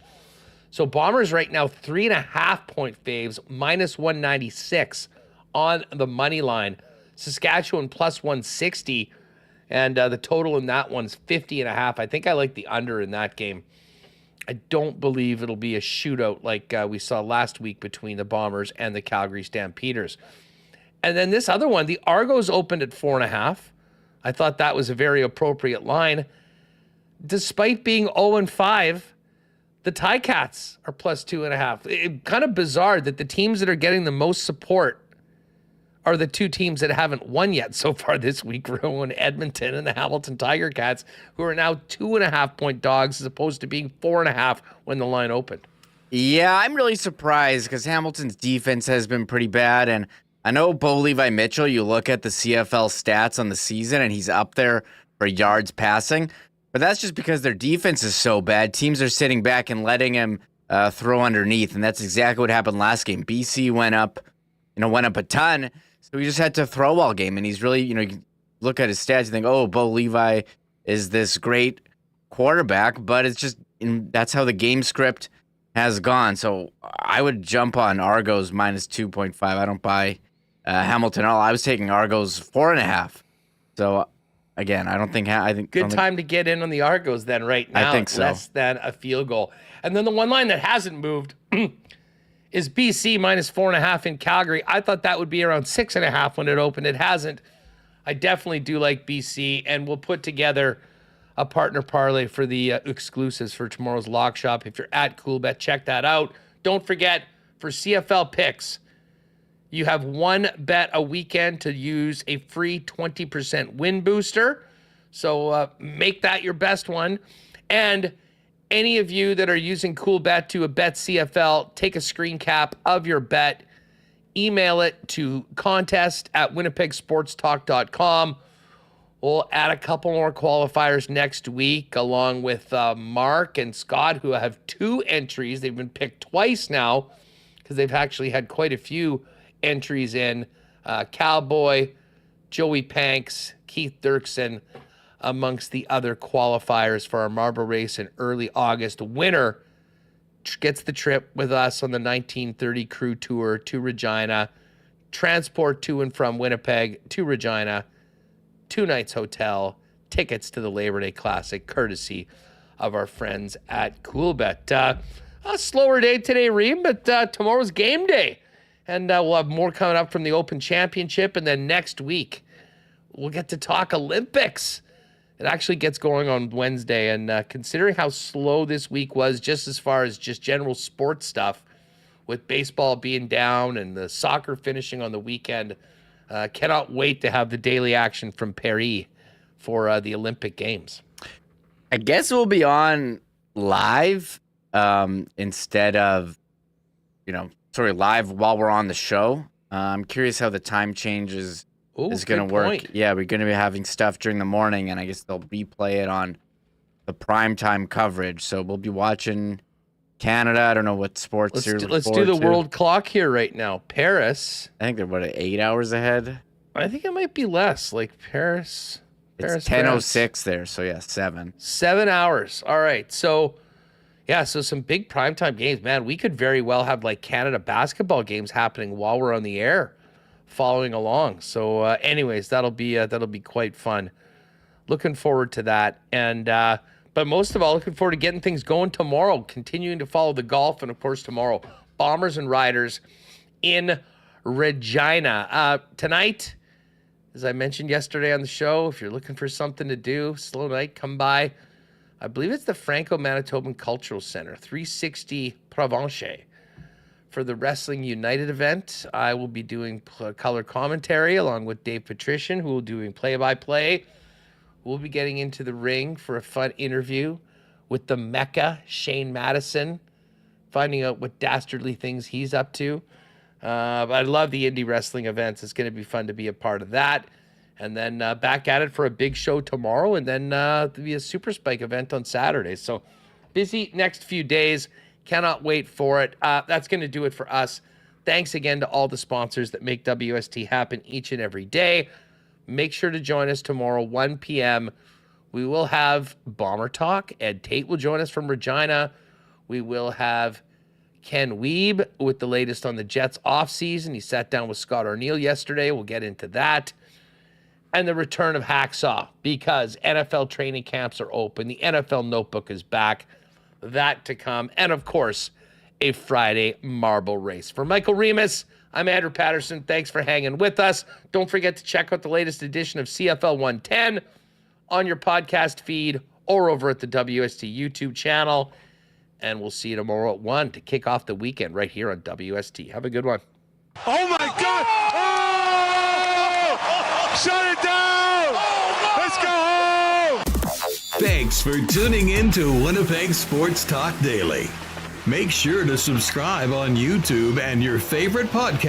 So Bombers right now 3.5-point faves, -196 on the money line. Saskatchewan plus 160, and the total in that one's 50.5. I think I like the under in that game. I don't believe it'll be a shootout like we saw last week between the Bombers and the Calgary Stampeders. And then this other one, the Argos opened at 4.5. I thought that was a very appropriate line. Despite being 0-5, The Ticats are plus 2.5. Kind of bizarre that the teams that are getting the most support are the two teams that haven't won yet so far this week, Rowan Edmonton and the Hamilton Tiger Cats, who are now 2.5-point dogs as opposed to being 4.5 when the line opened. Yeah, I'm really surprised because Hamilton's defense has been pretty bad. And I know Bo Levi Mitchell, you look at the CFL stats on the season and he's up there for yards passing. But that's just because their defense is so bad. Teams are sitting back and letting him throw underneath. And that's exactly what happened last game. BC went up a ton. So he just had to throw all game. And he's really, you look at his stats, you think, oh, Bo Levi is this great quarterback. But it's just, that's how the game script has gone. So I would jump on Argos minus 2.5. I don't buy Hamilton at all. I was taking Argos 4.5. So again, I think good time to get in on the Argos then right now. I think so. Less than a field goal. And then the one line that hasn't moved is BC minus 4.5 in Calgary. I thought that would be around 6.5 when it opened. It hasn't. I definitely do like BC, and we'll put together a partner parlay for the exclusives for tomorrow's lock shop. If you're at Coolbet, check that out. Don't forget, for CFL picks, you have one bet a weekend to use a free 20% win booster. So make that your best one. And any of you that are using Coolbet to a bet CFL, take a screen cap of your bet, email it to contest@winnipegsportstalk.com. We'll add a couple more qualifiers next week, along with Mark and Scott, who have 2 entries. They've been picked twice now because they've actually had quite a few entries in. Cowboy, Joey Panks, Keith Dirksen, amongst the other qualifiers for our marble race in early August. Winner gets the trip with us on the 1930 crew tour to Regina, transport to and from Winnipeg to Regina, 2 nights hotel, tickets to the Labor Day Classic, courtesy of our friends at Coolbet. A slower day today, Reem, but tomorrow's game day. And we'll have more coming up from the Open Championship. And then next week, we'll get to talk Olympics. It actually gets going on Wednesday. And considering how slow this week was, just as far as just general sports stuff, with baseball being down and the soccer finishing on the weekend, cannot wait to have the daily action from Paris for the Olympic Games. I guess we'll be on live instead of, live while we're on the show. I'm curious how the time change is going to work. Point. Yeah, we're going to be having stuff during the morning, and I guess they'll replay it on the primetime coverage. So we'll be watching Canada. I don't know what sports let's do the world clock here right now. Paris. I think they're 8 hours ahead. I think it might be less. Like Paris. It's 10:06 there. So yeah, 7. 7 hours. All right. So yeah, so some big primetime games. Man, we could very well have like Canada basketball games happening while we're on the air, following along. So anyways, that'll be quite fun. Looking forward to that. And but most of all, looking forward to getting things going tomorrow, continuing to follow the golf, and of course tomorrow, Bombers and Riders in Regina. Tonight, as I mentioned yesterday on the show, if you're looking for something to do, slow night, come by. I believe it's the Franco-Manitoban Cultural Center, 360 Provencher. For the Wrestling United event, I will be doing color commentary along with Dave Patrician, who will be doing play-by-play. We'll be getting into the ring for a fun interview with the Mecca, Shane Madison, finding out what dastardly things he's up to. But I love the indie wrestling events. It's going to be fun to be a part of that. And then back at it for a big show tomorrow, and then there'll be a Super Spike event on Saturday. So busy next few days. Cannot wait for it. That's going to do it for us. Thanks again to all the sponsors that make WST happen each and every day. Make sure to join us tomorrow, 1 p.m. We will have Bomber Talk. Ed Tate will join us from Regina. We will have Ken Wiebe with the latest on the Jets offseason. He sat down with Scott Arneal yesterday. We'll get into that. And the return of Hacksaw, because NFL training camps are open. The NFL Notebook is back. That to come. And, of course, a Friday marble race. For Michael Remis, I'm Andrew Paterson. Thanks for hanging with us. Don't forget to check out the latest edition of CFL 110 on your podcast feed or over at the WST YouTube channel. and we'll see you tomorrow at 1 to kick off the weekend right here on WST. Have a good one. Oh my God! Oh! Shut it down! Let's go home! Thanks for tuning in to Winnipeg Sports Talk Daily. Make sure to subscribe on YouTube and your favorite podcast